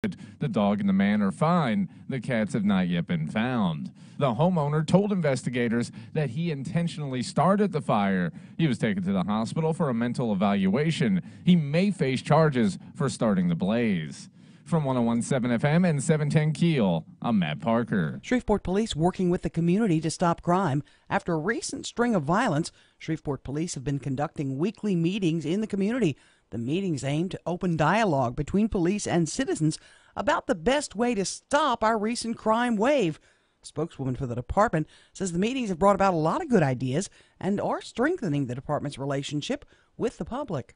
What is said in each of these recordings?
The dog and the man are fine. The cats have not yet been found. The homeowner told investigators that he intentionally started the fire. He was taken to the hospital for a mental evaluation. He may face charges for starting the blaze. From 101.7 FM and 710 KEEL, I'm Matt Parker. Shreveport police working with the community to stop crime. After a recent string of violence, Shreveport police have been conducting weekly meetings in the community. The meetings aim to open dialogue between police and citizens about the best way to stop our recent crime wave. A spokeswoman for the department says the meetings have brought about a lot of good ideas and are strengthening the department's relationship with the public.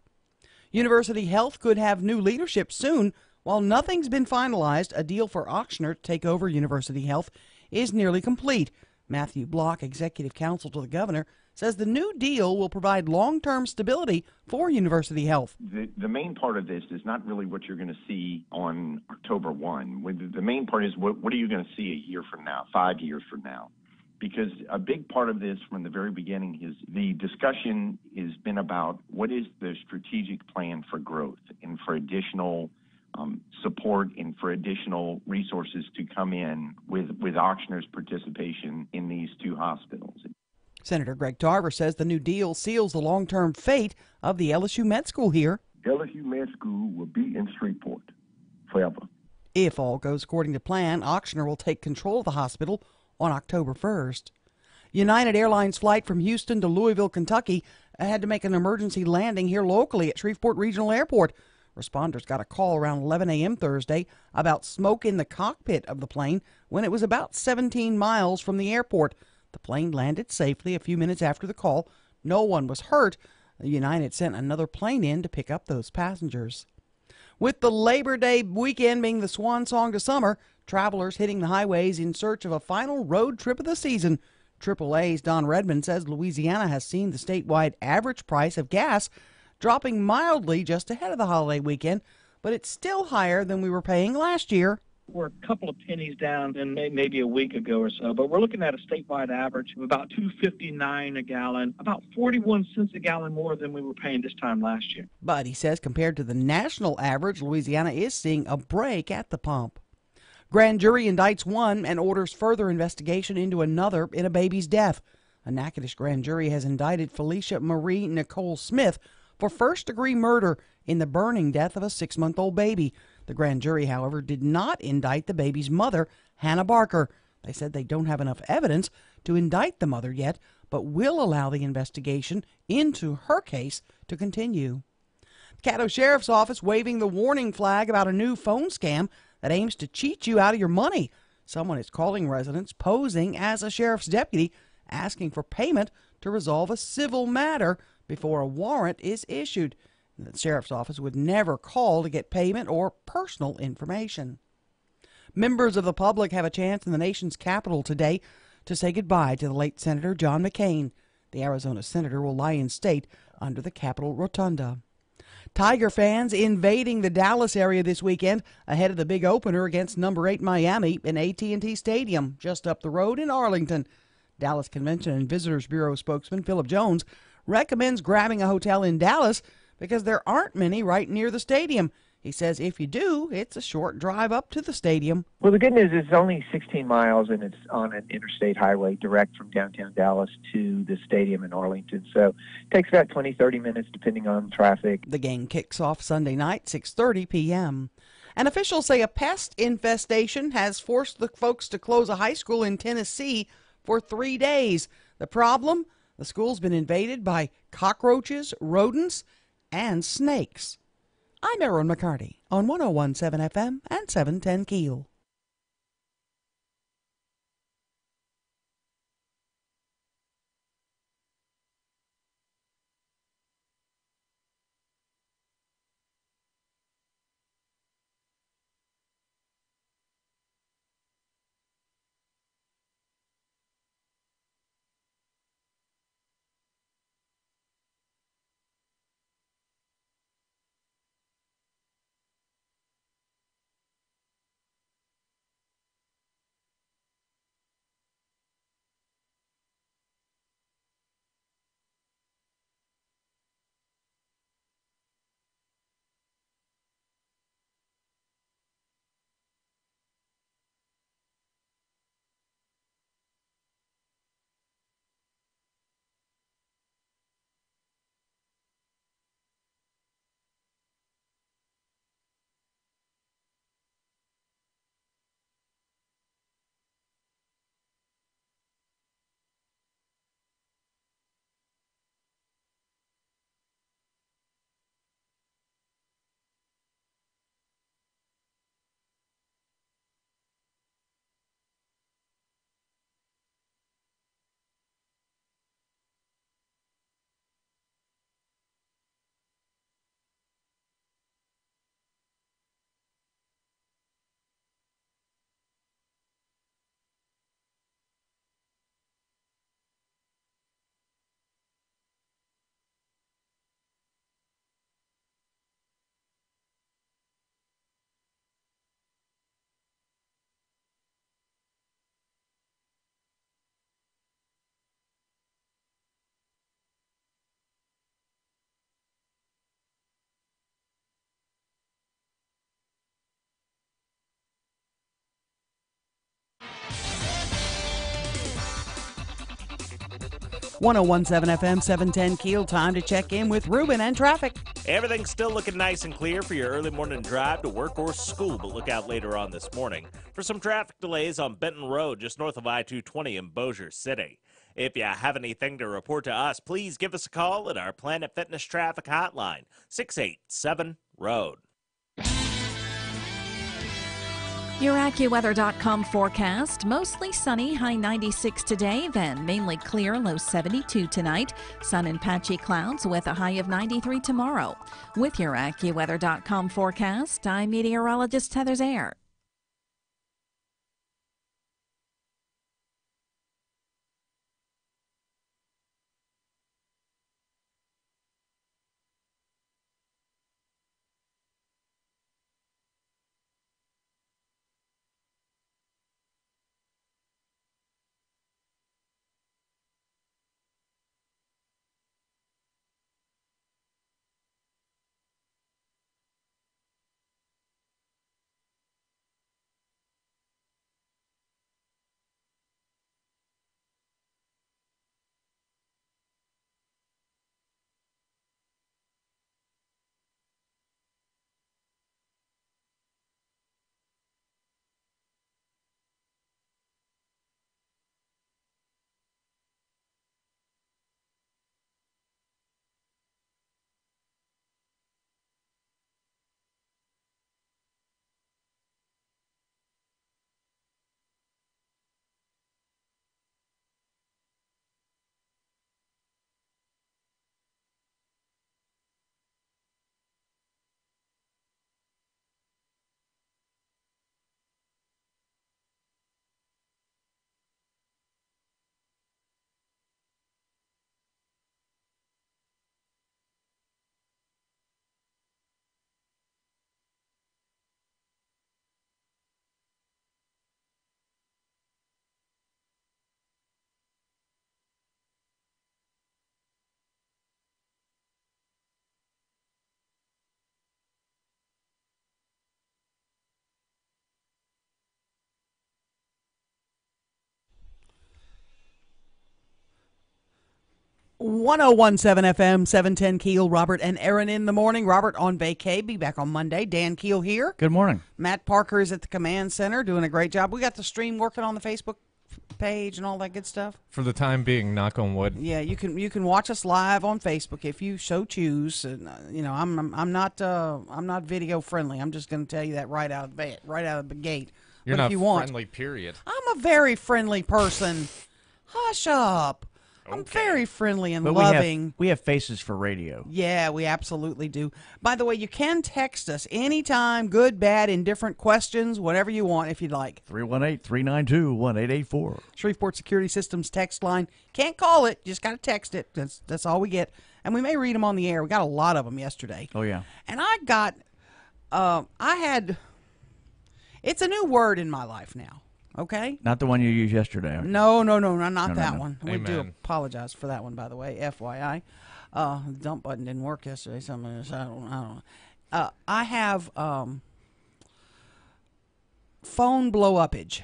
University Health could have new leadership soon. While nothing's been finalized, a deal for Ochsner to take over University Health is nearly complete. Matthew Block, executive counsel to the governor, says the new deal will provide long-term stability for University Health. The main part of this is not really what you're going to see on October 1. The main part is what are you going to see a year from now, 5 years from now? Because a big part of this from the very beginning is the discussion has been about what is the strategic plan for growth and for additional support and for additional resources to come in with Ochsner's participation in these two hospitals. Senator Greg Tarver says the new deal seals the long-term fate of the LSU Med School here. LSU Med School will be in Shreveport forever. If all goes according to plan, Ochsner will take control of the hospital on October 1st. United Airlines flight from Houston to Louisville, Kentucky had to make an emergency landing here locally at Shreveport Regional Airport. Responders got a call around 11 a.m. Thursday about smoke in the cockpit of the plane when it was about 17 miles from the airport. The plane landed safely a few minutes after the call. No one was hurt. United sent another plane in to pick up those passengers. With the Labor Day weekend being the swan song to summer, travelers hitting the highways in search of a final road trip of the season. AAA's Don Redmond says Louisiana has seen the statewide average price of gas dropping mildly just ahead of the holiday weekend, but it's still higher than we were paying last year. We're a couple of pennies down than maybe a week ago or so, but we're looking at a statewide average of about $2.59 a gallon, about 41 cents a gallon more than we were paying this time last year. But he says compared to the national average, Louisiana is seeing a break at the pump. Grand jury indicts one and orders further investigation into another in a baby's death. A Natchitoches grand jury has indicted Felicia Marie Nicole Smith for first-degree murder in the burning death of a 6-month-old baby. The grand jury, however, did not indict the baby's mother, Hannah Barker. They said they don't have enough evidence to indict the mother yet, but will allow the investigation into her case to continue. The Caddo Sheriff's Office waving the warning flag about a new phone scam that aims to cheat you out of your money. Someone is calling residents posing as a sheriff's deputy, asking for payment to resolve a civil matter before a warrant is issued. The sheriff's office would never call to get payment or personal information. Members of the public have a chance in the nation's capital today to say goodbye to the late Senator John McCain. The Arizona senator will lie in state under the Capitol Rotunda. Tiger fans invading the Dallas area this weekend ahead of the big opener against number 8 Miami in AT&T Stadium just up the road in Arlington. Dallas Convention and Visitors Bureau spokesman Philip Jones recommends grabbing a hotel in Dallas because there aren't many right near the stadium. He says if you do, it's a short drive up to the stadium. Well, the good news is it's only 16 miles, and it's on an interstate highway direct from downtown Dallas to the stadium in Arlington. So it takes about 20-30 minutes depending on traffic. The game kicks off Sunday night, 6:30 p.m. And officials say a pest infestation has forced the folks to close a high school in Tennessee for 3 days. The problem? The school's been invaded by cockroaches, rodents, and snakes. I'm Erin McCarty on 101.7 FM and 710 KEEL. 1017 FM 710 Keel. Time to check in with Ruben and traffic. Everything's still looking nice and clear for your early morning drive to work or school, but look out later on this morning for some traffic delays on Benton Road just north of I-220 in Bossier City. If you have anything to report to us, please give us a call at our Planet Fitness traffic hotline, 687-ROAD. Your AccuWeather.com forecast, mostly sunny, high 96 today, then mainly clear, low 72 tonight. Sun and patchy clouds with a high of 93 tomorrow. With your AccuWeather.com forecast, I'm meteorologist Heather Zaire. .1017 FM 710 Keel. Robert and Erin in the morning. Robert on vacay. Be back on Monday. Dan Keel here. Good morning. Matt Parker is at the command center doing a great job. We got the stream working on the Facebook page and all that good stuff. For the time being, knock on wood. Yeah, you can watch us live on Facebook if you so choose. You know, I'm not video friendly. I'm just going to tell you that right out of the gate. You're but not if you want, friendly, period. I'm a very friendly person. Hush up. I'm Okay. very friendly and But loving. we have faces for radio. Yeah, we absolutely do. By the way, you can text us anytime, good, bad, indifferent questions, whatever you want if you'd like. 318-392-1884. Shreveport Security Systems text line. Can't call it, just got to text it. That's all we get. And we may read them on the air. We got a lot of them yesterday. Oh, yeah. And it's a new word in my life now. Okay? Not the one you used yesterday. No, not that no. one. We do Amen. apologize for that one, by the way. FYI, the dump button didn't work yesterday. Something else, I don't know. I have phone blow upage.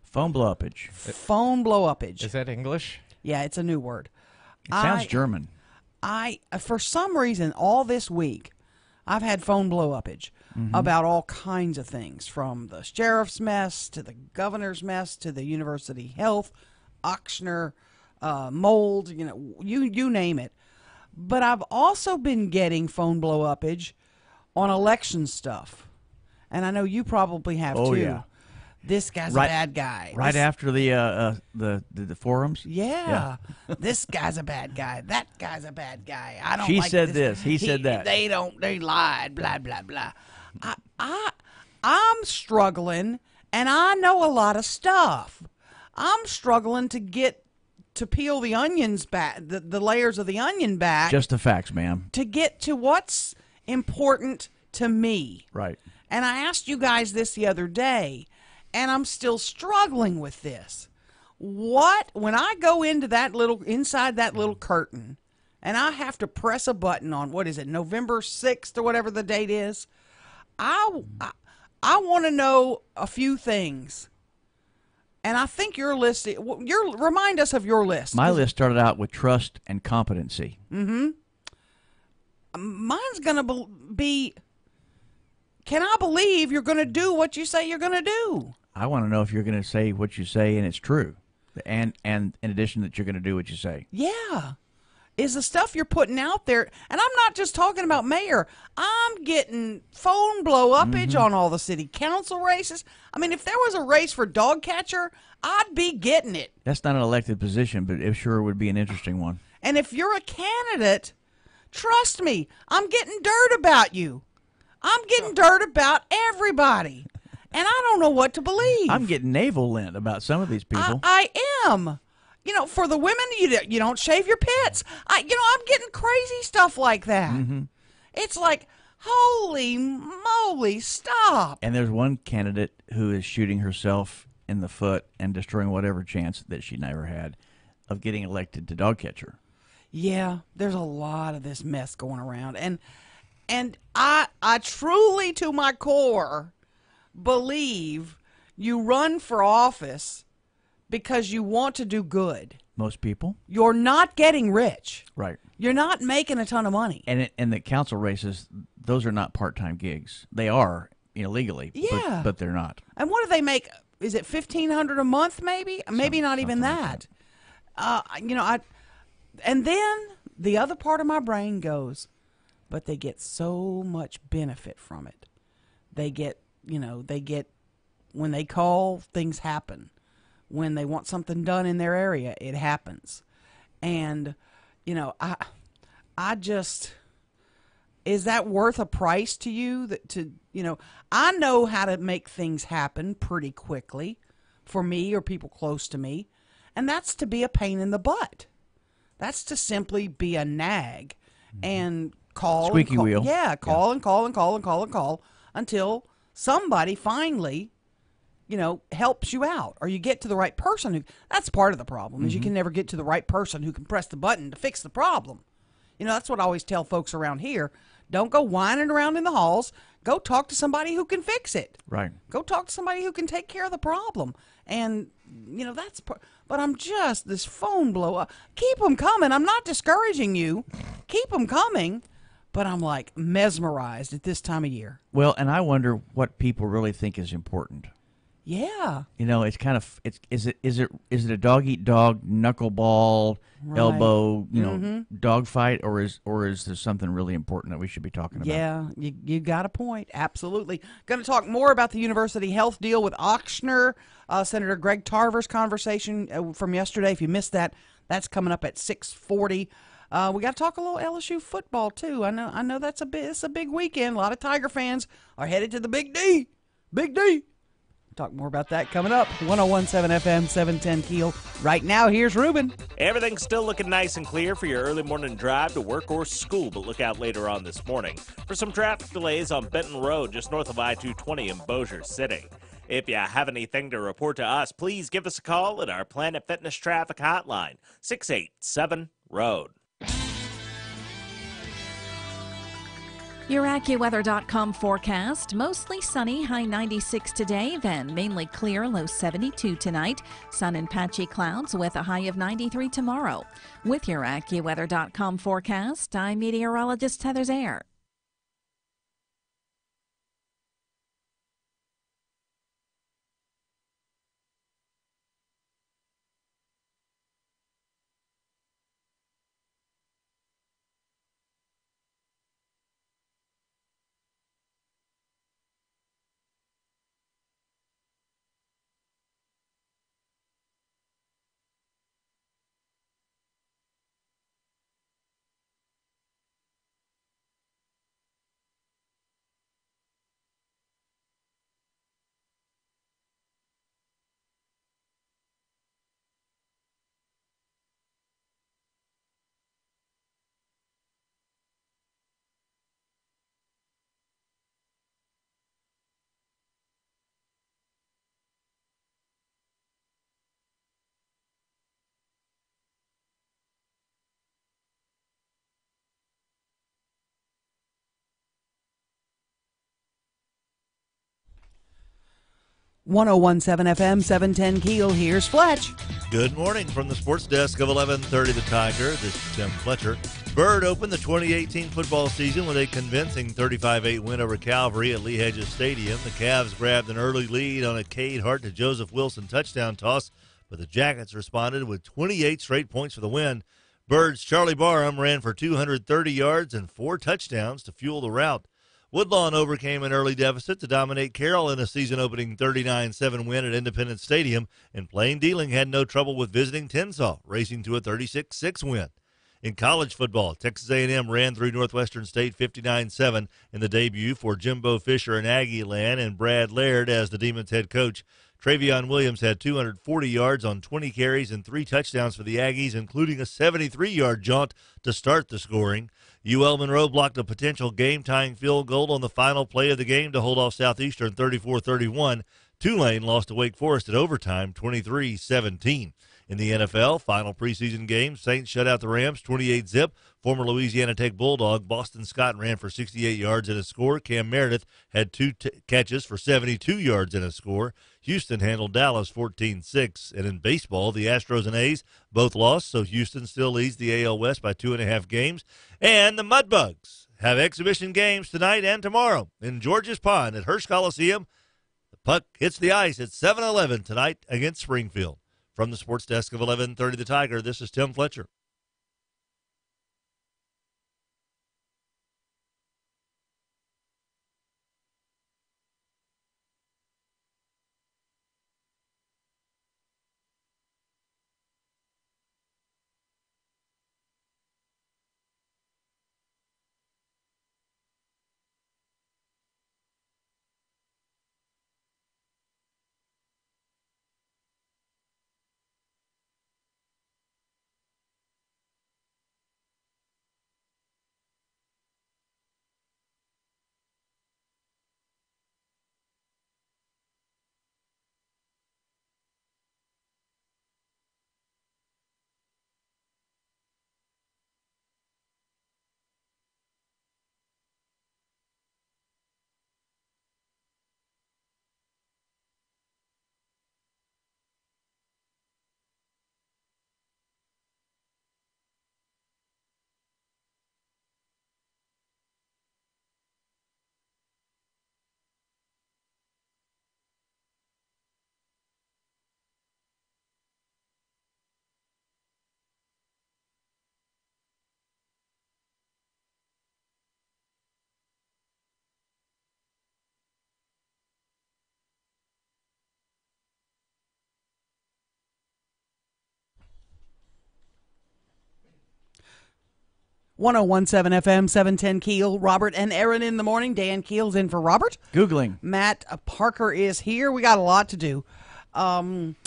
Phone blow-upage. Phone blow upage. Is that English? Yeah, it's a new word. It sounds German. For some reason, all this week, I've had phone blow upage about all kinds of things, from the sheriff's mess to the governor's mess to the university health, Ochsner, mold, you name it. But I've also been getting phone blow upage on election stuff. And I know you probably have Oh, too. yeah. This guy's a bad guy. Right after the forums? Yeah. This guy's a bad guy. That guy's a bad guy. I don't She like said this. He said that. They lied, blah, blah, blah. I'm struggling, and I know a lot of stuff. I'm struggling to peel the onions back, the layers of the onion back. Just the facts, ma'am. To get to what's important to me. Right. And I asked you guys this the other day, and I'm still struggling with this. When I go inside that little curtain, and I have to press a button on, what is it, November 6th or whatever the date is, I want to know a few things. And I think your list, remind us of your list. My list started out with trust and competency. Mm-hmm. Mine's going to be, can I believe you're going to do what you say you're going to do? I want to know if you're going to say what you say and it's true. And in addition that you're going to do what you say. Yeah. Is the stuff you're putting out there, and I'm not just talking about mayor, I'm getting phone blow uppage on all the city council races. I mean, if there was a race for dog catcher, I'd be getting it. That's not an elected position, but it sure would be an interesting one. And if you're a candidate, trust me, I'm getting dirt about you. I'm getting dirt about everybody. And I don't know what to believe. I'm getting navel lint about some of these people. I am. You know, for the women, you don't shave your pits. I'm getting crazy stuff like that. Mm-hmm. It's like, holy moly, stop. And there's one candidate who is shooting herself in the foot and destroying whatever chance that she never had of getting elected to dog catcher. Yeah, there's a lot of this mess going around. And I truly, to my core, believe you run for office because you want to do good. Most people. You're not getting rich. Right. You're not making a ton of money. And the council races, those are not part-time gigs. They are, legally. Yeah. But they're not. And what do they make? Is it $1,500 a month maybe? Maybe not even that. And then the other part of my brain goes, but they get so much benefit from it. They get, when they call, things happen. When they want something done in their area, it happens. And, I just, is that worth a price to you? I know how to make things happen pretty quickly for me or people close to me. And that's to be a pain in the butt. That's to simply be a nag and call. Squeaky wheel. Yeah, call and call and call and call and call until somebody finally helps you out, or you get to the right person. That's part of the problem, is you can never get to the right person who can press the button to fix the problem. That's what I always tell folks around here. Don't go whining around in the halls. Go talk to somebody who can fix it. Right. Go talk to somebody who can take care of the problem. And, that's but I'm just, this phone blow up. Keep them coming. I'm not discouraging you. Keep them coming. But I'm like mesmerized at this time of year. Well, and I wonder what people really think is important. Yeah. It's kind of is it a dog eat dog, knuckleball, Right. elbow, dog fight, or is there something really important that we should be talking about? Yeah, you got a point. Absolutely. Going to talk more about the university health deal with Ochsner, Senator Greg Tarver's conversation from yesterday. If you missed that, that's coming up at 6:40. We got to talk a little LSU football too. I know it's a big weekend. A lot of Tiger fans are headed to the Big D. Big D. Talk more about that coming up. 101.7 FM, 710 KEEL. Right now, here's Ruben. Everything's still looking nice and clear for your early morning drive to work or school, but look out later on this morning for some traffic delays on Benton Road, just north of I-220 in Bossier City. If you have anything to report to us, please give us a call at our Planet Fitness traffic hotline, 687-ROAD. Your AccuWeather.com forecast. Mostly sunny, high 96 today, then mainly clear, low 72 tonight. Sun and patchy clouds with a high of 93 tomorrow. With your AccuWeather.com forecast, I'm meteorologist Heather Zaire. 1017 FM, 710 Keel. Here's Fletch. Good morning from the sports desk of 1130 The Tiger. This is Tim Fletcher. Bird opened the 2018 football season with a convincing 35-8 win over Calvary at Lee Hedges Stadium. The Cavs grabbed an early lead on a Cade Hart to Joseph Wilson touchdown toss, but the Jackets responded with 28 straight points for the win. Bird's Charlie Barham ran for 230 yards and 4 touchdowns to fuel the rout. Woodlawn overcame an early deficit to dominate Carroll in a season-opening 39-7 win at Independence Stadium, and Plain Dealing had no trouble with visiting Tensaw, racing to a 36-6 win. In college football, Texas A&M ran through Northwestern State 59-7 in the debut for Jimbo Fisher in Aggieland and Brad Laird as the Demons head coach. Travion Williams had 240 yards on 20 carries and 3 touchdowns for the Aggies, including a 73-yard jaunt to start the scoring. UL Monroe blocked a potential game-tying field goal on the final play of the game to hold off Southeastern 34-31. Tulane lost to Wake Forest in overtime 23-17. In the NFL, final preseason game, Saints shut out the Rams 28-zip. Former Louisiana Tech Bulldog Boston Scott ran for 68 yards and a score. Cam Meredith had 2 catches for 72 yards and a score. Houston handled Dallas 14-6. And in baseball, the Astros and A's both lost, so Houston still leads the AL West by 2.5 games. And the Mudbugs have exhibition games tonight and tomorrow in George's Pond at Hirsch Coliseum. The puck hits the ice at 7-11 tonight against Springfield. From the sports desk of 1130 The Tiger, this is Tim Fletcher. .1017 FM, 710 Keel. Robert and Erin in the morning. Dan Keel's in for Robert. Googling. Matt Parker is here. We got a lot to do. I'm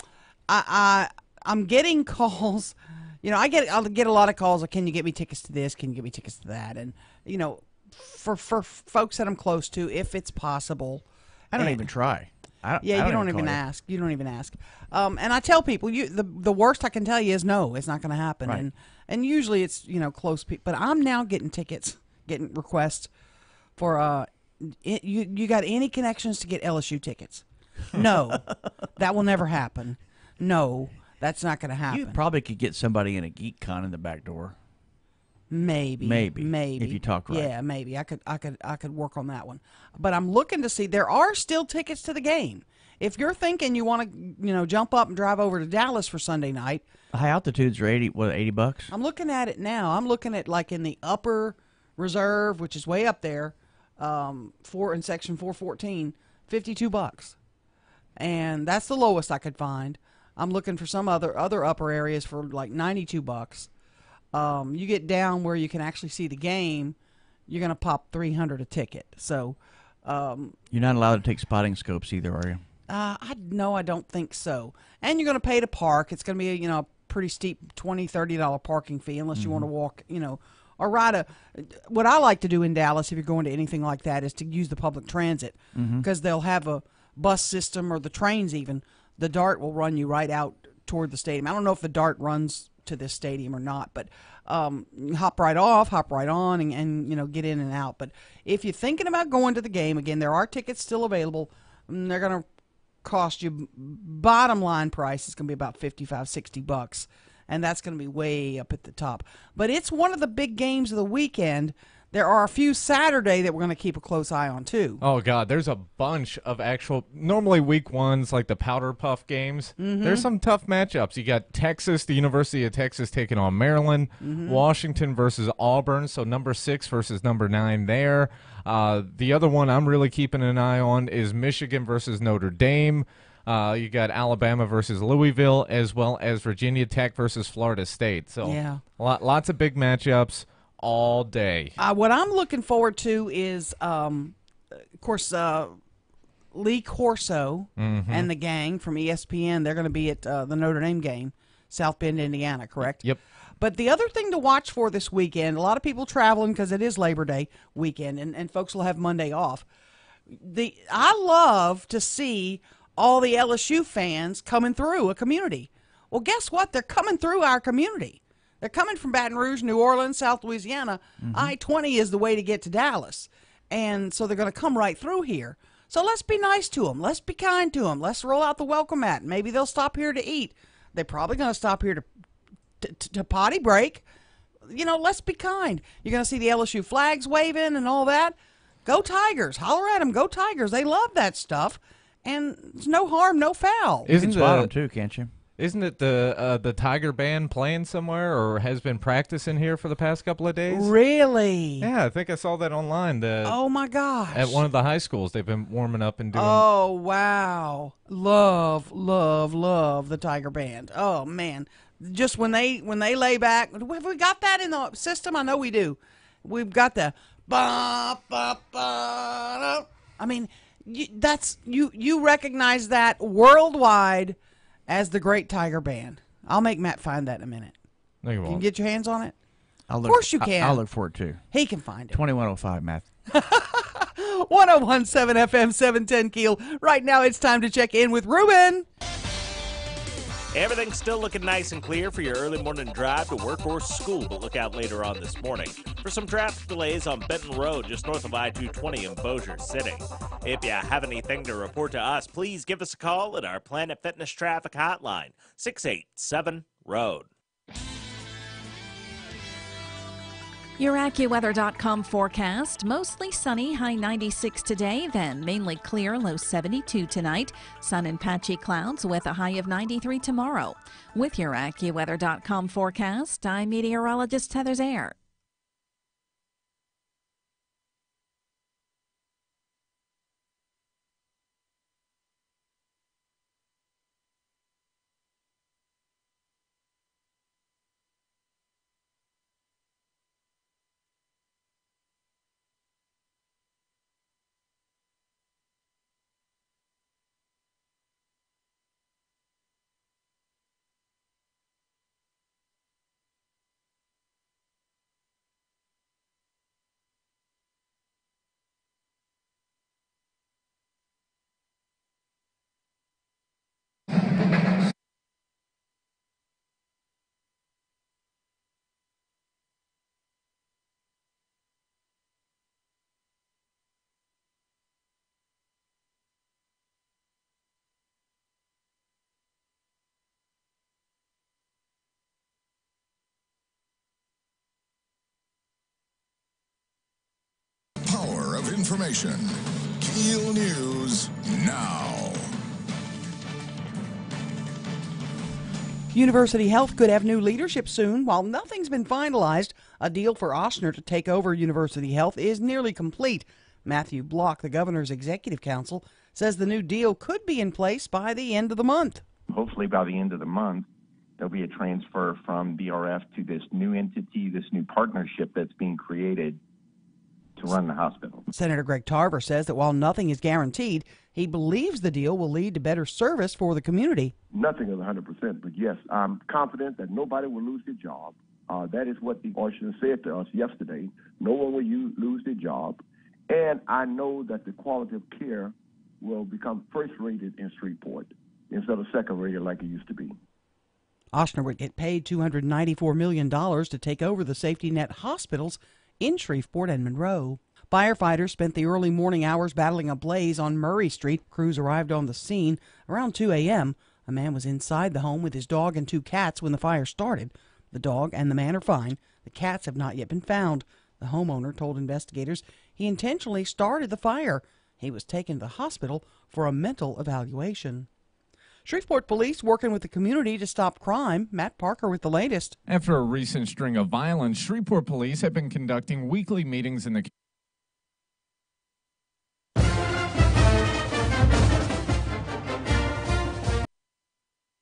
getting calls. You know, I'll get a lot of calls. Like, can you get me tickets to this? Can you get me tickets to that? And you know, for folks that I'm close to, if it's possible. I don't even try. You don't even ask. You don't even ask. And I tell people, the worst I can tell you is no, it's not going to happen. Right. And usually it's close people. But I'm now getting requests for you got any connections to get LSU tickets? No, that will never happen. No, that's not going to happen. You probably could get somebody in a Geek Con in the back door. Maybe if you talk right. Yeah, maybe I could work on that one. But I'm looking to see, there are still tickets to the game. If you're thinking you want to jump up and drive over to Dallas for Sunday night, high altitudes are $80. I'm looking at it now. I'm looking at like in the upper reserve, which is way up there, in section 414, $52, and that's the lowest I could find. I'm looking for some other upper areas for like $92. You get down where you can actually see the game, you're going to pop $300 a ticket. So you're not allowed to take spotting scopes either, are you? I don't think so. And you're going to pay to park. It's going to be a pretty steep $20-$30 parking fee unless you want to walk, or ride what I like to do in Dallas if you're going to anything like that is to use the public transit because they'll have a bus system or the trains even. The DART will run you right out toward the stadium. I don't know if the DART runs to this stadium or not, but hop right off, hop right on, and get in and out. But if you're thinking about going to the game, again, there are tickets still available. They're going to cost you, bottom line price is going to be about $55-$60, and that's going to be way up at the top. But it's one of the big games of the weekend. There are a few Saturday that we're going to keep a close eye on, too. Oh, God, there's a bunch of normally week ones, like the Powder Puff games. There's some tough matchups. You got Texas, the University of Texas taking on Maryland, Washington versus Auburn, so number 6 versus number 9 there. The other one I'm really keeping an eye on is Michigan versus Notre Dame. You got Alabama versus Louisville, as well as Virginia Tech versus Florida State. So yeah. Lots of big matchups all day. What I'm looking forward to is, of course, Lee Corso and the gang from ESPN. They're going to be at the Notre Dame game, South Bend, Indiana, correct? Yep. But the other thing to watch for this weekend, a lot of people traveling because it is Labor Day weekend, and folks will have Monday off. I love to see all the LSU fans coming through a community. Well, guess what? They're coming through our community. They're coming from Baton Rouge, New Orleans, South Louisiana. I-20 is the way to get to Dallas. And so they're going to come right through here. So let's be nice to them. Let's be kind to them. Let's roll out the welcome mat. Maybe they'll stop here to eat. They're probably going to stop here to potty break. You know, let's be kind. You're going to see the LSU flags waving and all that. Go Tigers. Holler at them. Go Tigers. They love that stuff. And it's no harm, no foul. You can spot them too, can't you? Isn't it the Tiger Band playing somewhere or has been practicing here for the past couple of days? Really? Yeah, I think I saw that online. Oh, my gosh. At one of the high schools, they've been warming up and doing. Oh, wow. Love, love, love the Tiger Band. Oh, man. Just when they lay back. Have we got that in the system? I know we do. We've got the ba, ba, ba, da. I mean, you recognize that worldwide as the Great Tiger Band. I'll make Matt find that in a minute. No, you won't. Can you get your hands on it? Of course you can. I'll look for it, too. He can find it. 2105, Matt. 1017 FM 710 Keel. Right now it's time to check in with Ruben. Everything's still looking nice and clear for your early morning drive to work or school, but look out later on this morning for some traffic delays on Benton Road just north of I-220 in Bossier City. If you have anything to report to us, please give us a call at our Planet Fitness Traffic Hotline, 687-ROAD. Your AccuWeather.com forecast. Mostly sunny, high 96 today, then mainly clear, low 72 tonight. Sun and patchy clouds with a high of 93 tomorrow. With your AccuWeather.com forecast, I'm meteorologist Heather Zaire. Power of information. KEEL News now. University Health could have new leadership soon. While nothing's been finalized, a deal for Ochsner to take over University Health is nearly complete. Matthew Block, the governor's executive council, says the new deal could be in place by the end of the month. Hopefully by the end of the month, there'll be a transfer from BRF to this new entity, this new partnership that's being created to run the hospital. Senator Greg Tarver says that while nothing is guaranteed, he believes the deal will lead to better service for the community. Nothing is 100%, but yes, I'm confident that nobody will lose their job. That is what the Ochsner said to us yesterday. No one will lose their job. And I know that the quality of care will become first-rated in Shreveport instead of second-rated like it used to be. Ochsner would get paid $294 million to take over the safety net hospitals in Shreveport and Monroe. Firefighters spent the early morning hours battling a blaze on Murray Street. Crews arrived on the scene around 2 a.m. A man was inside the home with his dog and 2 cats when the fire started. The dog and the man are fine. The cats have not yet been found. The homeowner told investigators he intentionally started the fire. He was taken to the hospital for a mental evaluation. Shreveport police working with the community to stop crime. Matt Parker with the latest. After a recent string of violence, Shreveport police have been conducting weekly meetings in the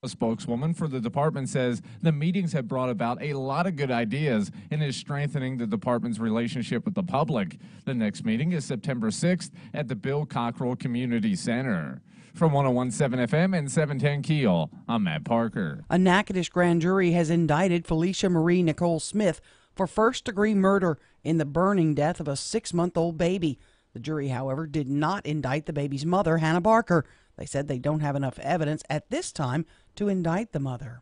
A spokeswoman for the department says the meetings have brought about a lot of good ideas and is strengthening the department's relationship with the public. The next meeting is September 6th at the Bill Cockrell Community Center. From 101.7 FM and 710 KEEL, I'm Matt Parker. A Natchitoches grand jury has indicted Felicia Marie Nicole Smith for first-degree murder in the burning death of a 6-month-old baby. The jury, however, did not indict the baby's mother, Hannah Barker. They said they don't have enough evidence at this time to indict the mother.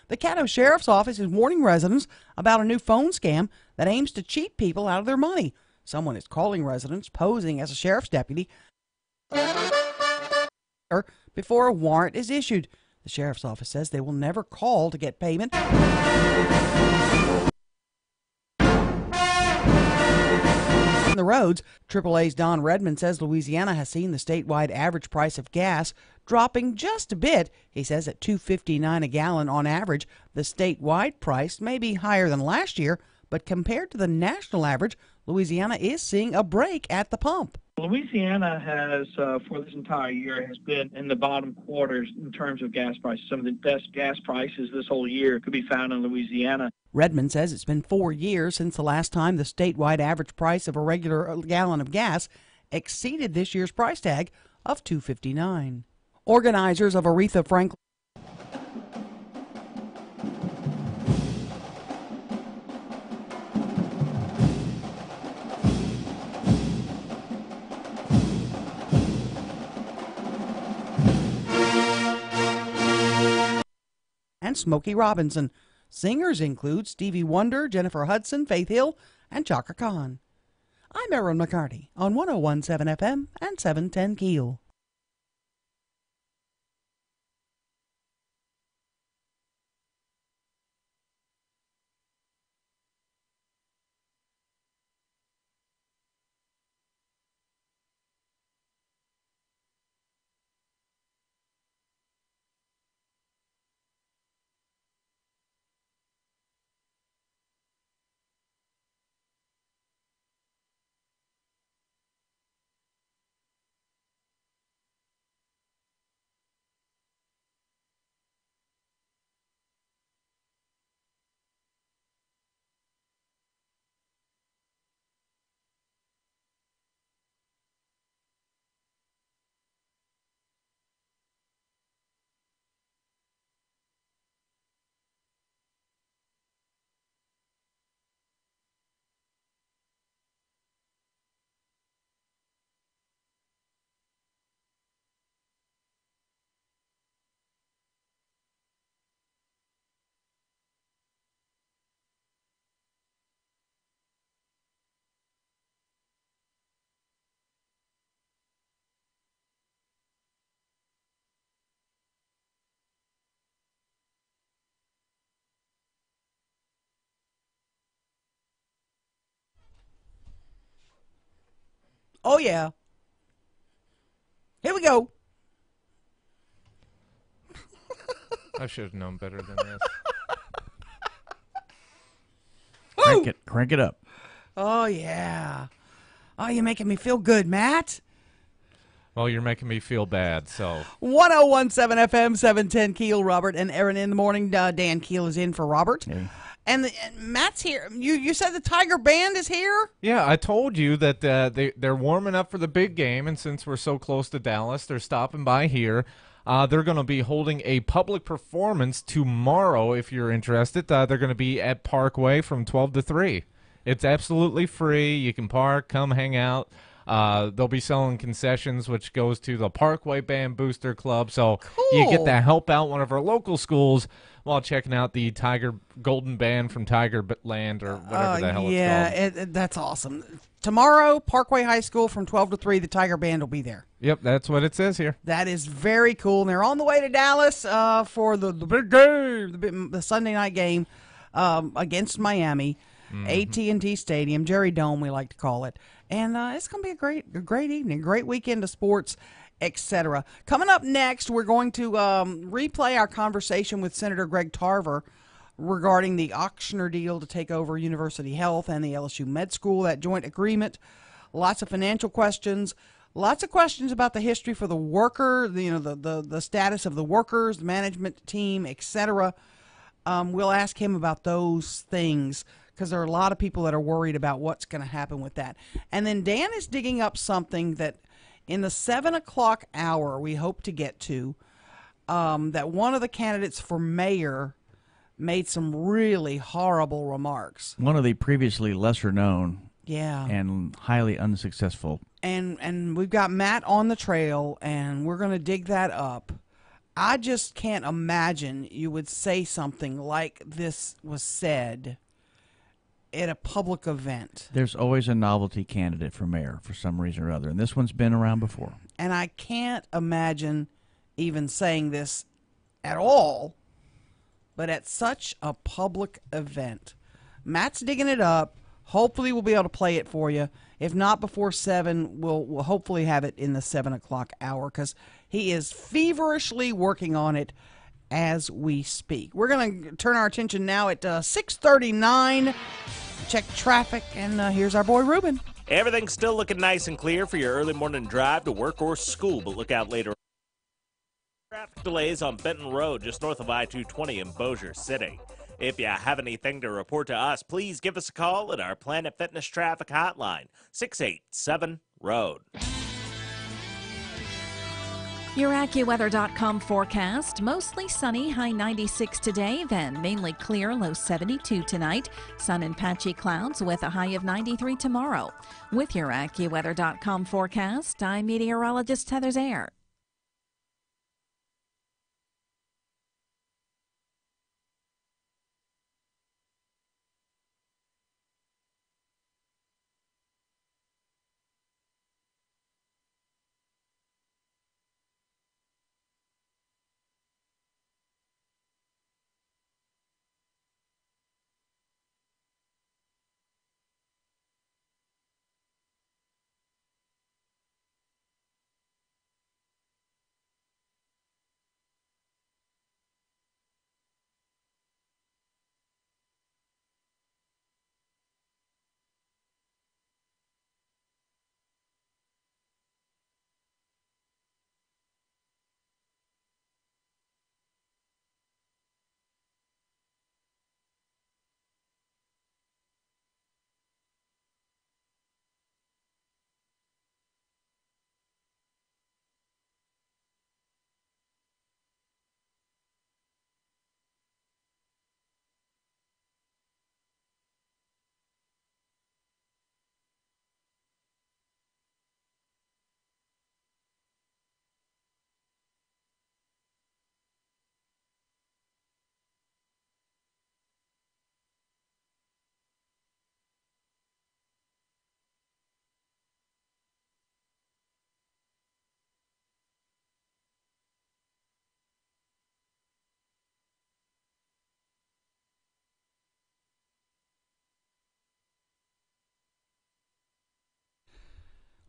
The Caddo Sheriff's Office is warning residents about a new phone scam that aims to cheat people out of their money. Someone is calling residents posing as a sheriff's deputy before a warrant is issued. The sheriff's office says they will never call to get payment. The roads. AAA's Don Redmond says Louisiana has seen the statewide average price of gas dropping just a bit. He says at $2.59 a gallon on average. The statewide price may be higher than last year, but compared to the national average, Louisiana is seeing a break at the pump. Louisiana has, for this entire year, has been in the bottom quarters in terms of gas prices. Some of the best gas prices this whole year could be found in Louisiana. Redmond says it's been 4 years since the last time the statewide average price of a regular gallon of gas exceeded this year's price tag of $2.59. Organizers of Aretha Franklin and Smokey Robinson. Singers include Stevie Wonder, Jennifer Hudson, Faith Hill, and Chaka Khan. I'm Erin McCarty on 101.7 FM and 710 KEEL. Oh, yeah. Here we go. I should have known better than this. Crank it up. Oh, yeah. Oh, you're making me feel good, Matt. Well, you're making me feel bad, so. 101.7 FM, 710 KEEL, Robert and Erin in the morning. Dan Keel is in for Robert. Yeah. And Matt's here. You said the Tiger Band is here? Yeah, I told you that they're warming up for the big game, and since we're so close to Dallas, they're stopping by here. They're going to be holding a public performance tomorrow, if you're interested. They're going to be at Parkway from 12 to 3. It's absolutely free. You can park, come hang out. They'll be selling concessions, which goes to the Parkway Band Booster Club. So you get to help out one of our local schools while checking out the Tiger Golden Band from Tiger Land or whatever the hell it's called. Yeah, that's awesome. tomorrow, Parkway High School from 12 to 3, the Tiger Band will be there. Yep, that's what it says here. That is very cool. And they're on the way to Dallas for the big game, the Sunday night game against Miami, AT&T Stadium, Jerry Dome, we like to call it. And it's going to be a great evening, great weekend of sports, etc. Coming up next, we're going to replay our conversation with Senator Greg Tarver regarding the Ochsner deal to take over University Health and the LSU Med School, that joint agreement. Lots of financial questions. Lots of questions about the history for the worker, the status of the workers, the management team, etc. We'll ask him about those things because there are a lot of people that are worried about what's going to happen with that. And then Dan is digging up something that in the 7 o'clock hour we hope to get to, that one of the candidates for mayor made some really horrible remarks. One of the previously lesser known and highly unsuccessful. And we've got Matt on the trail, and we're going to dig that up. I just can't imagine you would say something like this was said at a public event. There's always a novelty candidate for mayor for some reason or other, and this one's been around before. And I can't imagine even saying this at all, but at such a public event. Matt's digging it up. Hopefully we'll be able to play it for you. If not before 7, we'll hopefully have it in the 7 o'clock hour because he is feverishly working on it as we speak. We're going to turn our attention now at 6:39. Check traffic, and here's our boy Ruben. Everything's still looking nice and clear for your early morning drive to work or school, but look out later. Traffic delays on Benton Road, just north of I-220 in Bossier City. If you have anything to report to us, please give us a call at our Planet Fitness Traffic Hotline, 687-ROAD. Your AccuWeather.com forecast. Mostly sunny, high 96 today, then mainly clear, low 72 tonight. Sun and patchy clouds with a high of 93 tomorrow. With your AccuWeather.com forecast, I'm meteorologist Heather Zaire.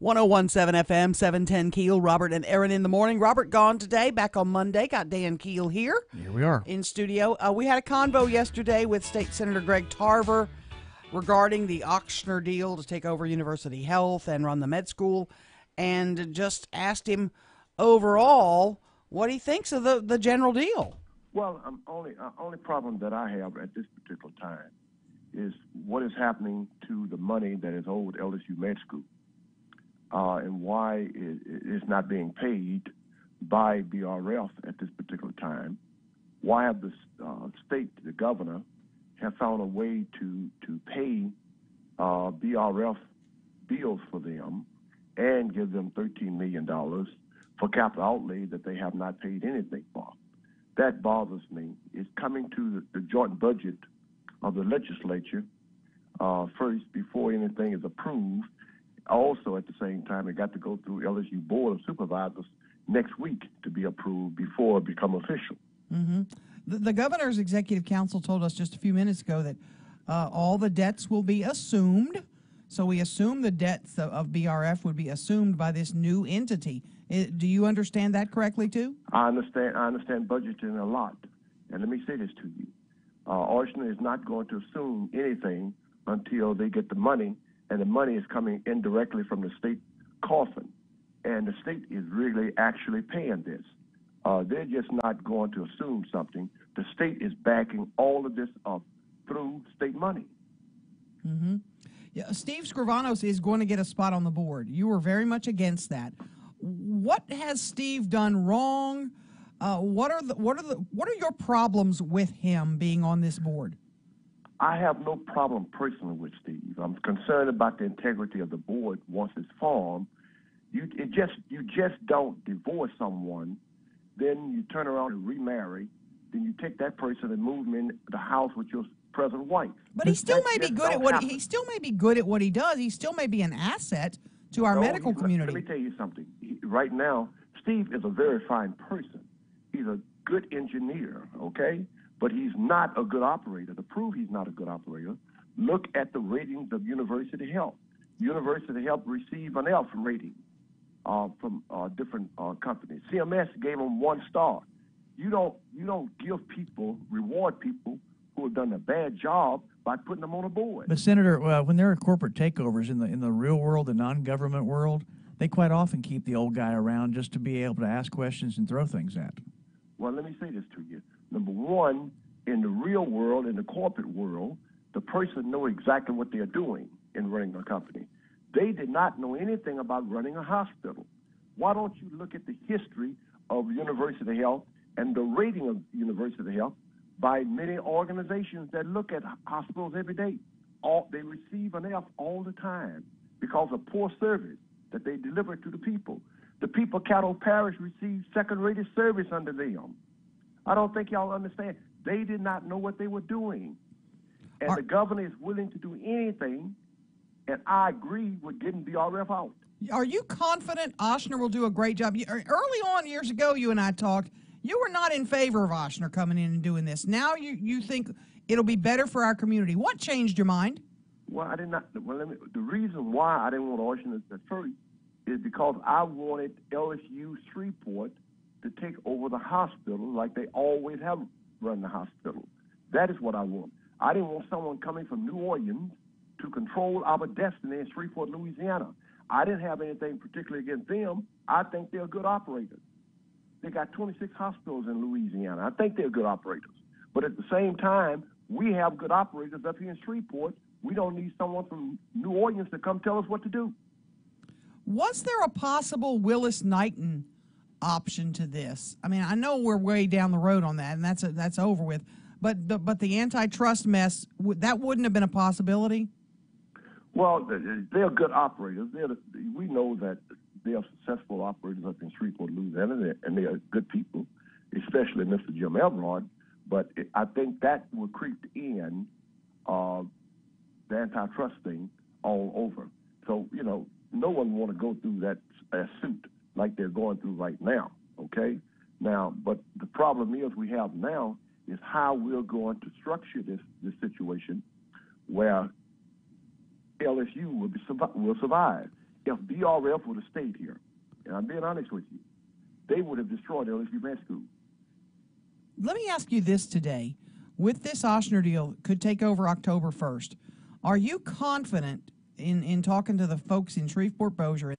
.101.7 FM, 710 KEEL. Robert and Erin in the morning. Robert gone today, back on Monday. Got Dan KEEL here. Here we are. In studio. We had a convo yesterday with State Senator Greg Tarver regarding the Ochsner deal to take over University Health and run the med school, and just asked him overall what he thinks of the general deal. Well, only problem that I have at this particular time is what is happening to the money that is owed LSU Med School. And why it's not being paid by BRF at this particular time. Why have the state, the governor, have found a way to pay BRF bills for them and give them $13 million for capital outlay that they have not paid anything for? That bothers me. It's coming to the joint budget of the legislature first before anything is approved. also at the same time, it got to go through LSU Board of Supervisors next week to be approved before it become official. Mm-hmm. The governor's executive council told us just a few minutes ago that all the debts will be assumed. So we assume the debts of BRF would be assumed by this new entity. Do you understand that correctly, too? I understand budgeting a lot. And let me say this to you. Ocean is not going to assume anything until they get the money, and the money is coming indirectly from the state coffin. And the state is really actually paying this. They're just not going to assume something. The state is backing all of this up through state money. Mm-hmm. Yeah, Steve Scrivanos is going to get a spot on the board. You were very much against that. What has Steve done wrong? What are your problems with him being on this board? I have no problem personally with Steve. I'm concerned about the integrity of the board once it's formed. You just don't divorce someone, then you turn around and remarry, then you take that person and move them in the house with your present wife. But he still may be good at what he still may be good at what he does. He still may be an asset to our medical community. Let me tell you something. Right now, Steve is a very fine person. He's a good engineer, okay? But he's not a good operator. To prove he's not a good operator, look at the ratings of University Health. University Health received an F rating from different companies. CMS gave him 1 star. You don't reward people who have done a bad job by putting them on a board. But Senator, when there are corporate takeovers in the real world, the non-government world, they quite often keep the old guy around just to be able to ask questions and throw things at. Well, let me say this to you. Number one, in the real world, in the corporate world, the person knows exactly what they're doing in running a company. They did not know anything about running a hospital. Why don't you look at the history of University Health and the rating of University Health by many organizations that look at hospitals every day? They receive an F all the time because of poor service that they deliver to the people. The people of Caddo Parish receive second-rated service under them. I don't think y'all understand. They did not know what they were doing. And the governor is willing to do anything, and I agree with getting BRF out. Are you confident Oshner will do a great job? Early on, years ago, you and I talked. You were not in favor of Oshner coming in and doing this. Now you think it'll be better for our community. What changed your mind? Well, I did not. Well, the reason why I didn't want Oshner at first is because I wanted LSU Shreveport to take over the hospital like they always have run the hospital. That is what I want. I didn't want someone coming from New Orleans to control our destiny in Shreveport, Louisiana. I didn't have anything particularly against them. I think they're good operators. They got 26 hospitals in Louisiana. I think they're good operators. But at the same time, we have good operators up here in Shreveport. We don't need someone from New Orleans to come tell us what to do. Was there a possible Willis Knighton option to this? I mean, I know we're way down the road on that, and that's over with. But the antitrust mess, that wouldn't have been a possibility? Well, they're good operators. We know that they are successful operators up in Shreveport, Louisiana, and they are good people, especially Mr. Jim Elrod. But I think that will creep in the antitrust thing all over. So, no one want to go through that suit like they're going through right now, okay? Now, but the problem is we have now is how we're going to structure this situation where LSU will survive. If BRF would have stayed here, and I'm being honest with you, they would have destroyed LSU Med School. Let me ask you this today. With this Oshner deal, could take over October 1st. Are you confident in talking to the folks in Shreveport Bossier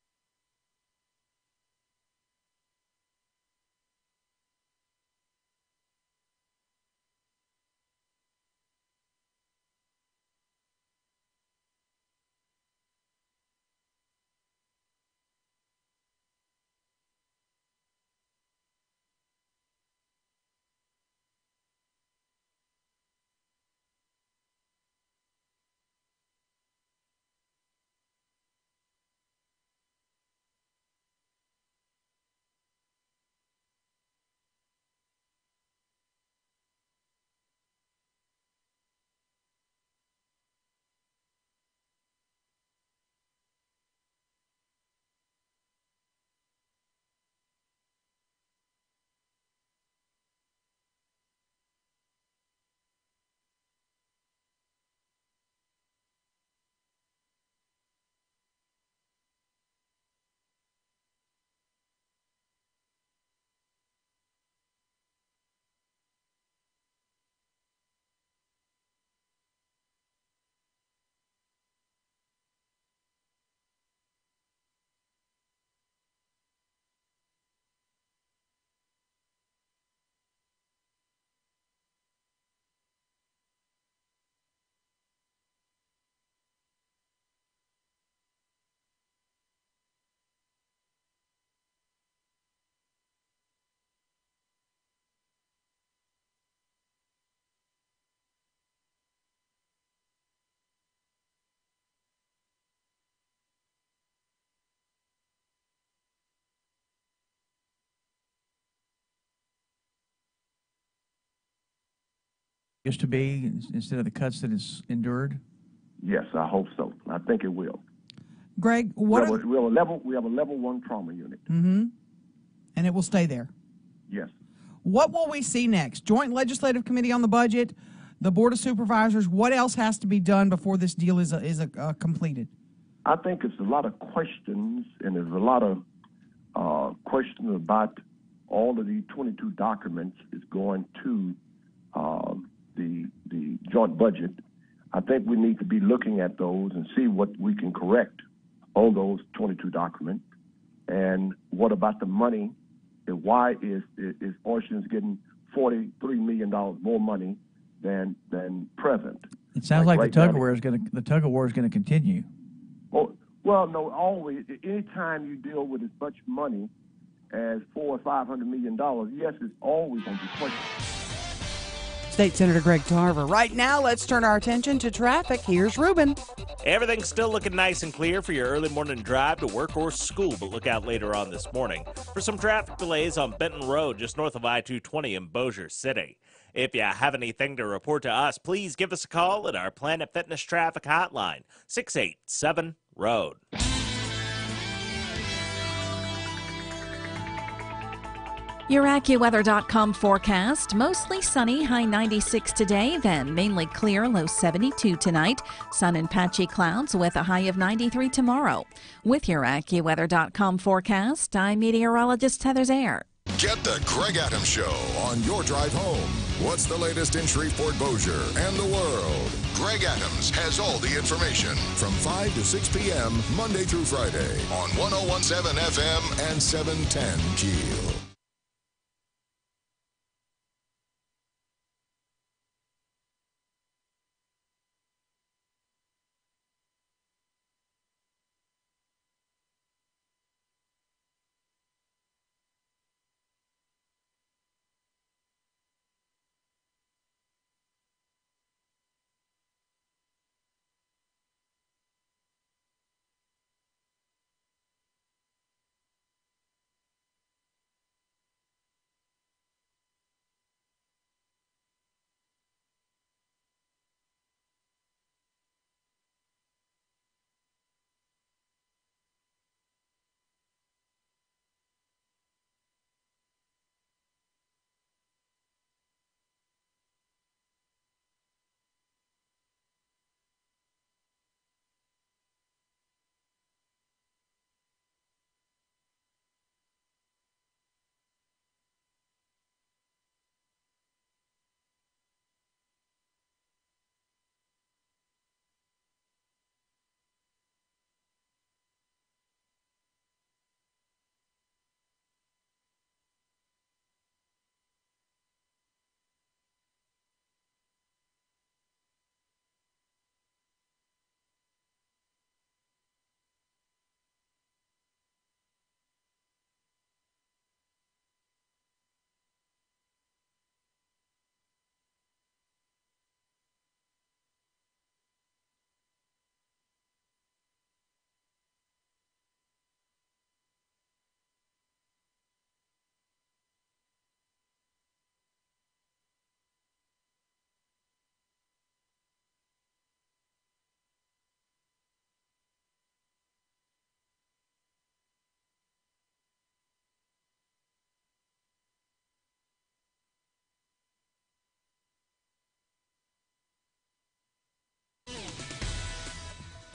used to be instead of the cuts that it's endured? Yes, I hope so. I think it will. Greg, We have a level 1 trauma unit. Mm-hmm. And it will stay there. Yes. What will we see next? Joint Legislative Committee on the Budget, the Board of Supervisors. What else has to be done before this deal is completed? I think it's a lot of questions, and there's a lot of questions about all of the 22 documents is going to the joint budget. I think we need to be looking at those and see what we can correct on those 22 documents. And what about the money? And why is Oceans getting $43 million more money than present? It sounds like right the tug of war is going to continue. Oh, well, no, always. Anytime you deal with as much money as $400 or $500 million, yes, it's always going to be questioned. State Senator Greg Tarver. Right now, let's turn our attention to traffic. Here's Ruben. Everything's still looking nice and clear for your early morning drive to work or school, but look out later on this morning for some traffic delays on Benton Road just north of I-220 in Bossier City. If you have anything to report to us, please give us a call at our Planet Fitness traffic hotline, 687-ROAD. Your AccuWeather.com forecast. Mostly sunny, high 96 today, then mainly clear, low 72 tonight. Sun and patchy clouds with a high of 93 tomorrow. With your AccuWeather.com forecast, I'm meteorologist Heather Zaire. Get the Greg Adams Show on your drive home. What's the latest in Shreveport, Bossier, and the world? Greg Adams has all the information from 5 to 6 p.m. Monday through Friday on 101.7 FM and 710 KEEL.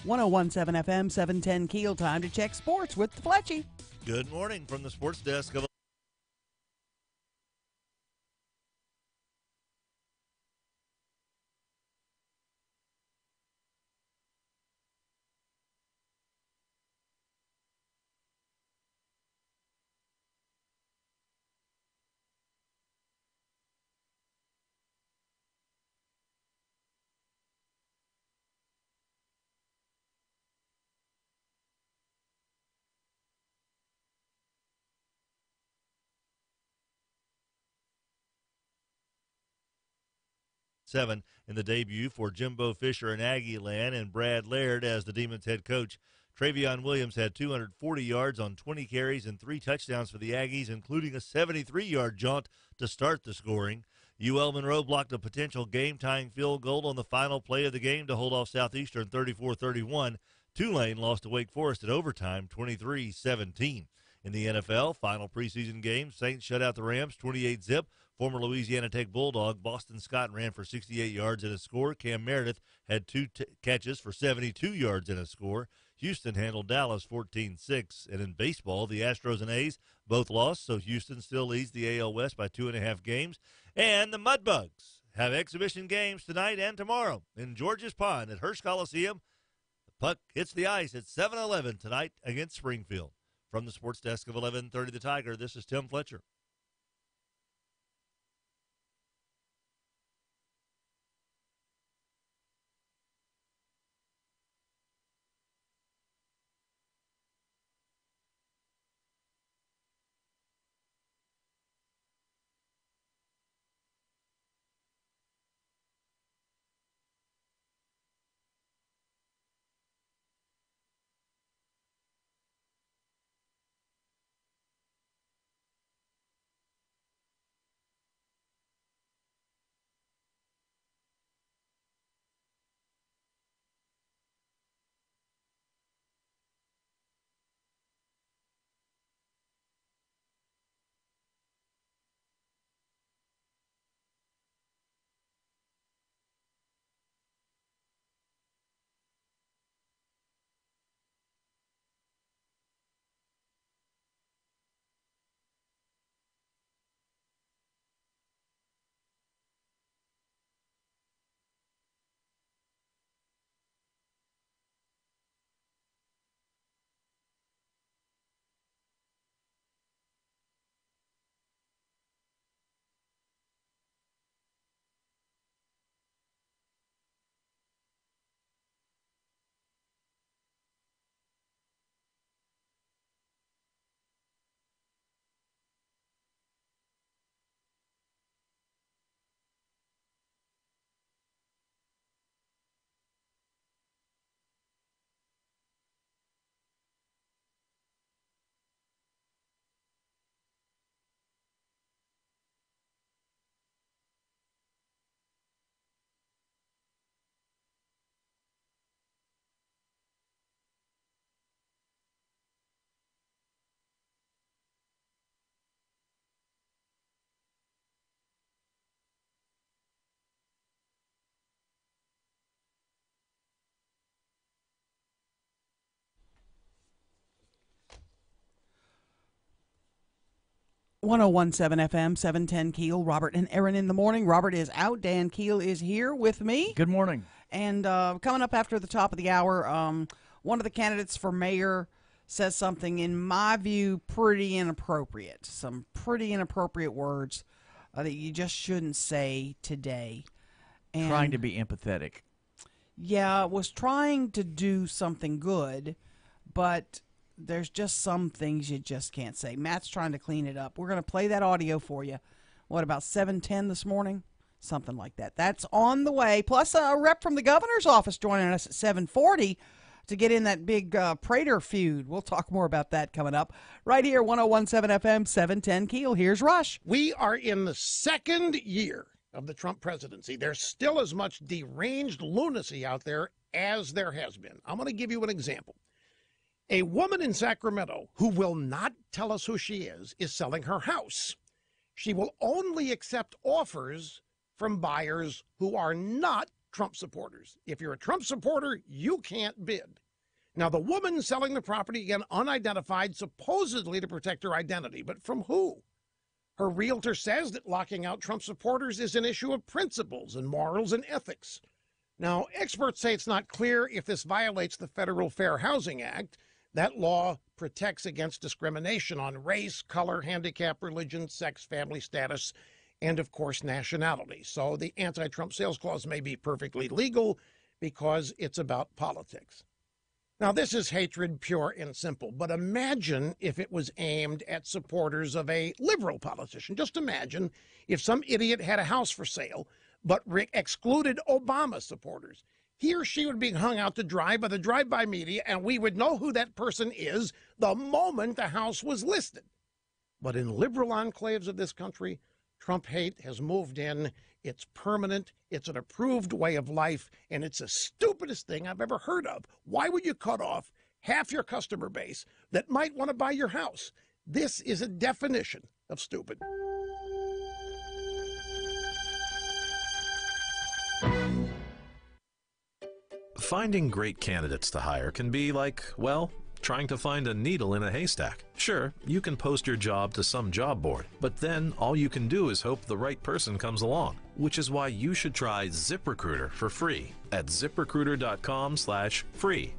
.101.7 FM, 710 KEEL. Time to check sports with the Fletchy. Good morning from the sports desk of seven in the debut for Jimbo Fisher in Aggie Land and Brad Laird as the Demons head coach. Travion Williams had 240 yards on 20 carries and 3 touchdowns for the Aggies, including a 73-yard jaunt to start the scoring. UL Monroe blocked a potential game-tying field goal on the final play of the game to hold off Southeastern 34-31. Tulane lost to Wake Forest at overtime 23-17. In the NFL, final preseason game, Saints shut out the Rams 28-zip. Former Louisiana Tech Bulldog Boston Scott ran for 68 yards and a score. Cam Meredith had two catches for 72 yards and a score. Houston handled Dallas 14-6. And in baseball, the Astros and A's both lost, so Houston still leads the AL West by 2.5 games. And the Mudbugs have exhibition games tonight and tomorrow in Georges Pond at Hirsch Coliseum. The puck hits the ice at 7-11 tonight against Springfield. From the sports desk of 1130 The Tiger, this is Tim Fletcher. .1017 FM, 710 Keel. Robert and Erin in the morning. Robert is out. Dan Keel is here with me. Good morning. And coming up after the top of the hour, one of the candidates for mayor says something, in my view, pretty inappropriate. Some pretty inappropriate words that you just shouldn't say today. And Trying to be empathetic. yeah, was trying to do something good, but there's just some things you just can't say. Matt's trying to clean it up. We're going to play that audio for you. What, about 7:10 this morning? Something like that. That's on the way. Plus a rep from the governor's office joining us at 7:40 to get in that big Prater feud. We'll talk more about that coming up. Right here, 1017 FM, 710 Keel. Here's Rush. We are in the second year of the Trump presidency. There's still as much deranged lunacy out there as there has been. I'm going to give you an example. A woman in Sacramento who will not tell us who she is selling her house. She will only accept offers from buyers who are not Trump supporters. If you're a Trump supporter, you can't bid. Now, the woman selling the property, again, unidentified, supposedly to protect her identity. But from who? Her realtor says that locking out Trump supporters is an issue of principles and morals and ethics. Now, experts say it's not clear if this violates the Federal Fair Housing Act. That law protects against discrimination on race, color, handicap, religion, sex, family status, and, of course, nationality. So the anti-Trump sales clause may be perfectly legal because it's about politics. Now, this is hatred pure and simple, but imagine if it was aimed at supporters of a liberal politician. Just imagine if some idiot had a house for sale, but excluded Obama supporters. He or she would be hung out to dry by the drive-by media, and we would know who that person is the moment the house was listed. But in liberal enclaves of this country, Trump hate has moved in. It's permanent. It's an approved way of life, and it's the stupidest thing I've ever heard of. Why would you cut off half your customer base that might want to buy your house? This is a definition of stupid. Finding great candidates to hire can be like, well, trying to find a needle in a haystack. Sure, you can post your job to some job board, but then all you can do is hope the right person comes along, which is why you should try ZipRecruiter for free at ziprecruiter.com/free.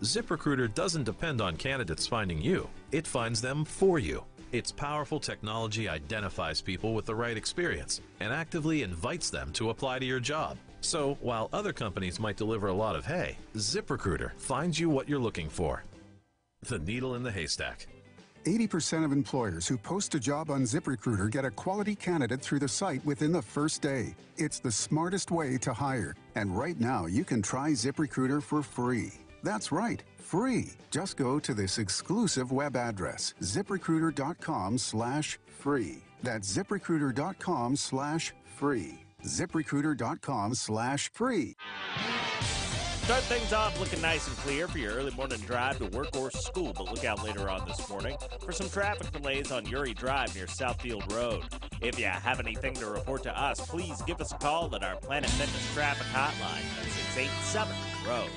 ZipRecruiter doesn't depend on candidates finding you. It finds them for you. Its powerful technology identifies people with the right experience and actively invites them to apply to your job. So while other companies might deliver a lot of hay, ZipRecruiter finds you what you're looking for. The needle in the haystack. 80% of employers who post a job on ZipRecruiter get a quality candidate through the site within the first day. It's the smartest way to hire. And right now, you can try ZipRecruiter for free. That's right, free. Just go to this exclusive web address, ziprecruiter.com/free. That's ziprecruiter.com/free. ZipRecruiter.com/free. Start things off looking nice and clear for your early morning drive to work or school, but look out later on this morning for some traffic delays on Uri Drive near Southfield Road. If you have anything to report to us, please give us a call at our Planet Fitness traffic hotline at 687-ROAD.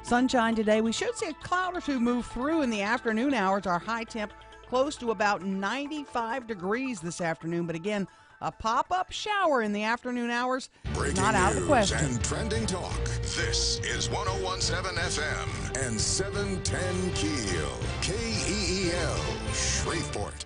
Sunshine today. We should see a cloud or two move through in the afternoon hours. Our high temp close to about 95 degrees this afternoon. But again, a pop-up shower in the afternoon hours is not out of the question. And trending talk. This is 101.7 FM and 710 KEEL. KEEL, Shreveport.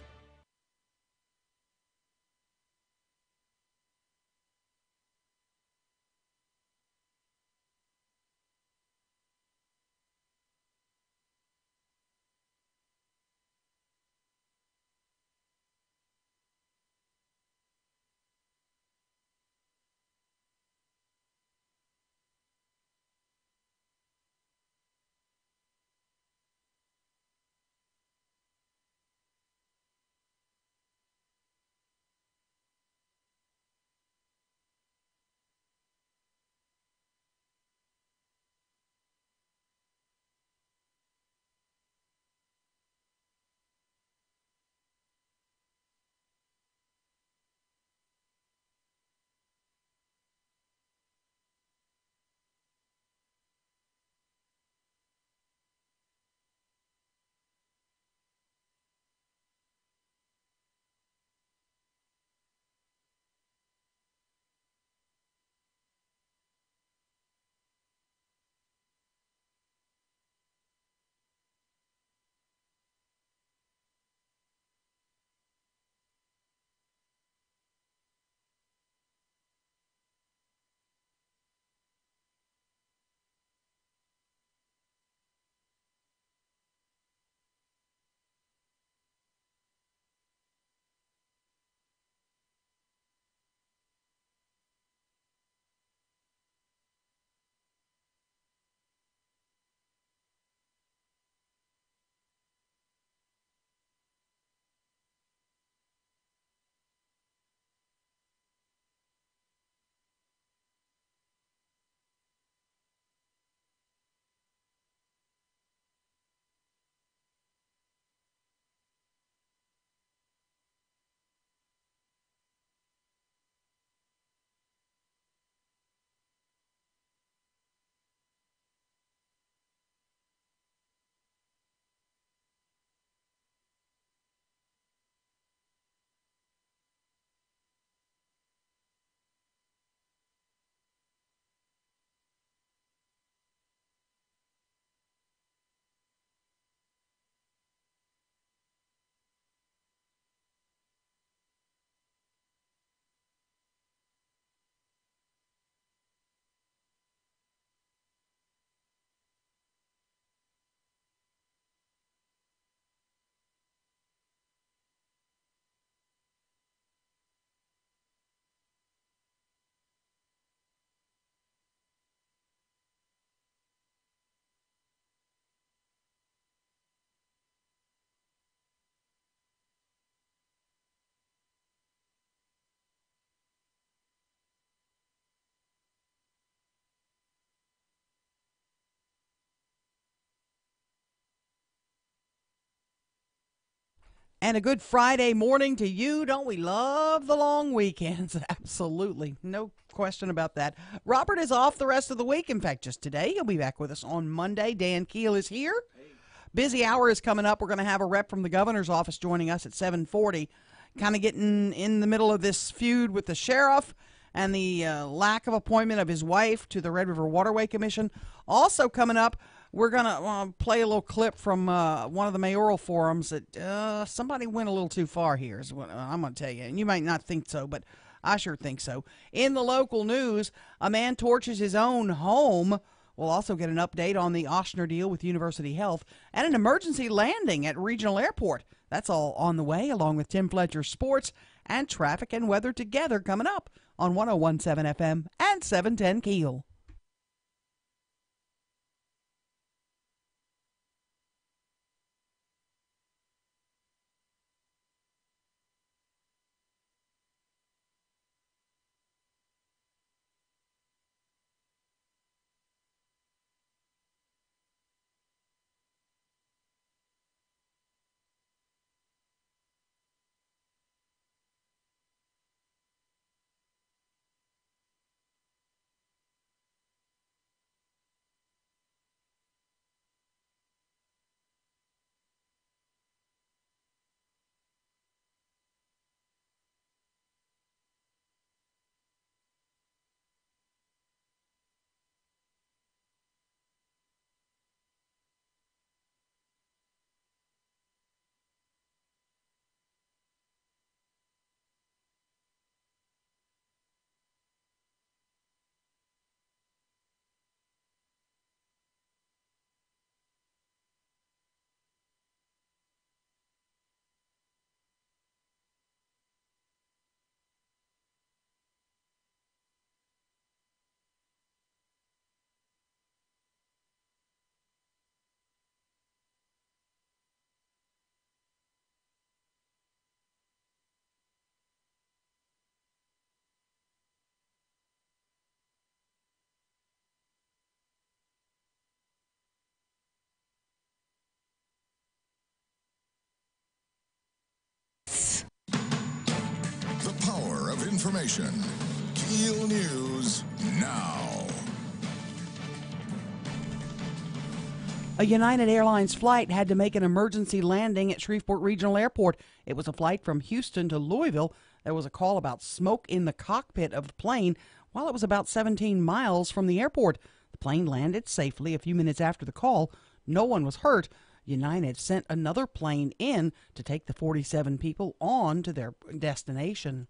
And a good Friday morning to you. Don't we love the long weekends? Absolutely. No question about that. Robert is off the rest of the week. In fact, just today. He'll be back with us on Monday. Dan KEEL is here. Busy hour is coming up. We're going to have a rep from the governor's office joining us at 7:40. Kind of getting in the middle of this feud with the sheriff and the lack of appointment of his wife to the Red River Waterway Commission. Also coming up, we're going to play a little clip from one of the mayoral forums that somebody went a little too far here, is what I'm going to tell you. And you might not think so, but I sure think so. In the local news, a man torches his own home. We'll also get an update on the Ochsner deal with University Health and an emergency landing at Regional Airport. That's all on the way, along with Tim Fletcher's sports and traffic and weather together coming up on 101.7 FM and 710 KEEL. The power of information. KEEL News now. A United Airlines flight had to make an emergency landing at Shreveport Regional Airport. It was a flight from Houston to Louisville. There was a call about smoke in the cockpit of the plane while it was about 17 miles from the airport. The plane landed safely a few minutes after the call. No one was hurt. United sent another plane in to take the 47 people on to their destination.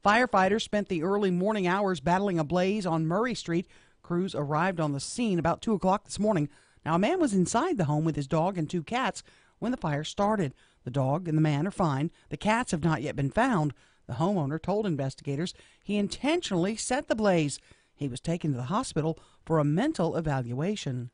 Firefighters spent the early morning hours battling a blaze on Murray Street. Crews arrived on the scene about 2 o'clock this morning. Now, a man was inside the home with his dog and 2 cats when the fire started. The dog and the man are fine. The cats have not yet been found. The homeowner told investigators he intentionally set the blaze. He was taken to the hospital for a mental evaluation.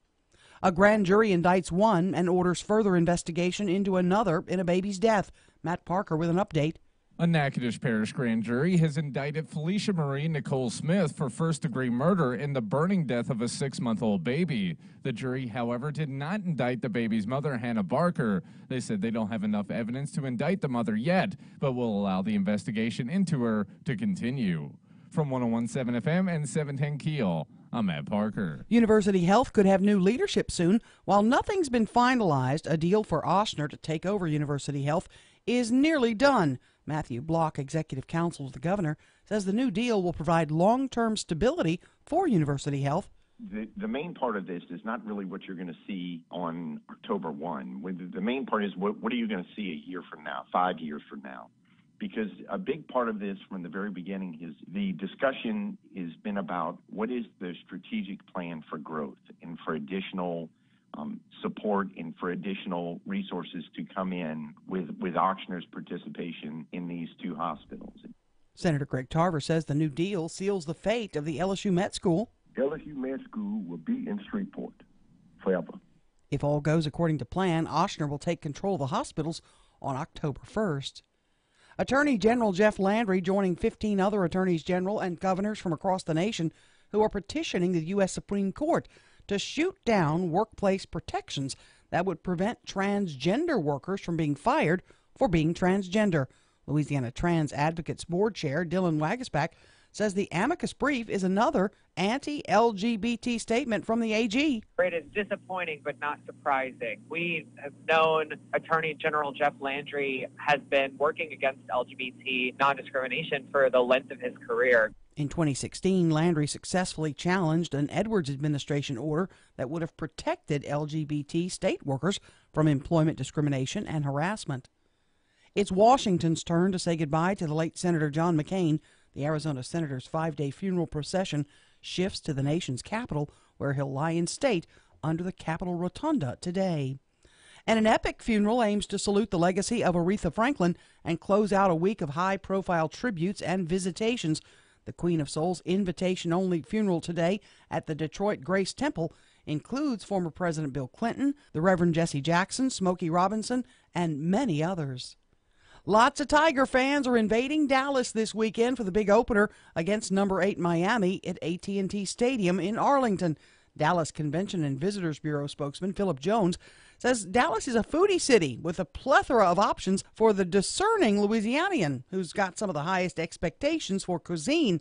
A grand jury indicts one and orders further investigation into another in a baby's death. Matt Parker with an update. A Natchitoches Parish grand jury has indicted Felicia Marie Nicole Smith for first-degree murder in the burning death of a 6-month-old baby. The jury, however, did not indict the baby's mother, Hannah Barker. They said they don't have enough evidence to indict the mother yet, but will allow the investigation into her to continue. From 101.7 FM and 710 KEEL, I'm Matt Parker. University Health could have new leadership soon. While nothing's been finalized, a deal for Ochsner to take over University Health is nearly done. Matthew Block, executive counsel to the governor, says the new deal will provide long-term stability for University Health. The main part of this is not really what you're going to see on October 1. The main part is what are you going to see a year from now, 5 years from now? Because a big part of this from the very beginning is the discussion has been about what is the strategic plan for growth and for additional support and for additional resources to come in with Ochsner's participation in these 2 hospitals. Senator Greg Tarver says the new deal seals the fate of the LSU Med School. LSU Med School will be in Shreveport forever. If all goes according to plan, Ochsner will take control of the hospitals on October 1st. Attorney General Jeff Landry joining 15 other attorneys general and governors from across the nation who are petitioning the U.S. Supreme Court to shoot down workplace protections that would prevent transgender workers from being fired for being transgender. Louisiana Trans Advocates Board Chair Dylan Wagasback says the amicus brief is another anti-LGBT statement from the AG. It is disappointing but not surprising. We have known Attorney General Jeff Landry has been working against LGBT non-discrimination for the length of his career. In 2016, Landry successfully challenged an Edwards administration order that would have protected LGBT state workers from employment discrimination and harassment. It's Washington's turn to say goodbye to the late Senator John McCain. The Arizona senator's 5-day funeral procession shifts to the nation's capital, where he'll lie in state under the Capitol Rotunda today. And an epic funeral aims to salute the legacy of Aretha Franklin and close out a week of high-profile tributes and visitations. The Queen of Soul's invitation-only funeral today at the Detroit Grace Temple includes former President Bill Clinton, the Reverend Jesse Jackson, Smokey Robinson, and many others. Lots of Tiger fans are invading Dallas this weekend for the big opener against number 8 Miami at AT&T Stadium in Arlington. Dallas Convention and Visitors Bureau spokesman Philip Jones says Dallas is a foodie city with a plethora of options for the discerning Louisianian who's got some of the highest expectations for cuisine.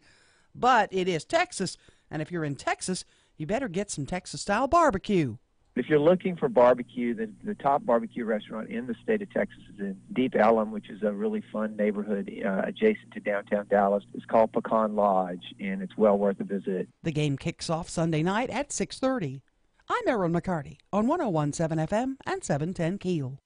But it is Texas, and if you're in Texas, you better get some Texas-style barbecue. If you're looking for barbecue, the top barbecue restaurant in the state of Texas is in Deep Ellum, which is a really fun neighborhood adjacent to downtown Dallas. It's called Pecan Lodge, and it's well worth a visit. The game kicks off Sunday night at 6:30. I'm Erin McCarty on 101.7 FM and 710 KEEL.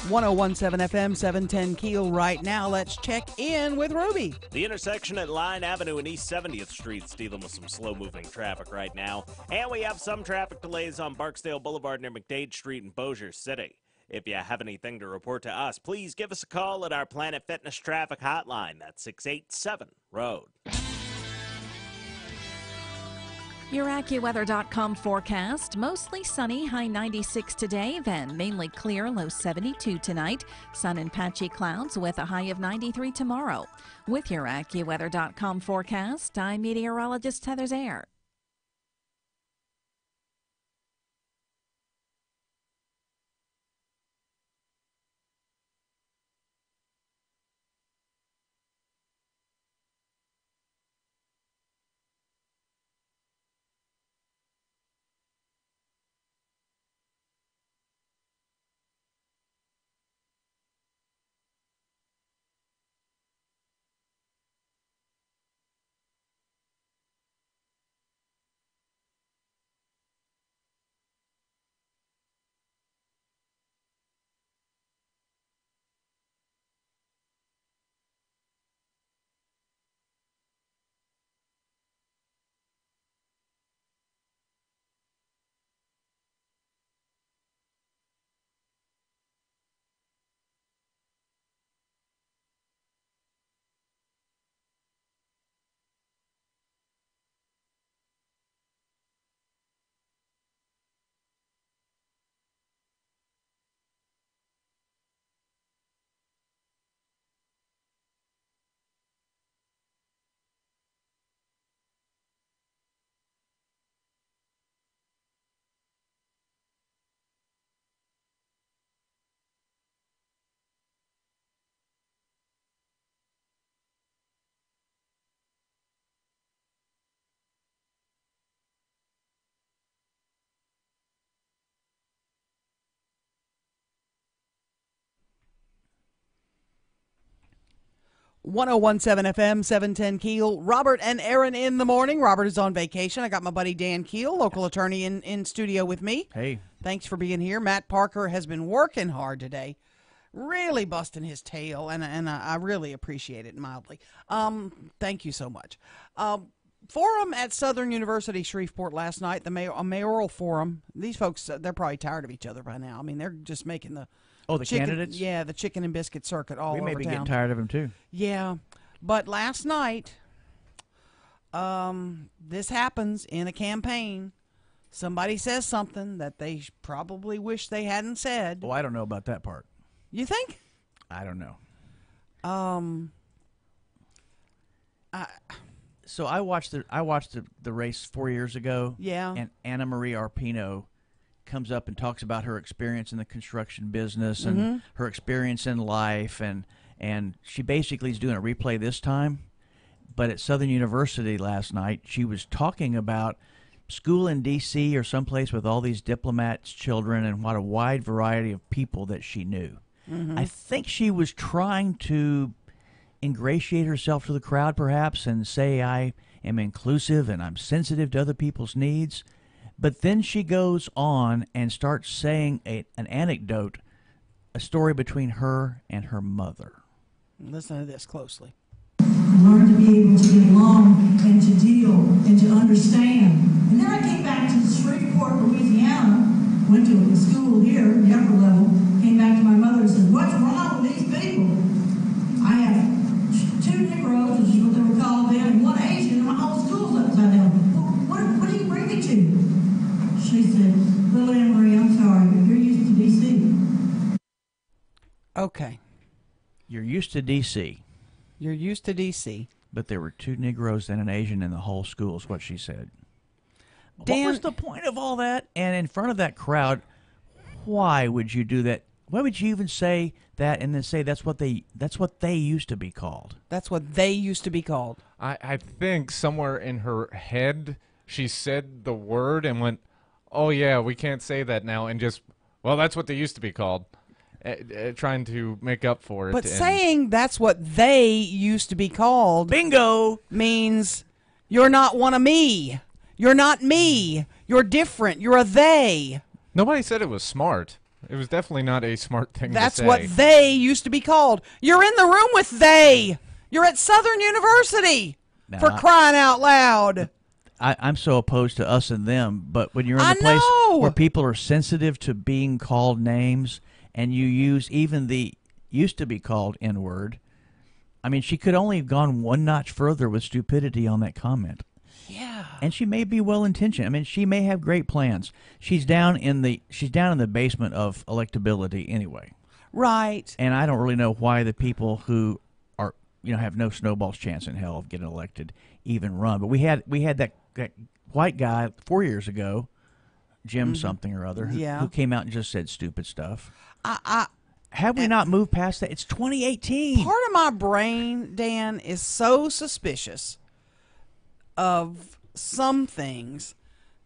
.101.7 FM, 710 KEEL right now. Let's check in with Ruby. The intersection at Line Avenue and East 70th Street dealing with some slow-moving traffic right now. And we have some traffic delays on Barksdale Boulevard near McDade Street in Bossier City. If you have anything to report to us, please give us a call at our Planet Fitness traffic hotline. That's 687-ROAD. Your AccuWeather.com forecast. Mostly sunny, high 96 today, then mainly clear, low 72 tonight. Sun and patchy clouds with a high of 93 tomorrow. With your AccuWeather.com forecast, I'm meteorologist Heather Zaire. 1017 FM, 710 Keel. Robert and Erin in the morning. Robert is on vacation. I got my buddy Dan Keel, local attorney, in studio with me. Hey. Thanks for being here. Matt Parker has been working hard today, really busting his tail, and I really appreciate it mildly. Thank you so much. Forum at Southern University Shreveport last night, a mayoral forum. These folks, they're probably tired of each other by now. I mean, they're just making the candidates? Yeah, the chicken and biscuit circuit all over town. We may be getting tired of them, too. Yeah, but last night, this happens in a campaign. Somebody says something that they probably wish they hadn't said. Oh, I don't know about that part. You think? I don't know. So I watched the race 4 years ago. Yeah. And Anna Marie Arpino comes up and talks about her experience in the construction business and her experience in life, and she basically is doing a replay this time. But at Southern University last night, she was talking about school in D.C. or someplace with all these diplomats' children and what a wide variety of people that she knew. I think she was trying to ingratiate herself to the crowd, perhaps, and say, I am inclusive and I'm sensitive to other people's needs. But then she goes on and starts saying an anecdote, a story between her and her mother. Listen to this closely. Learn to be able to get along and to deal and to understand. And then I came back to Shreveport, Louisiana, went to a school here, the upper level, came back to my mother and said, what's wrong with these people? I have 2 Negroes, which is what they were called then, and 1 Asian, and my whole school's upside down. What do you bring me to? She said, little Anne Marie, I'm sorry, but you're used to D.C. Okay. You're used to D.C. You're used to D.C. But there were 2 Negroes and an Asian in the whole school is what she said. Dan, what was the point of all that? And in front of that crowd, why would you do that? Why would you even say that and then say that's what they used to be called? That's what they used to be called. I think somewhere in her head she said the word and went, oh, yeah, we can't say that now, and just, well, that's what they used to be called, trying to make up for it. But saying that's what they used to be called, bingo, means you're not one of me. You're not me. You're different. You're a they. Nobody said it was smart. It was definitely not a smart thing to say. That's what they used to be called. You're in the room with they. You're at Southern University, for crying out loud. I'm so opposed to us and them, but when you're in a place where people are sensitive to being called names and you use even the used to be called N-word, I mean, she could only have gone one notch further with stupidity on that comment. Yeah. And she may be well-intentioned. I mean, she may have great plans. She's down in the basement of electability anyway. Right. And I don't really know why the people who are, have no snowball's chance in hell of getting elected even run. But we had that white guy 4 years ago, Jim something or other, who came out and just said stupid stuff. Have we not moved past that? It's 2018. Part of my brain, Dan, is so suspicious of some things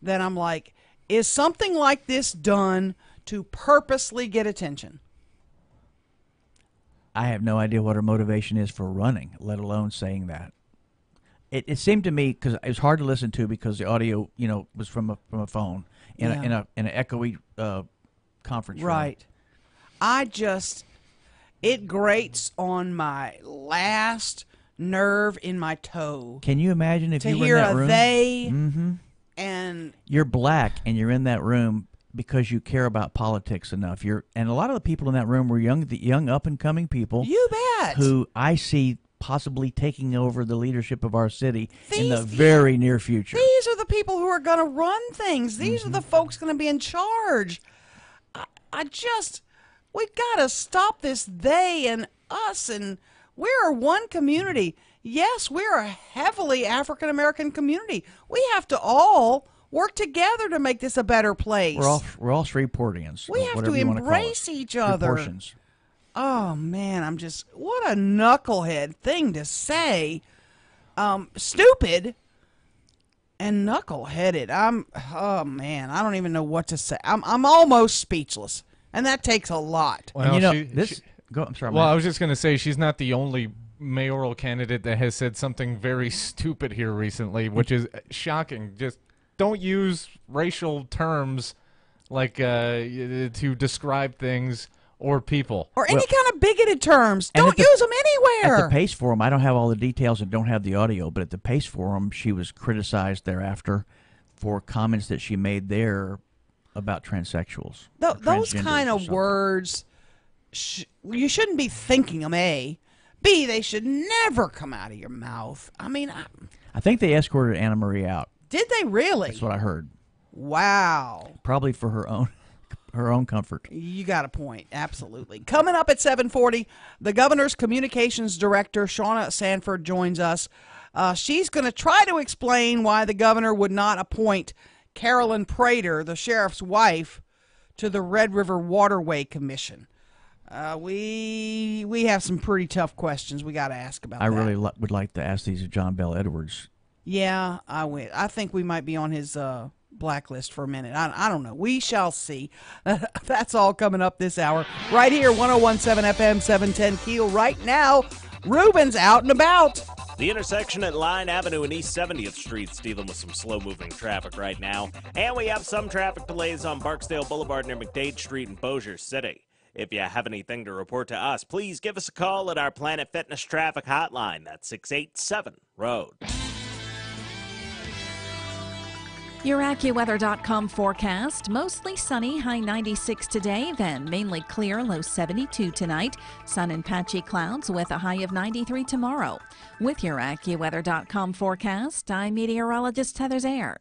that I'm like, is something like this done to purposely get attention? I have no idea what her motivation is for running, let alone saying that. It seemed to me, because it was hard to listen to because the audio, was from a phone in an echoey conference room. Right. It grates on my last nerve in my toe. Can you imagine if you were in that room? To hear a they and you're black and you're in that room because you care about politics enough. And a lot of the people in that room were young up and coming people. You bet. Who I see possibly taking over the leadership of our city in the very near future. These are the people who are going to run things. These are the folks going to be in charge. We got to stop this they and us, and we're one community. Yes, we're a heavily African-American community. We have to all work together to make this a better place. We're all Shreveportians. We have to embrace each other. Proportions. Oh, man, what a knucklehead thing to say. Stupid and knuckleheaded. Oh, man, I don't even know what to say. I'm almost speechless, and that takes a lot. Well, I'm sorry. Well, I was just going to say she's not the only mayoral candidate that has said something very stupid here recently, which is shocking. Just don't use racial terms like to describe things or people. Or any kind of bigoted terms. Don't use them anywhere. At the Pace Forum, I don't have all the details and don't have the audio, but at the Pace Forum, she was criticized thereafter for comments that she made there about transsexuals. Those kind of words, you shouldn't be thinking them, A. B, they should never come out of your mouth. I mean, I think they escorted Anna Marie out. Did they really? That's what I heard. Wow. Probably for her own comfort. You got a point. Absolutely. Coming up at 7:40, the governor's communications director, Shauna Sanford, joins us. She's going to try to explain why the governor would not appoint Carolyn Prater, the sheriff's wife, to the Red River Waterway Commission. We have some pretty tough questions we got to ask about that. I really would like to ask these of John Bell Edwards. Yeah, I think we might be on his blacklist for a minute. I don't know. We shall see. That's all coming up this hour. Right here, 101.7 FM, 710 Keel. Right now, Ruben's out and about. The intersection at Line Avenue and East 70th Street's dealing with some slow-moving traffic right now. And we have some traffic delays on Barksdale Boulevard near McDade Street in Bossier City. If you have anything to report to us, please give us a call at our Planet Fitness traffic hotline. That's 687-ROAD. Your AccuWeather.com forecast. Mostly sunny, high 96 today, then mainly clear, low 72 tonight. Sun and patchy clouds with a high of 93 tomorrow. With your AccuWeather.com forecast, I'm meteorologist Heather Zayer.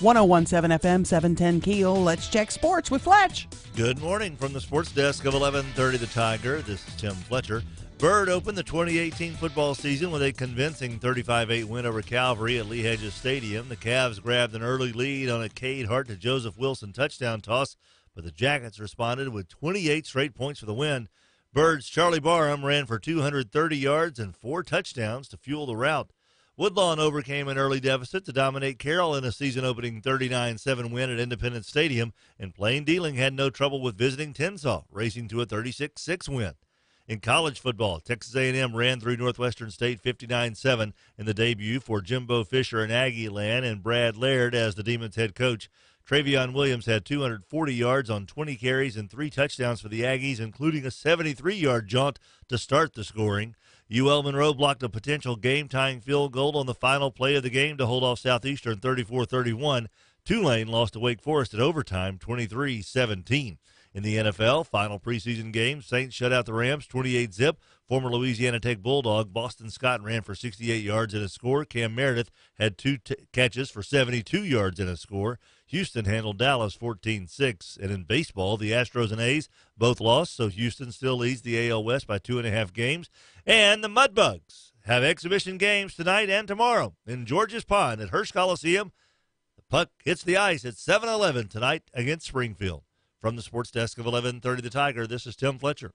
.101.7 FM, 710 Keel. Let's check sports with Fletch. Good morning from the sports desk of 1130 The Tiger. This is Tim Fletcher. Bird opened the 2018 football season with a convincing 35-8 win over Calvary at Lee Hedges Stadium. The Cavs grabbed an early lead on a Cade Hart to Joseph Wilson touchdown toss, but the Jackets responded with 28 straight points for the win. Bird's Charlie Barham ran for 230 yards and 4 touchdowns to fuel the rout. Woodlawn overcame an early deficit to dominate Carroll in a season-opening 39-7 win at Independence Stadium, and Plain Dealing had no trouble with visiting Tensas, racing to a 36-6 win. In college football, Texas A&M ran through Northwestern State 59-7 in the debut for Jimbo Fisher in Aggie Land and Brad Laird as the Demons head coach. Travion Williams had 240 yards on 20 carries and 3 touchdowns for the Aggies, including a 73-yard jaunt to start the scoring. UL Monroe blocked a potential game-tying field goal on the final play of the game to hold off Southeastern 34-31. Tulane lost to Wake Forest at overtime 23-17. In the NFL, final preseason game, Saints shut out the Rams 28-zip. Former Louisiana Tech Bulldog Boston Scott ran for 68 yards and a score. Cam Meredith had 2 catches for 72 yards and a score. Houston handled Dallas 14-6. And in baseball, the Astros and A's both lost, so Houston still leads the AL West by 2.5 games. And the Mudbugs have exhibition games tonight and tomorrow in George's Pond at Hirsch Coliseum. The puck hits the ice at 7-11 tonight against Springfield. From the sports desk of 1130 The Tiger, this is Tim Fletcher.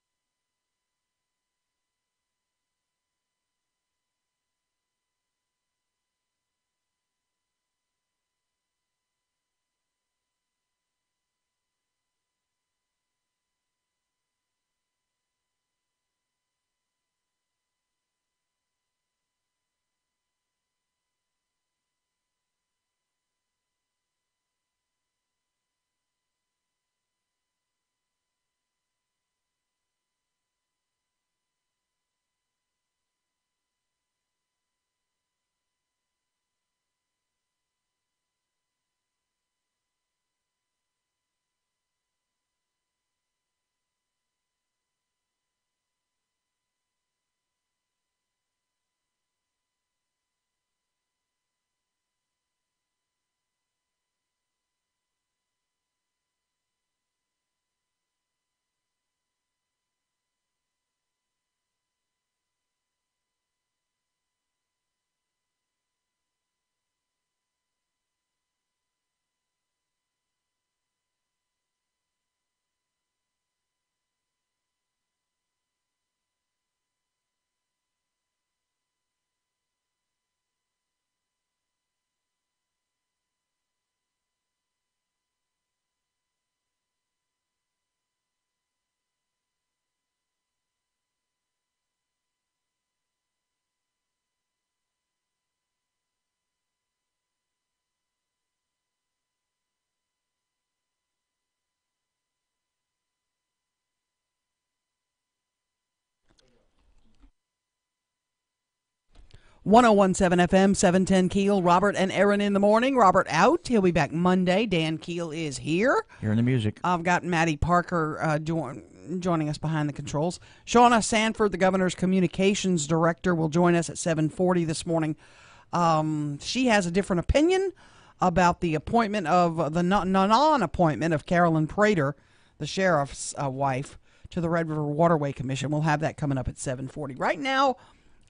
1017 FM, 710 Keel. Robert and Erin in the morning. Robert out. He'll be back Monday. Dan Keel is here. Hearing the music. I've got Maddie Parker joining us behind the controls. Shauna Sanford, the governor's communications director, will join us at 7:40 this morning. She has a different opinion about the appointment of the non-appointment of Carolyn Prater, the sheriff's wife, to the Red River Waterway Commission. We'll have that coming up at 7:40. Right now,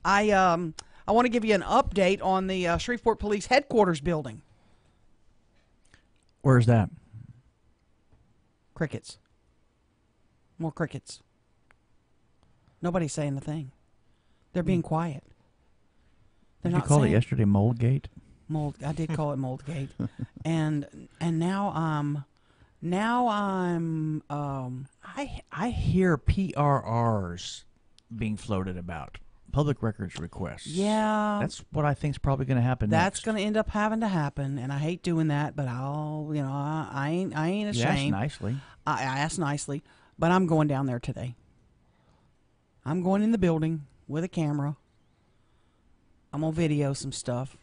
I want to give you an update on the Shreveport Police Headquarters building. Where's that? Crickets. More crickets. Nobody's saying a thing. They're being quiet. They're Did not you call it saying yesterday Moldgate? I did call it Moldgate. and now I'm I hear PRRs being floated about. Public records requests. Yeah. That's what I think is probably going to happen That's next. going to end up having to happen, and I hate doing that, but I ain't ashamed. You asked nicely. I asked nicely, but I'm going down there today. I'm going in the building with a camera. I'm going to video some stuff.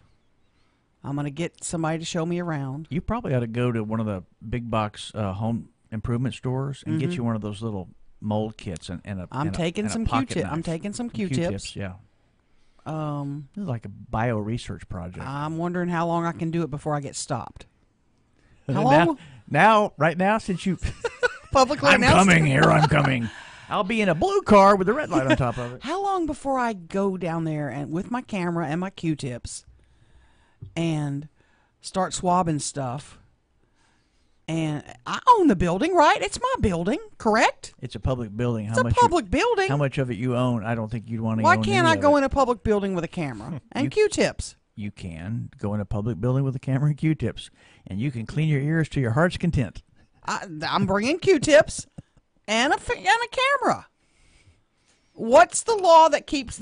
I'm going to get somebody to show me around. You probably ought to go to one of the big box home improvement stores and get you one of those little mold kits and a I'm taking some Q-tips. I'm taking some Q-tips. Yeah. This is like a bio research project. I'm wondering how long I can do it before I get stopped. How long? Right now, since you publicly I'm announced coming here, I'm coming. I'll be in a blue car with a red light on top of it. How long before I go down there and with my camera and my Q-tips and start swabbing stuff? And I own the building, right? It's my building, correct? It's a public building. It's a public building. How much of it you own? I don't think you'd want to. Why can't I go in a public building with a camera and Q-tips? You can go in a public building with a camera and Q-tips, and you can clean your ears to your heart's content. I'm bringing Q-tips and a camera. What's the law that keeps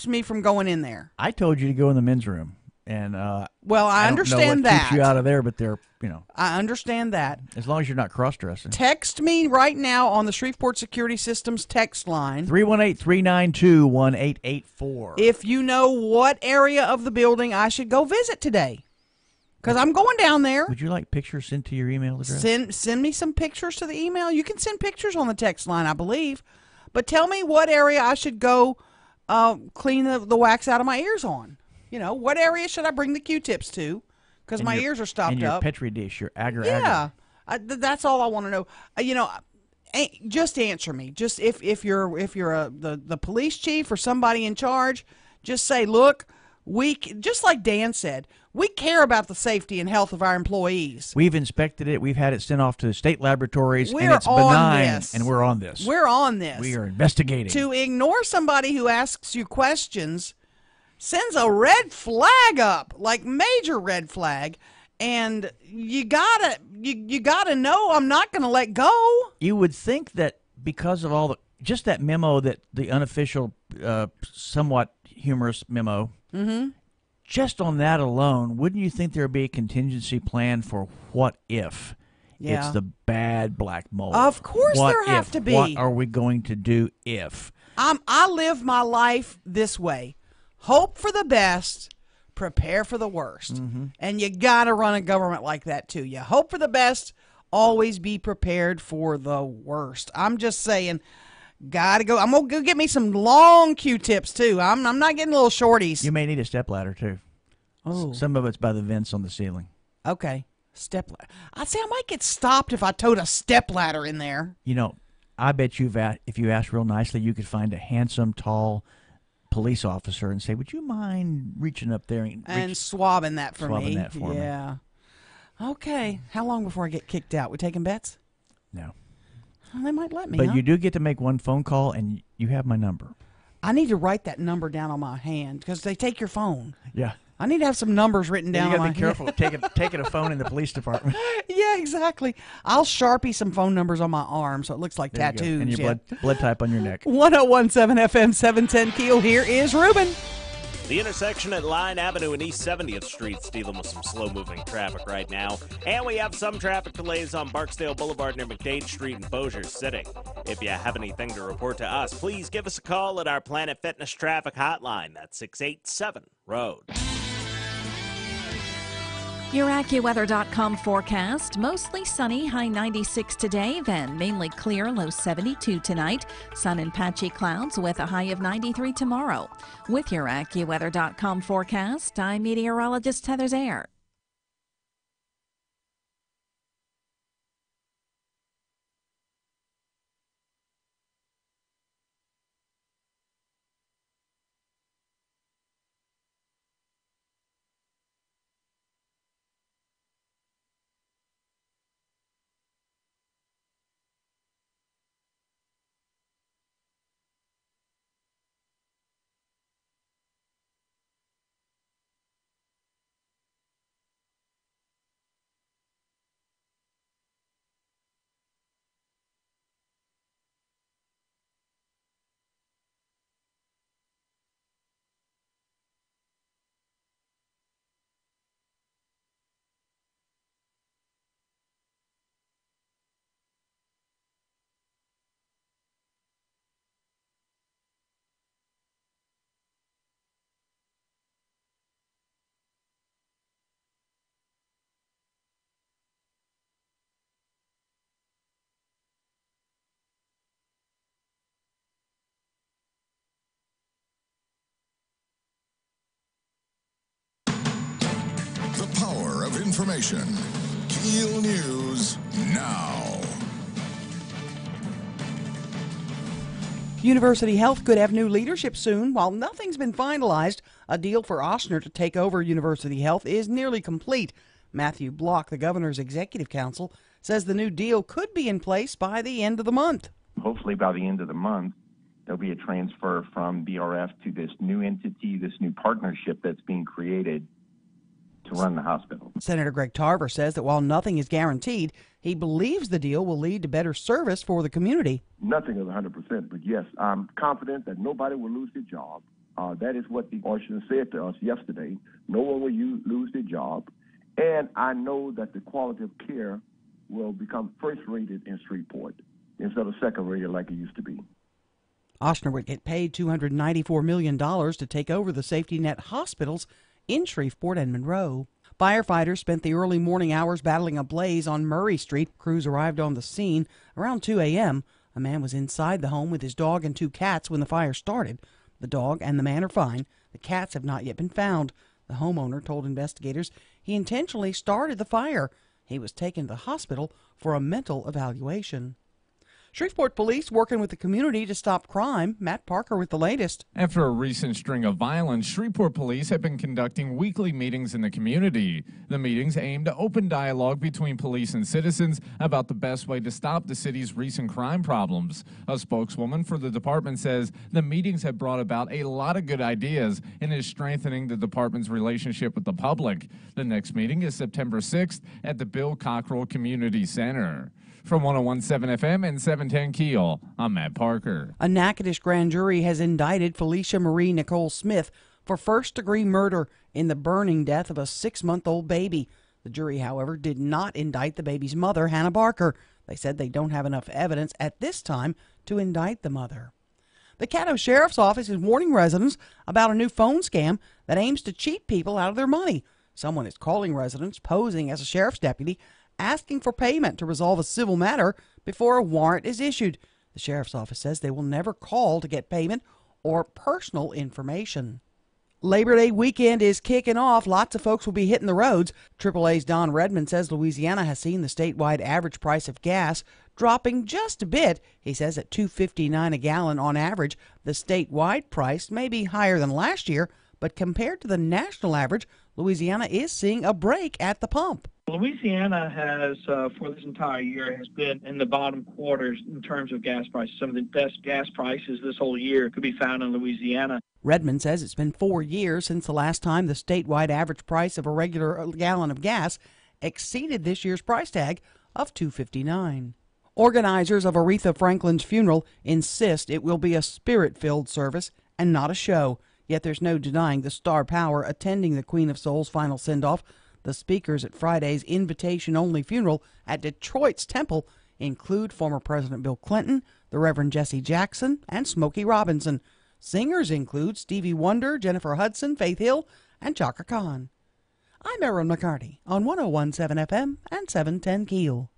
me from going in there? I told you to go in the men's room, and well, I understand don't know what that. keeps you out of there, but they're I understand that. As long as you're not cross-dressing. Text me right now on the Shreveport Security Systems text line. 318-392-1884. If you know what area of the building I should go visit today. Because I'm going down there. Would you like pictures sent to your email address? Send me some pictures to the email. You can send pictures on the text line, I believe. But tell me what area I should go clean the wax out of my ears on. What area should I bring the Q-tips to? Because my ears are stopped up. And your up. Petri dish, your agar. Yeah. That's all I want to know. Just answer me. Just if you're the police chief or somebody in charge, just say, look, just like Dan said, we care about the safety and health of our employees. We've inspected it. We've had it sent off to the state laboratories, and it's on benign. This. And we're on this. We're on this. We are investigating. To ignore somebody who asks you questions sends a red flag up, like major red flag, and you gotta know I'm not gonna let go. You would think that because of just that memo, that the unofficial, somewhat humorous memo, just on that alone, wouldn't you think there would be a contingency plan for what if it's the bad black mold? Of course there have to be. What are we going to do if? I live my life this way. Hope for the best, prepare for the worst. And you got to run a government like that, too. You hope for the best, always be prepared for the worst. I'm just saying, got to go. I'm going to go get me some long Q-tips, too. I'm not getting little shorties. You may need a stepladder, too. Oh. Some of it's by the vents on the ceiling. Okay. Stepladder. I might get stopped if I towed a stepladder in there. I bet if you asked real nicely, you could find a handsome, tall police officer and say, would you mind reaching up there and swabbing that for me? Yeah. Okay. How long before I get kicked out? We taking bets? No. Well, they might let me. But you do get to make one phone call, and you have my number. I need to write that number down on my hand because they take your phone. Yeah. I need to have some numbers written down. You got to be careful taking a phone in the police department. Yeah, exactly. I'll Sharpie some phone numbers on my arm so it looks like there tattoos. And your blood type on your neck. 1017 FM 710 Keel. Here is Ruben. The intersection at Line Avenue and East 70th Street's dealing with some slow-moving traffic right now. And we have some traffic delays on Barksdale Boulevard near McDade Street in Bossier City. If you have anything to report to us, please give us a call at our Planet Fitness traffic hotline. That's 687-ROAD. Your AccuWeather.com forecast. Mostly sunny, high 96 today, then mainly clear, low 72 tonight. Sun and patchy clouds with a high of 93 tomorrow. With your AccuWeather.com forecast, I'm meteorologist Heather Zayer. The power of information. KEEL News now. University Health could have new leadership soon. While nothing's been finalized, a deal for Ochsner to take over University Health is nearly complete. Matthew Block, the governor's executive council, says the new deal could be in place by the end of the month. Hopefully by the end of the month, there'll be a transfer from BRF to this new entity, this new partnership that's being created to run the hospital. Senator Greg Tarver says that while nothing is guaranteed, he believes the deal will lead to better service for the community. Nothing is 100%, but yes, I'm confident that nobody will lose their job. That is what the Washington said to us yesterday. No one will lose their job. And I know that the quality of care will become first-rated in Shreveport instead of second-rated like it used to be. Ochsner would get paid $294 million to take over the safety net hospitals in Shreveport and Monroe. Firefighters spent the early morning hours battling a blaze on Murray Street. Crews arrived on the scene around 2 a.m. A man was inside the home with his dog and 2 cats when the fire started. The dog and the man are fine. The cats have not yet been found. The homeowner told investigators he intentionally started the fire. He was taken to the hospital for a mental evaluation. Shreveport police working with the community to stop crime. Matt Parker with the latest. After a recent string of violence, Shreveport police have been conducting weekly meetings in the community. The meetings aim to open dialogue between police and citizens about the best way to stop the city's recent crime problems. A spokeswoman for the department says the meetings have brought about a lot of good ideas and is strengthening the department's relationship with the public. The next meeting is September 6th at the Bill Cockrell Community Center. From 101.7 FM and 710 KEEL, I'm Matt Parker. A Natchitoches grand jury has indicted Felicia Marie Nicole Smith for first-degree murder in the burning death of a 6-month-old baby. The jury, however, did not indict the baby's mother, Hannah Barker. They said they don't have enough evidence at this time to indict the mother. The Caddo Sheriff's Office is warning residents about a new phone scam that aims to cheat people out of their money. Someone is calling residents posing as a sheriff's deputy, asking for payment to resolve a civil matter before a warrant is issued. The sheriff's office says they will never call to get payment or personal information. Labor Day weekend is kicking off. Lots of folks will be hitting the roads. AAA's Don Redmond says Louisiana has seen the statewide average price of gas dropping just a bit. He says at $2.59 a gallon on average, the statewide price may be higher than last year, but compared to the national average, Louisiana is seeing a break at the pump. Louisiana has, for this entire year, has been in the bottom quarters in terms of gas prices. Some of the best gas prices this whole year could be found in Louisiana. Redmond says it's been 4 years since the last time the statewide average price of a regular gallon of gas exceeded this year's price tag of $2.59. Organizers of Aretha Franklin's funeral insist it will be a spirit-filled service and not a show. Yet there's no denying the star power attending the Queen of Soul's final send-off. The speakers at Friday's invitation-only funeral at Detroit's Temple include former President Bill Clinton, the Reverend Jesse Jackson, and Smokey Robinson. Singers include Stevie Wonder, Jennifer Hudson, Faith Hill, and Chaka Khan. I'm Erin McCarty on 101.7 FM and 710 KEEL.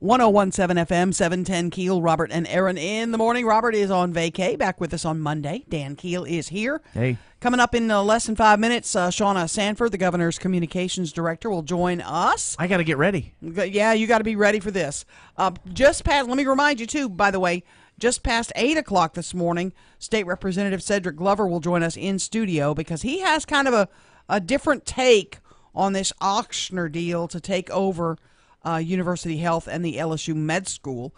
.101.7 FM, 710 KEEL. Robert and Erin in the morning. Robert is on vacay, back with us on Monday. Dan Keel is here. Hey. Coming up in less than 5 minutes, Shauna Sanford, the governor's communications director, will join us. I got to get ready. Yeah, you got to be ready for this. Just past, let me remind you, too, by the way, just past 8 o'clock this morning, State Representative Cedric Glover will join us in studio because he has kind of a different take on this Auctioner deal to take over University Health and the LSU Med School.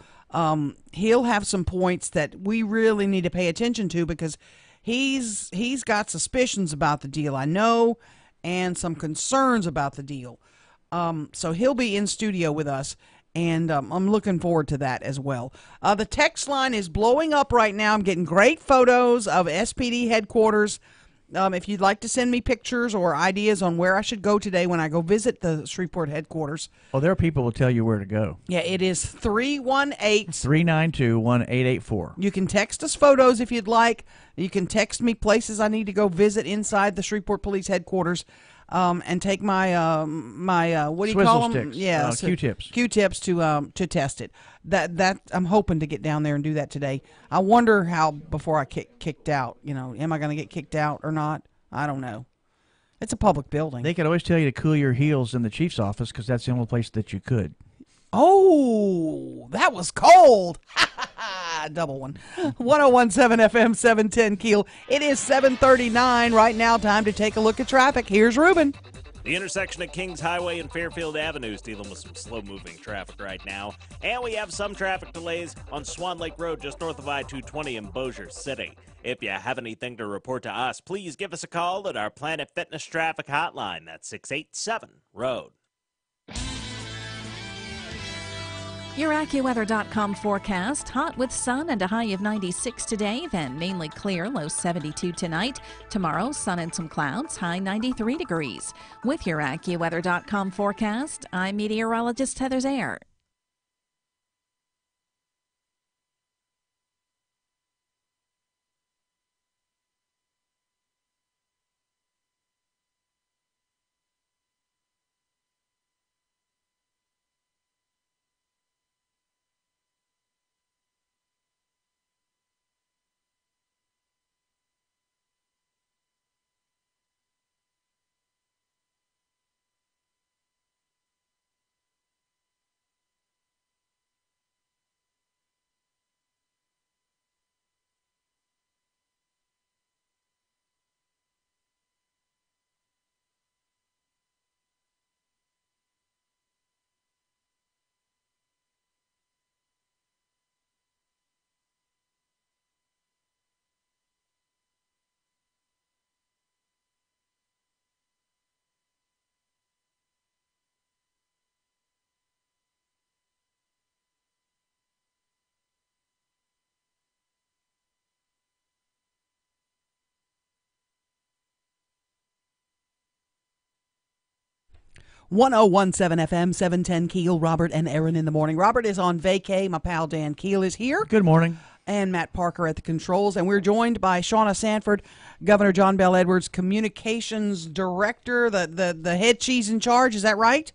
He'll have some points that we really need to pay attention to because he's got suspicions about the deal, I know, and some concerns about the deal. So he'll be in studio with us, and I'm looking forward to that as well. The text line is blowing up right now. I'm getting great photos of SPD headquarters. If you'd like to send me pictures or ideas on where I should go today when I go visit the Shreveport headquarters. Well, there are people who will tell you where to go. Yeah, it is 318-392-1884. You can text us photos if you'd like. You can text me places I need to go visit inside the Shreveport Police headquarters. And take my my what do you Swizzle call them? sticks. Yeah, Q-tips. Q-tips to test it. That I'm hoping to get down there and do that today. I wonder how before I kicked out. You know, am I going to get kicked out or not? I don't know. It's a public building. They could always tell you to cool your heels in the chief's office because that's the only place that you could. Oh, that was cold. Double one. 101.7 FM, 710 KEEL. It is 7:39 right now. Time to take a look at traffic. Here's Ruben. The intersection of Kings Highway and Fairfield Avenue is dealing with some slow-moving traffic right now. And we have some traffic delays on Swan Lake Road just north of I-220 in Bossier City. If you have anything to report to us, please give us a call at our Planet Fitness traffic hotline. That's 687-ROAD. Your AccuWeather.com forecast. Hot with sun and a high of 96 today, then mainly clear, low 72 tonight. Tomorrow, sun and some clouds, high 93 degrees. With your AccuWeather.com forecast, I'm meteorologist Heather Zayer. 1017 FM, 710 Keel, Robert and Erin in the morning. Robert is on vacay. My pal Dan Keel is here. Good morning. And Matt Parker at the controls. And we're joined by Shauna Sanford, Governor John Bel Edwards' communications director, the head cheese in charge. Is that right?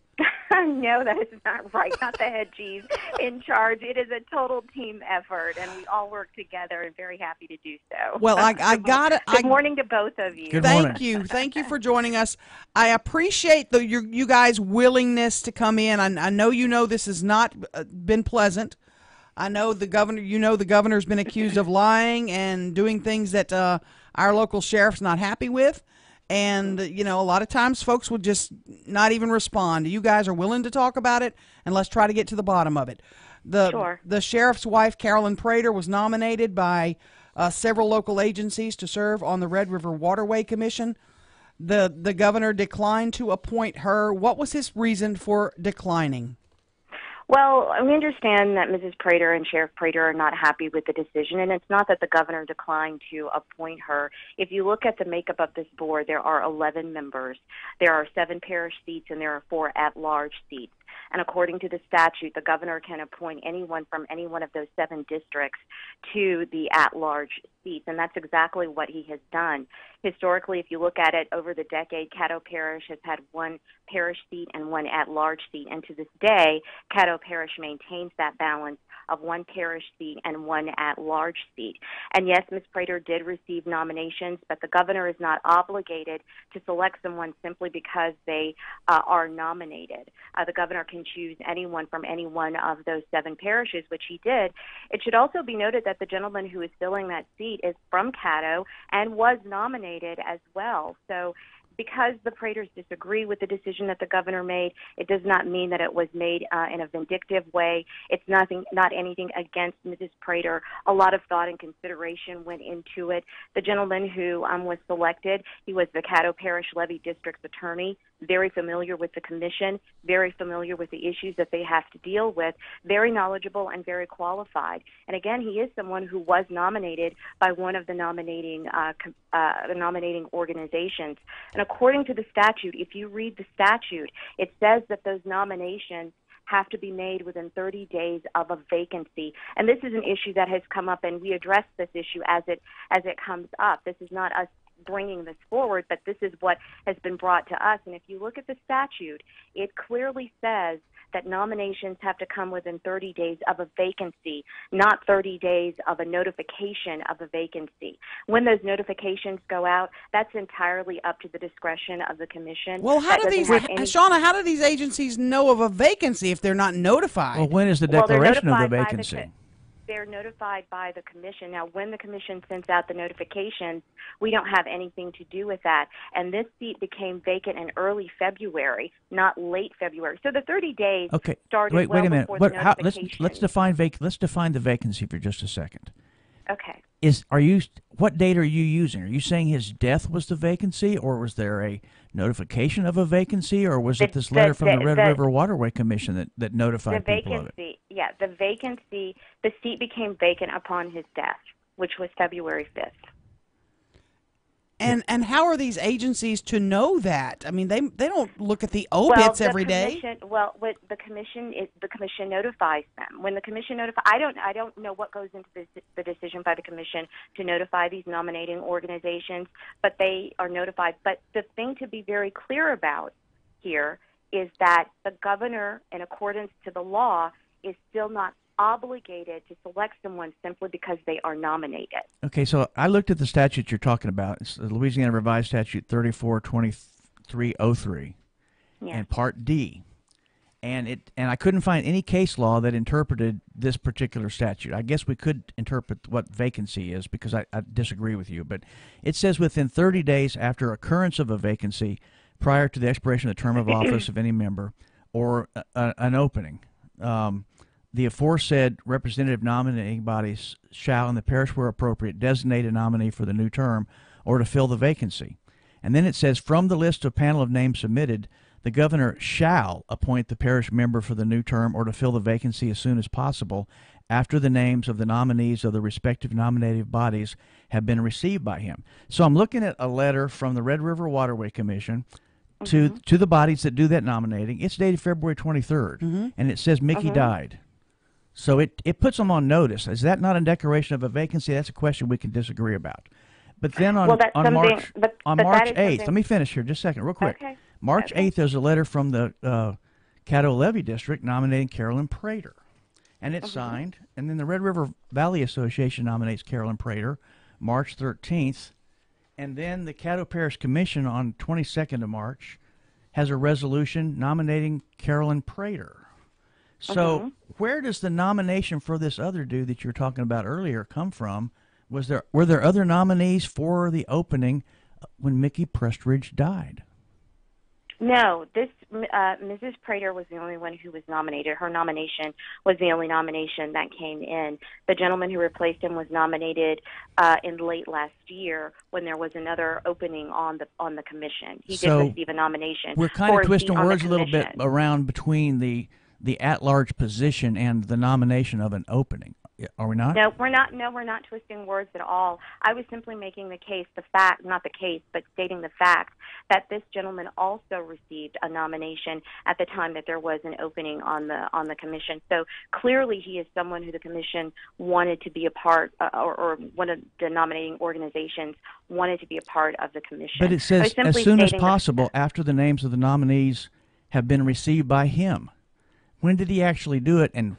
No, that is not right. Not the head cheese in charge. It is a total team effort, and we all work together, and very happy to do so. Well, I got it. Good morning to both of you. Good morning. Thank you for joining us. I appreciate you guys' willingness to come in. I know this has not been pleasant. I know the governor. The governor's been accused of lying and doing things that our local sheriff's not happy with. And, a lot of times folks would just not even respond. You guys are willing to talk about it, and let's try to get to the bottom of it. Sure. The sheriff's wife, Carolyn Prater, was nominated by several local agencies to serve on the Red River Waterway Commission. The governor declined to appoint her. What was his reason for declining? Well, we understand that Mrs. Prater and Sheriff Prater are not happy with the decision, and it's not that the governor declined to appoint her. If you look at the makeup of this board, there are 11 members. There are 7 parish seats, and there are 4 at-large seats. And according to the statute, the governor can appoint anyone from any one of those 7 districts to the at-large seats, and that's exactly what he has done. Historically, if you look at it over the decade, Caddo Parish has had 1 parish seat and 1 at-large seat, and to this day, Caddo Parish maintains that balance of 1 parish seat and 1 at-large seat. And yes, Ms. Prater did receive nominations, but the governor is not obligated to select someone simply because they are nominated. The governor can choose anyone from any one of those 7 parishes, which he did. It should also be noted that the gentleman who is filling that seat is from Caddo and was nominated as well. So because the Praters disagree with the decision that the governor made, it does not mean that it was made in a vindictive way. It's not anything against Mrs. Prater. A lot of thought and consideration went into it. The gentleman who was selected, he was the Caddo Parish Levy District's attorney, very familiar with the commission, very familiar with the issues that they have to deal with, very knowledgeable and very qualified. And again, he is someone who was nominated by one of the nominating organizations. And according to the statute, if you read the statute, it says that those nominations have to be made within 30 days of a vacancy. And this is an issue that has come up, and we address this issue as it comes up. This is not us bringing this forward, but this is what has been brought to us. And if you look at the statute, it clearly says that nominations have to come within 30 days of a vacancy, not 30 days of a notification of a vacancy. When those notifications go out, that's entirely up to the discretion of the commission. Well, Shauna, how do these agencies know of a vacancy if they're not notified? Well, when is the declaration of the vacancy? They're notified by the commission. Now, when the commission sends out the notifications, we don't have anything to do with that. And this seat became vacant in early February, not late February. So the 30 days started wait a minute. before the notification. Let's define the vacancy for just a second. Okay. What date are you using? Are you saying his death was the vacancy, or was there a notification of a vacancy, or was it this letter from the Red River Waterway Commission that notified people of it? Yeah, the vacancy, the seat became vacant upon his death, which was February 5th. And how are these agencies to know that? I mean, they don't look at the obits every day. Well, what the commission notifies them. When the commission notifies, I don't know what goes into the decision by the commission to notify these nominating organizations, but they are notified. But the thing to be very clear about here is that the governor, in accordance to the law, is still not obligated to select someone simply because they are nominated. Okay, so I looked at the statute you're talking about. It's the Louisiana Revised Statute 342303 and Part D. And I couldn't find any case law that interpreted this particular statute. I guess we could interpret what vacancy is because I disagree with you. But it says within 30 days after occurrence of a vacancy prior to the expiration of the term of office of any member or an opening. The aforesaid representative nominating bodies shall, in the parish where appropriate, designate a nominee for the new term or to fill the vacancy. And then it says, from the list of panel of names submitted, the governor shall appoint the parish member for the new term or to fill the vacancy as soon as possible after the names of the nominees of the respective nominative bodies have been received by him. So I'm looking at a letter from the Red River Waterway Commission to the bodies that do that nominating. It's dated February 23rd, and it says Mickey died. So it puts them on notice. Is that not a declaration of a vacancy? That's a question we can disagree about. But then on March 8th, let me finish here just a second, real quick. Okay. March 8th, there's a letter from the Caddo Levy District nominating Carolyn Prater. And it's signed. And then the Red River Valley Association nominates Carolyn Prater March 13th. And then the Caddo Parish Commission on 22nd of March has a resolution nominating Carolyn Prater. So where does the nomination for this other dude that you were talking about earlier come from? Were there other nominees for the opening when Mickey Prestridge died? No, Mrs. Prater was the only one who was nominated. Her nomination was the only nomination that came in. The gentleman who replaced him was nominated in late last year when there was another opening on the commission. He did receive a nomination. We're kind of twisting words a little bit around between the at-large position and the nomination of an opening. Are we not? No, we're not. No, we're not twisting words at all. I was simply making the case, not the case, but stating the fact that this gentleman also received a nomination at the time that there was an opening on the commission. So clearly, he is someone who the commission wanted to be a part, or one of the nominating organizations wanted to be a part of the commission. But it says as soon as possible after the names of the nominees have been received by him. When did he actually do it? And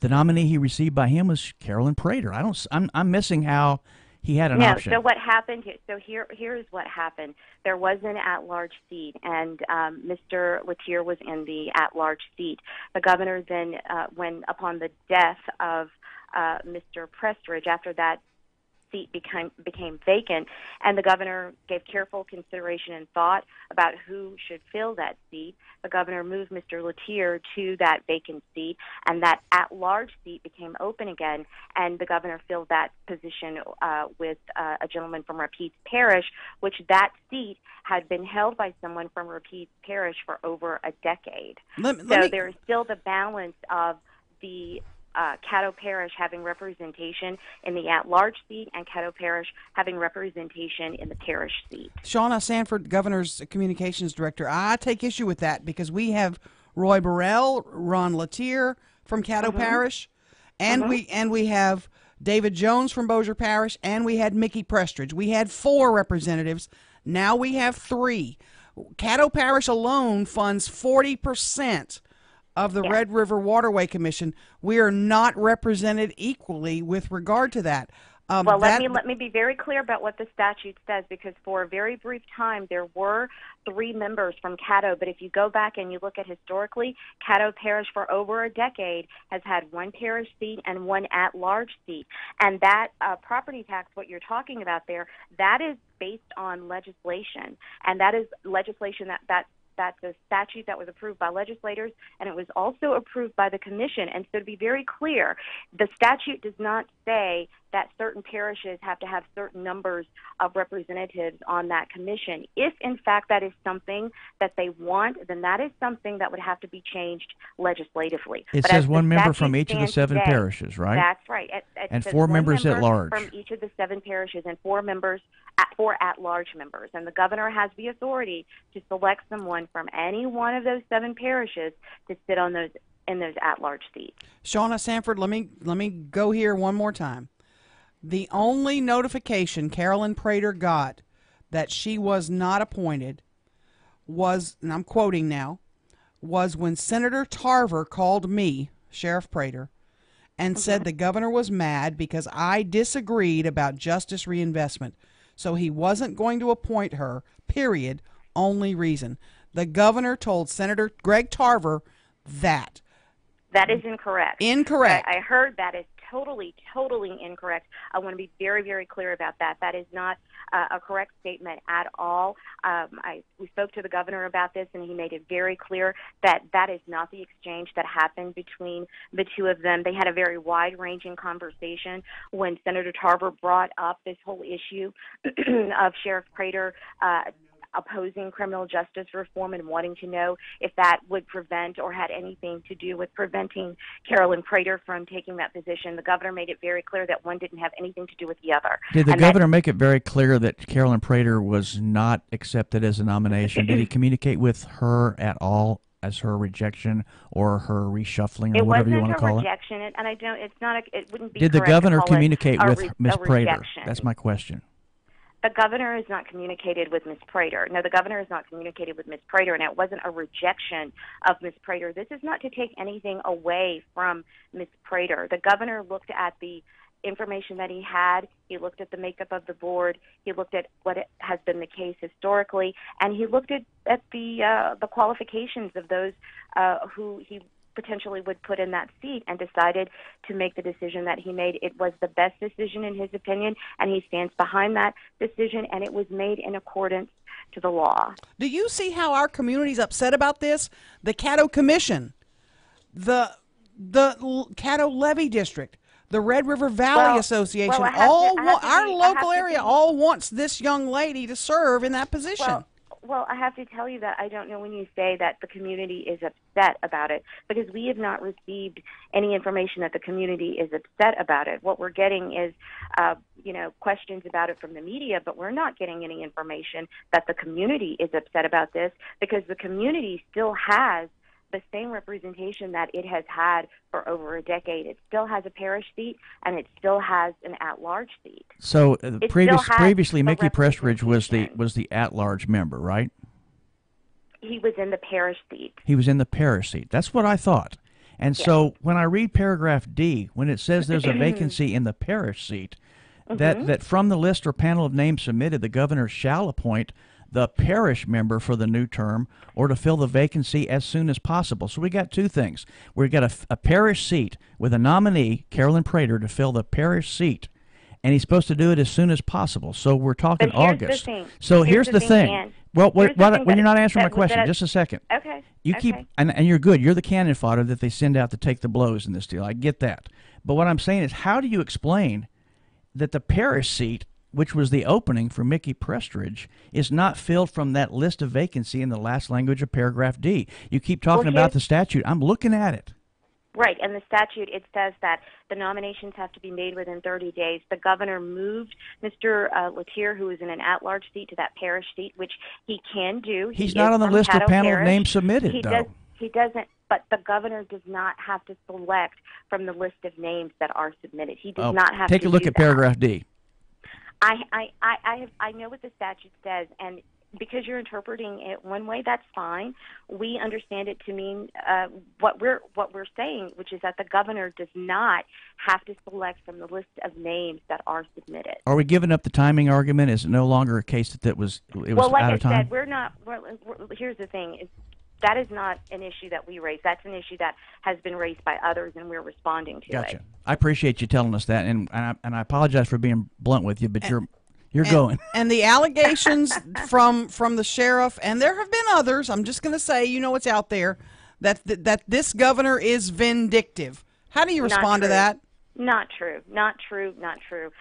the nominee he received by him was Carolyn Prater. I'm missing how he had an option. So what happened? So here's what happened. There was an at-large seat, and Mr. Latier was in the at-large seat. The governor then, when upon the death of Mr. Prestridge, after that seat became vacant, and the governor gave careful consideration and thought about who should fill that seat. The governor moved Mr. Latier to that vacant seat, and that at-large seat became open again, and the governor filled that position with a gentleman from Rapides Parish, which that seat had been held by someone from Rapides Parish for over a decade. There is still the balance of the Caddo Parish having representation in the at-large seat and Caddo Parish having representation in the parish seat. Shauna Sanford, Governor's Communications Director, I take issue with that because we have Roy Burrell, Ron Latier from Caddo Parish, and we have David Jones from Bossier Parish, and we had Mickey Prestridge. We had 4 representatives. Now we have 3. Caddo Parish alone funds 40% of the Red River Waterway Commission. We are not represented equally with regard to that. Let me be very clear about what the statute says, because for a very brief time there were 3 members from Caddo, but if you go back and you look at historically, Caddo Parish for over a decade has had 1 parish seat and 1 at-large seat. And that property tax, what you're talking about there, that is based on legislation, and that is legislation that's a statute that was approved by legislators, and it was also approved by the commission. And so to be very clear, the statute does not say that certain parishes have to have certain numbers of representatives on that commission. If, in fact, that is something that they want, then that is something that would have to be changed legislatively. It says 1 member from each of the 7 parishes, right? That's right. And 4 members at large. From each of the 7 parishes, and 4 at-large members. And the governor has the authority to select someone from any one of those 7 parishes to sit on those at-large seats. Shauna Sanford, let me go here one more time. The only notification Carolyn Prater got that she was not appointed was, and I'm quoting now, was when Senator Tarver called me, Sheriff Prater, and said the governor was mad because I disagreed about justice reinvestment. So he wasn't going to appoint her, period, only reason. The governor told Senator Greg Tarver that. That is incorrect. Incorrect. I heard that is totally incorrect. I want to be very, very clear about that. That is not a correct statement at all. We spoke to the governor about this, and he made it very clear that that is not the exchange that happened between the 2 of them. They had a very wide-ranging conversation when Senator Tarver brought up this whole issue of Sheriff Prater opposing criminal justice reform and wanting to know if that would prevent or had anything to do with preventing Carolyn Prater from taking that position. The governor made it very clear that one didn't have anything to do with the other. Did the governor make it very clear that Carolyn Prater was not accepted as a nomination? Did he communicate with her at all as her rejection or her reshuffling or whatever you want to call it? It wasn't a rejection, and I don't. It's not. It wouldn't be. Did the correct to governor call it communicate with Ms. Prater? rejection. That's my question. The governor has not communicated with Ms. Prater. No, the governor has not communicated with Ms. Prater, and it wasn't a rejection of Ms. Prater. This is not to take anything away from Ms. Prater. The governor looked at the information that he had. He looked at the makeup of the board. He looked at what has been the case historically, and he looked at the qualifications of those who he potentially would put in that seat, and decided to make the decision that he made. It was the best decision in his opinion, and he stands behind that decision, and it was made in accordance to the law. Do you see how our community's upset about this? The Caddo Commission, the Caddo Levy District, the Red River Valley Association, our local area all wants this young lady to serve in that position. Well, I have to tell you that I don't know when you say that the community is upset about it, because we have not received any information that the community is upset about it. What we're getting is, questions about it from the media, but we're not getting any information that the community is upset about this, because the community still has the same representation that it has had for over a decade. It still has a parish seat, and it still has an at-large seat. So previously, Mickey Prestridge was the at-large member, right? He was in the parish seat. He was in the parish seat. That's what I thought. And so when I read paragraph D, when it says there's a vacancy in the parish seat, that from the list or panel of names submitted, the governor shall appoint the parish member for the new term or to fill the vacancy as soon as possible. So we got two things. We've got a parish seat with a nominee, Carolyn Prater, to fill the parish seat, and he's supposed to do it as soon as possible. So we're talking August. So here's the thing. Well, you're not answering my question. Just a second. Okay. Keep, and you're good. You're the cannon fodder that they send out to take the blows in this deal. I get that. But what I'm saying is, how do you explain that the parish seat, which was the opening for Mickey Prestridge, is not filled from that list of vacancy in the last language of paragraph D? You keep talking about the statute. I'm looking at it. Right, and the statute, it says that the nominations have to be made within 30 days. The governor moved Mr. Latier, who is in an at-large seat, to that parish seat, which he can do. He's not on the list or panel of names submitted, though. He doesn't, but the governor does not have to select from the list of names that are submitted. He does not have to do that. Take a look at paragraph D. I know what the statute says, and because you're interpreting it one way, that's fine. We understand it to mean what we're saying, which is that the governor does not have to select from the list of names that are submitted. Are we giving up the timing argument? Is it no longer a case that was out of time? Well, like I said, we're not. Here's the thing: that is not an issue that we raise. That's an issue that has been raised by others, and we're responding to it. Gotcha. I appreciate you telling us that, and I apologize for being blunt with you, but you're going. And the allegations from the sheriff, and there have been others, I'm just going to say, it's out there, that this governor is vindictive. How do you respond to that? Not true. Not true. Not true.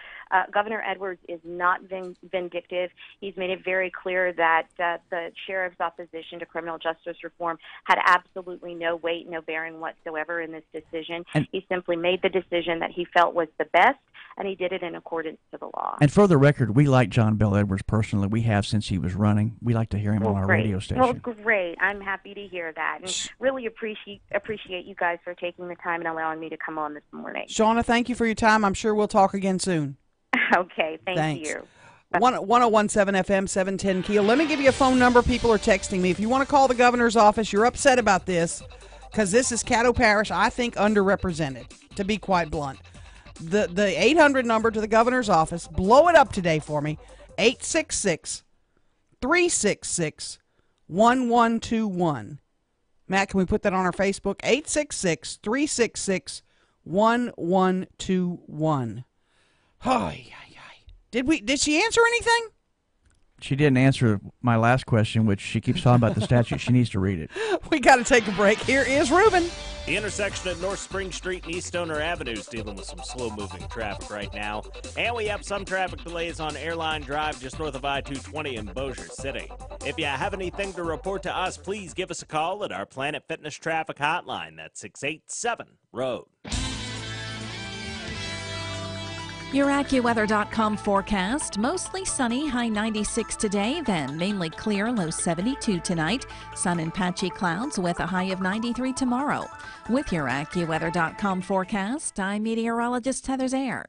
Governor Edwards is not vindictive. He's made it very clear that the sheriff's opposition to criminal justice reform had absolutely no weight, no bearing whatsoever in this decision. And he simply made the decision that he felt was the best, and he did it in accordance to the law. And for the record, we like John Bell Edwards personally. We have since he was running. We like to hear him on our radio station. Well, great. I'm happy to hear that, and really appreciate you guys for taking the time and allowing me to come on this morning. Shauna, thank you for your time. I'm sure we'll talk again soon. Okay, thanks. You. 1017 FM 710 KEEL. Let me give you a phone number. People are texting me. If you want to call the governor's office, you're upset about this because this is Caddo Parish, I think, underrepresented, to be quite blunt. The 800 number to the governor's office, blow it up today for me, 866-366-1121. Matt, can we put that on our Facebook? 866-366-1121. Oh, did she answer anything? She didn't answer my last question, which she keeps talking about the statute. She needs to read it. We got to take a break. Here is Ruben. The intersection at North Spring Street and East Stoner Avenue is dealing with some slow-moving traffic right now. And we have some traffic delays on Airline Drive just north of I-220 in Bossier City. If you have anything to report to us, please give us a call at our Planet Fitness Traffic Hotline. That's 687-ROAD. Your AccuWeather.com forecast. Mostly sunny, high 96 today, then mainly clear, low 72 tonight. Sun and patchy clouds with a high of 93 tomorrow. With your AccuWeather.com forecast, I'm meteorologist Heather Zayer.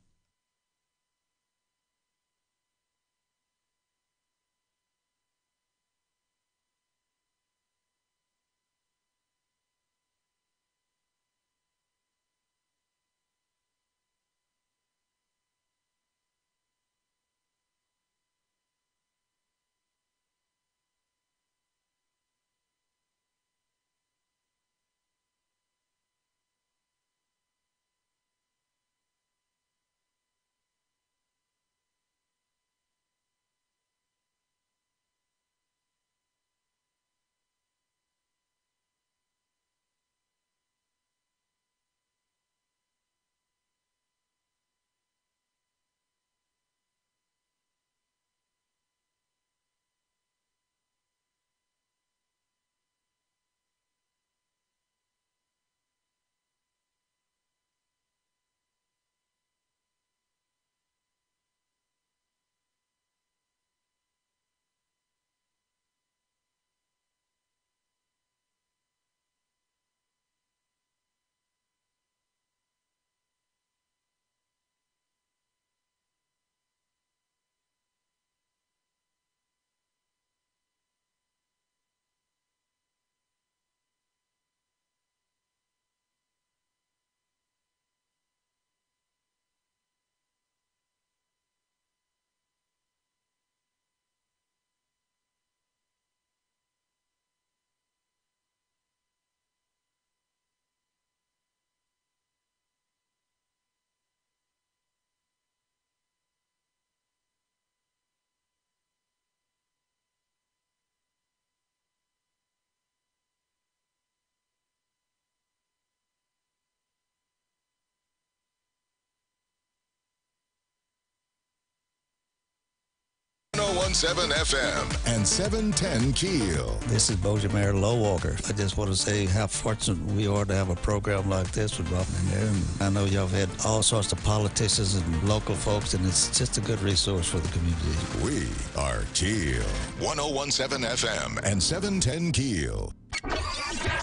.17 FM and 710 KEEL. This is Bossier Mayor Low Walker. I just want to say how fortunate we are to have a program like this with Robin and Erin. I know y'all have had all sorts of politicians and local folks, and it's just a good resource for the community. We are KEEL. 1017 FM and 710 KEEL.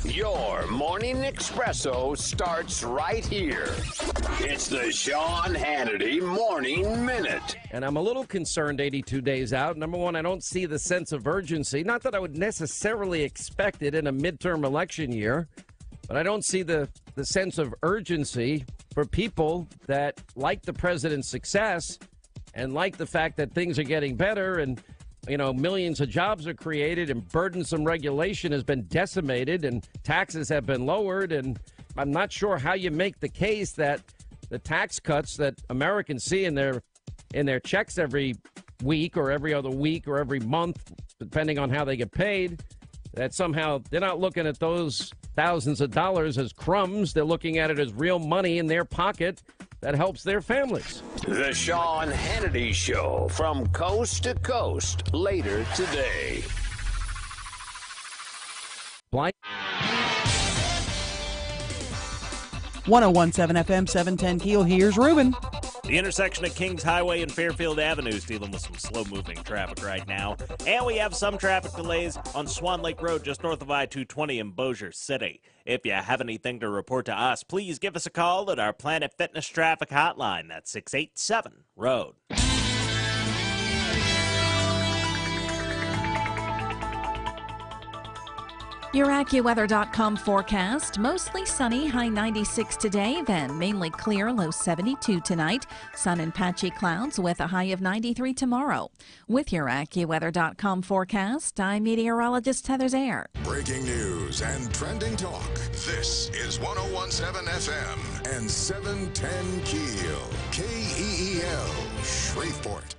Your morning espresso starts right here. It's the Sean Hannity Morning Minute. And I'm a little concerned 82 days out. Number one, I don't see the sense of urgency. Not that I would necessarily expect it in a midterm election year, but I don't see the sense of urgency for people that like the president's success and like the fact that things are getting better and millions of jobs are created and burdensome regulation has been decimated and taxes have been lowered. And I'm not sure how you make the case that the tax cuts that Americans see in their checks every week or every other week or every month, depending on how they get paid, that somehow they're not looking at those thousands of dollars as crumbs. They're looking at it as real money in their pocket that helps their families. The Sean Hannity Show from coast to coast later today. 1017 FM, 710 KEEL. Here's Ruben. The intersection of Kings Highway and Fairfield Avenue is dealing with some slow-moving traffic right now. And we have some traffic delays on Swan Lake Road just north of I-220 in Bossier City. If you have anything to report to us, please give us a call at our Planet Fitness Traffic Hotline. That's 687-ROAD. Your AccuWeather.com forecast. Mostly sunny, high 96 today, then mainly clear, low 72 tonight. Sun and patchy clouds with a high of 93 tomorrow. With your AccuWeather.com forecast, I'm meteorologist Heather Zayer. Breaking news and trending talk. This is 1017 FM and 710 KEEL. KEEL, Shreveport.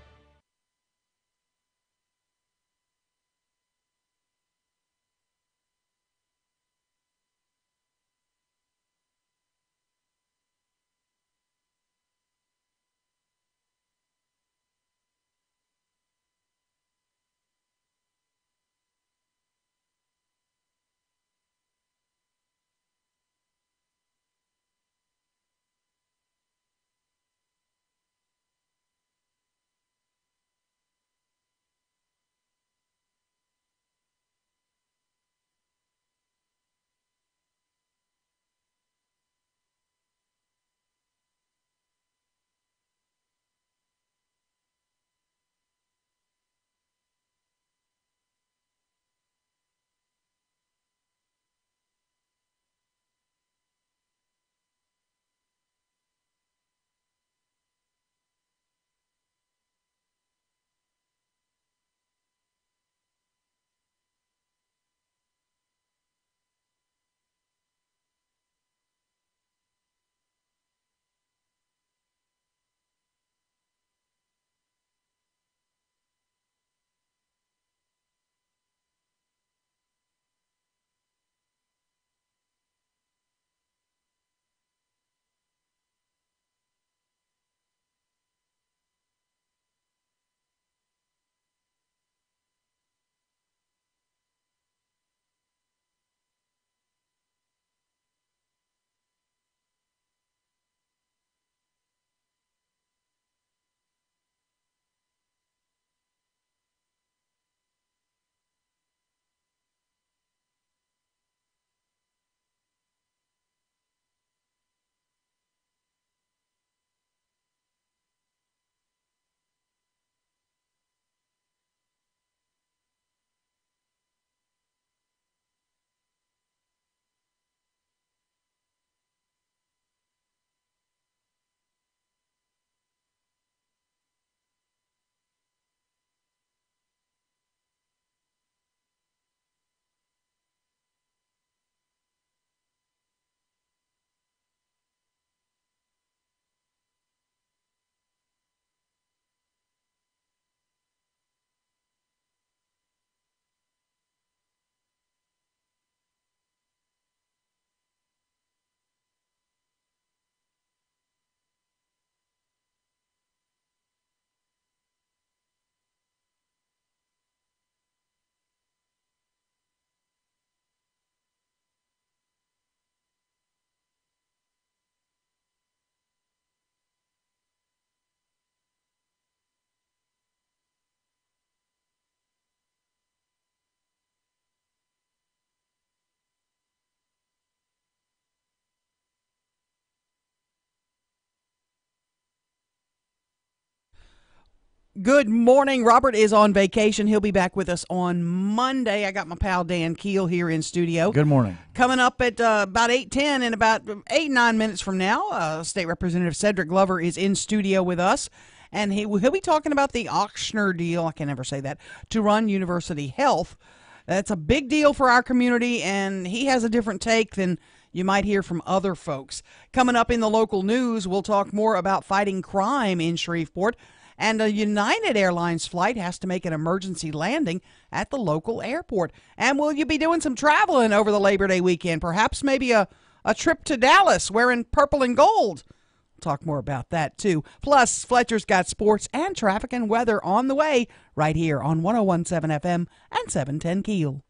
Good morning. Robert is on vacation. He'll be back with us on Monday. I got my pal Dan KEEL here in studio. Good morning. Coming up at about 8:10 in about 8-9 minutes from now, State Representative Cedric Glover is in studio with us, and he'll be talking about the Ochsner deal, I can never say that, to run University Health. That's a big deal for our community, and he has a different take than you might hear from other folks. Coming up in the local news, we'll talk more about fighting crime in Shreveport. And a United Airlines flight has to make an emergency landing at the local airport. And will you be doing some traveling over the Labor Day weekend? Perhaps maybe a trip to Dallas wearing purple and gold. We'll talk more about that, too. Plus, Fletcher's got sports and traffic and weather on the way right here on 101.7 FM and 710 KEEL.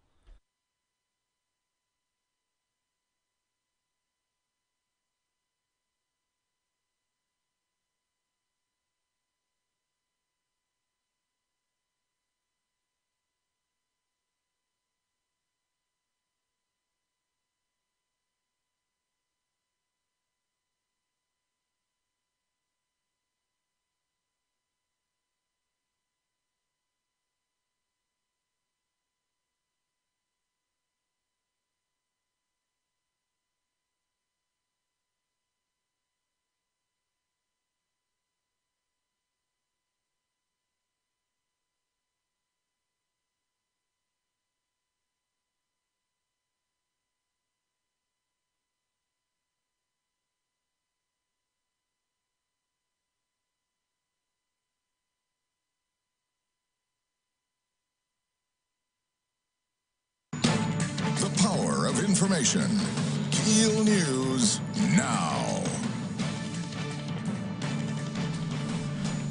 The power of information. KEEL News now.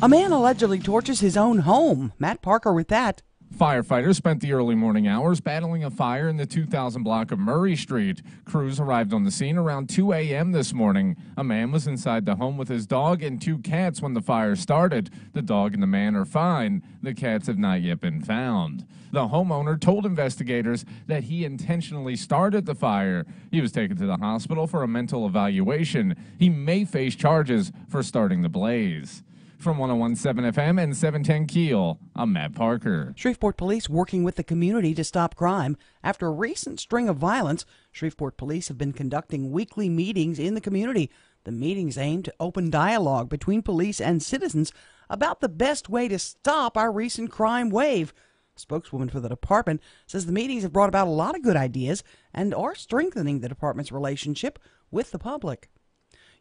A man allegedly torches his own home. Matt Parker with that. Firefighters spent the early morning hours battling a fire in the 2000 block of Murray Street. Crews arrived on the scene around 2 a.m. this morning. A man was inside the home with his dog and 2 cats when the fire started. The dog and the man are fine. The cats have not yet been found. The homeowner told investigators that he intentionally started the fire. He was taken to the hospital for a mental evaluation. He may face charges for starting the blaze. From 101.7 FM and 710 KEEL, I'm Matt Parker. Shreveport police working with the community to stop crime. After a recent string of violence, Shreveport police have been conducting weekly meetings in the community. The meetings aim to open dialogue between police and citizens about the best way to stop our recent crime wave. A spokeswoman for the department says the meetings have brought about a lot of good ideas and are strengthening the department's relationship with the public.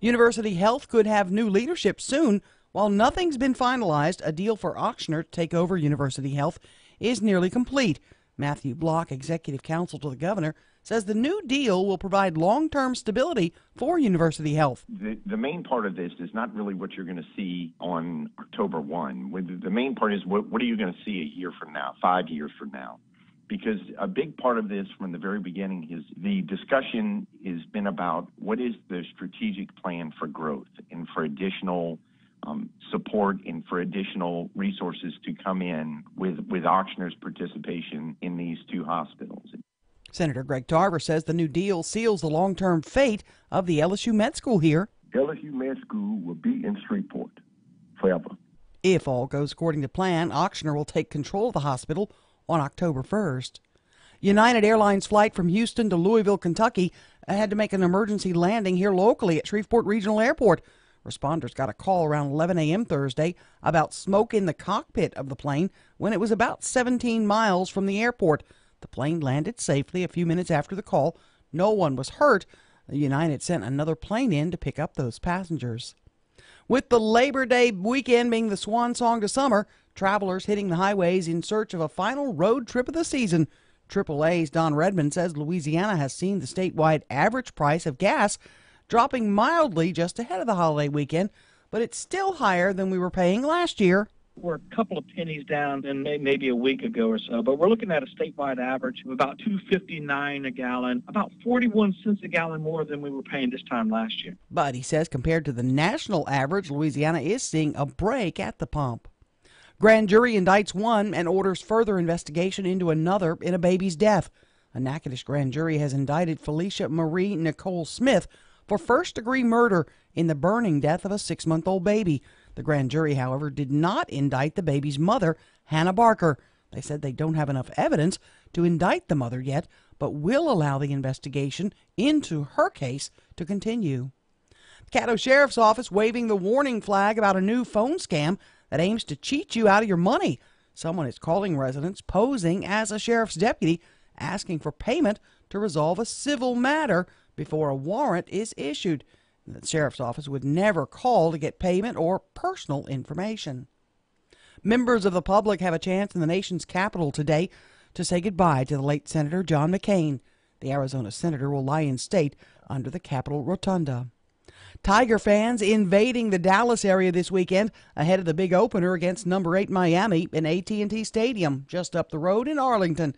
University Health could have new leadership soon. While nothing's been finalized, a deal for Ochsner to take over University Health is nearly complete. Matthew Block, executive counsel to the governor, says the new deal will provide long-term stability for University Health. The main part of this is not really what you're going to see on October 1. The main part is what are you going to see a year from now, 5 years from now? Because a big part of this from the very beginning is the discussion has been about what is the strategic plan for growth and for additional support and for additional resources to come in with Ochsner's participation in these 2 hospitals. Senator Greg Tarver says the new deal seals the long-term fate of the LSU Med School here. LSU Med School will be in Shreveport forever. If all goes according to plan, Ochsner will take control of the hospital on October 1st. United Airlines flight from Houston to Louisville, Kentucky had to make an emergency landing here locally at Shreveport Regional Airport. Responders got a call around 11 a.m. Thursday about smoke in the cockpit of the plane when it was about 17 miles from the airport. The plane landed safely a few minutes after the call. No one was hurt. United sent another plane in to pick up those passengers. With the Labor Day weekend being the swan song to summer, travelers hitting the highways in search of a final road trip of the season. AAA's Don Redmond says Louisiana has seen the statewide average price of gas dropping mildly just ahead of the holiday weekend, but it's still higher than we were paying last year. We're a couple of pennies down than maybe a week ago or so, but we're looking at a statewide average of about $2.59 a gallon, about 41 cents a gallon more than we were paying this time last year. But he says compared to the national average, Louisiana is seeing a break at the pump. Grand jury indicts one and orders further investigation into another in a baby's death. A Natchitoches grand jury has indicted Felicia Marie Nicole Smith for first-degree murder in the burning death of a 6-month-old baby. The grand jury, however, did not indict the baby's mother, Hannah Barker. They said they don't have enough evidence to indict the mother yet, but will allow the investigation into her case to continue. The Caddo Sheriff's Office waving the warning flag about a new phone scam that aims to cheat you out of your money. Someone is calling residents posing as a sheriff's deputy, asking for payment to resolve a civil matter before a warrant is issued. The sheriff's office would never call to get payment or personal information. Members of the public have a chance in the nation's capital today to say goodbye to the late Senator John McCain. The Arizona senator will lie in state under the Capitol Rotunda. Tiger fans invading the Dallas area this weekend ahead of the big opener against number 8 Miami in AT&T Stadium just up the road in Arlington.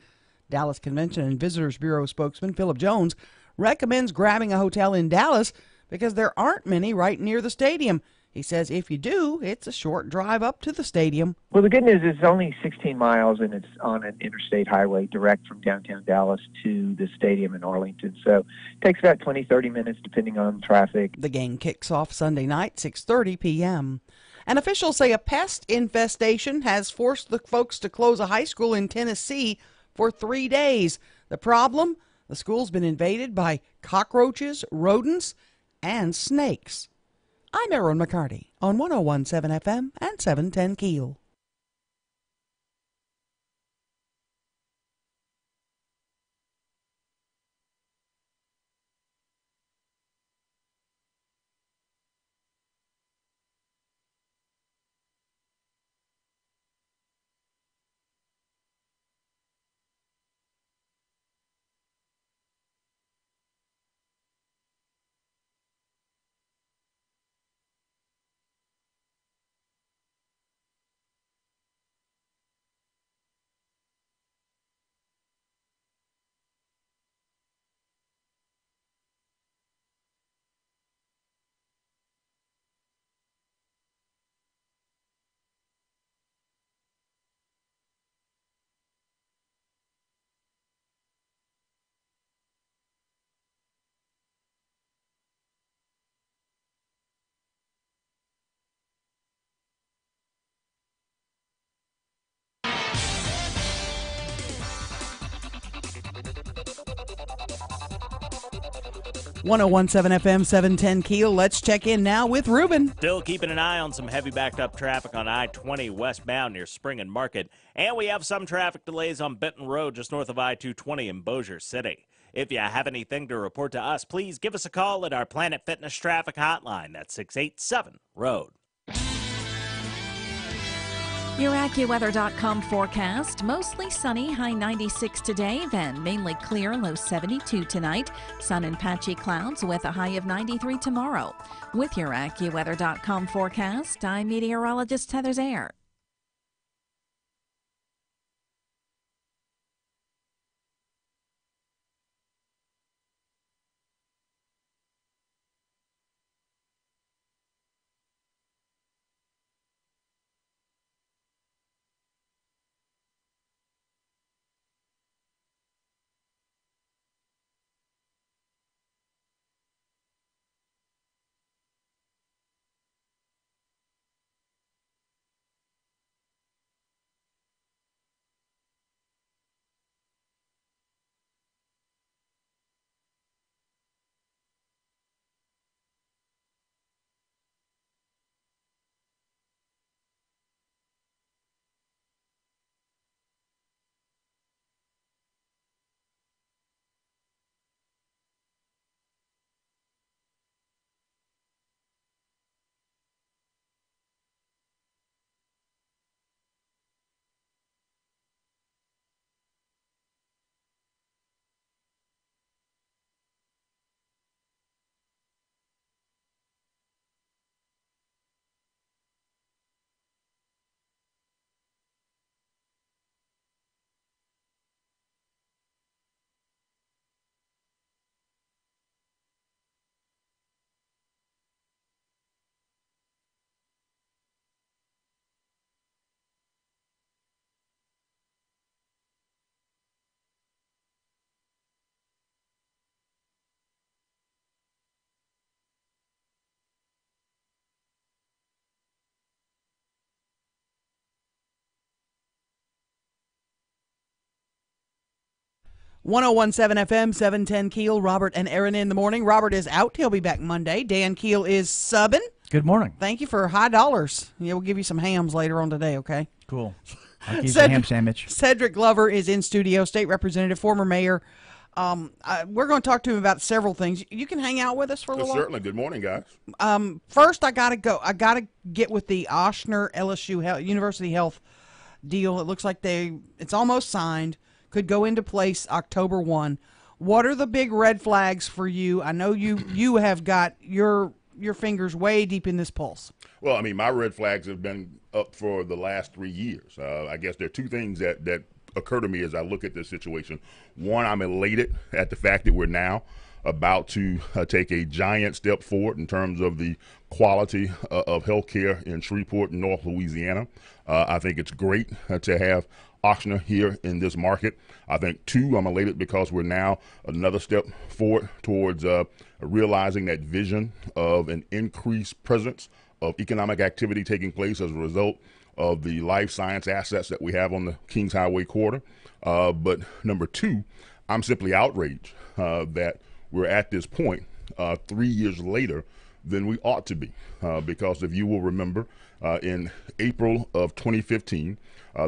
Dallas Convention and Visitors Bureau spokesman Philip Jones recommends grabbing a hotel in Dallas because there aren't many right near the stadium. He says if you do, it's a short drive up to the stadium. Well, the good news is it's only 16 miles, and it's on an interstate highway direct from downtown Dallas to the stadium in Arlington. So it takes about 20, 30 minutes, depending on traffic. The game kicks off Sunday night, 6:30 p.m. And officials say a pest infestation has forced the folks to close a high school in Tennessee for 3 days. The problem? The school's been invaded by cockroaches, rodents, and snakes. I'm Erin McCarty on 101.7 FM and 710 KEEL. .101.7 FM, 710 KEEL. Let's check in now with Ruben. Still keeping an eye on some heavy backed up traffic on I-20 westbound near Spring and Market. And we have some traffic delays on Benton Road just north of I-220 in Bossier City. If you have anything to report to us, please give us a call at our Planet Fitness traffic hotline. That's 687-ROAD. Your AccuWeather.com forecast. Mostly sunny, high 96 today, then mainly clear, low 72 tonight. Sun and patchy clouds with a high of 93 tomorrow. With your AccuWeather.com forecast, I'm meteorologist Heather Zayer. 1017 FM, 710 Keel. Robert and Erin in the morning. Robert is out. He'll be back Monday. Dan Keel is subbing. Good morning. Thank you for high dollars. Yeah, we'll give you some hams later on today, okay? Cool. I'll give you a ham sandwich. Cedric Glover is in studio, state representative, former mayor. We're going to talk to him about several things. You can hang out with us for a little while? Certainly. Good morning, guys. First, I got to go. I got to get with the Ochsner LSU University Health deal. It looks like it's almost signed. Could go into place October 1. What are the big red flags for you? I know you have got your fingers way deep in this pulse. Well, I mean, my red flags have been up for the last 3 years. I guess there are two things that occur to me as I look at this situation. One, I'm elated at the fact that we're now about to take a giant step forward in terms of the quality of health care in Shreveport, North Louisiana. I think it's great to have Ochsner here in this market. I think, two, I'm elated because we're now another step forward towards realizing that vision of an increased presence of economic activity taking place as a result of the life science assets that we have on the Kings Highway corridor. But number two, I'm simply outraged that we're at this point 3 years later than we ought to be. Because if you will remember, in April of 2015,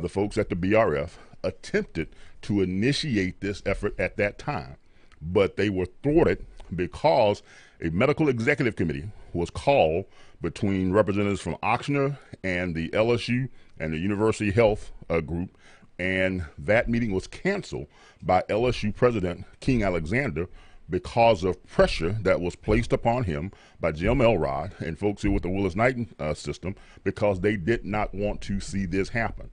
the folks at the BRF attempted to initiate this effort at that time, but they were thwarted because a medical executive committee was called between representatives from Ochsner and the LSU and the University Health group, and that meeting was canceled by LSU President King Alexander because of pressure that was placed upon him by Jim Elrod and folks here with the Willis-Knighton system, because they did not want to see this happen.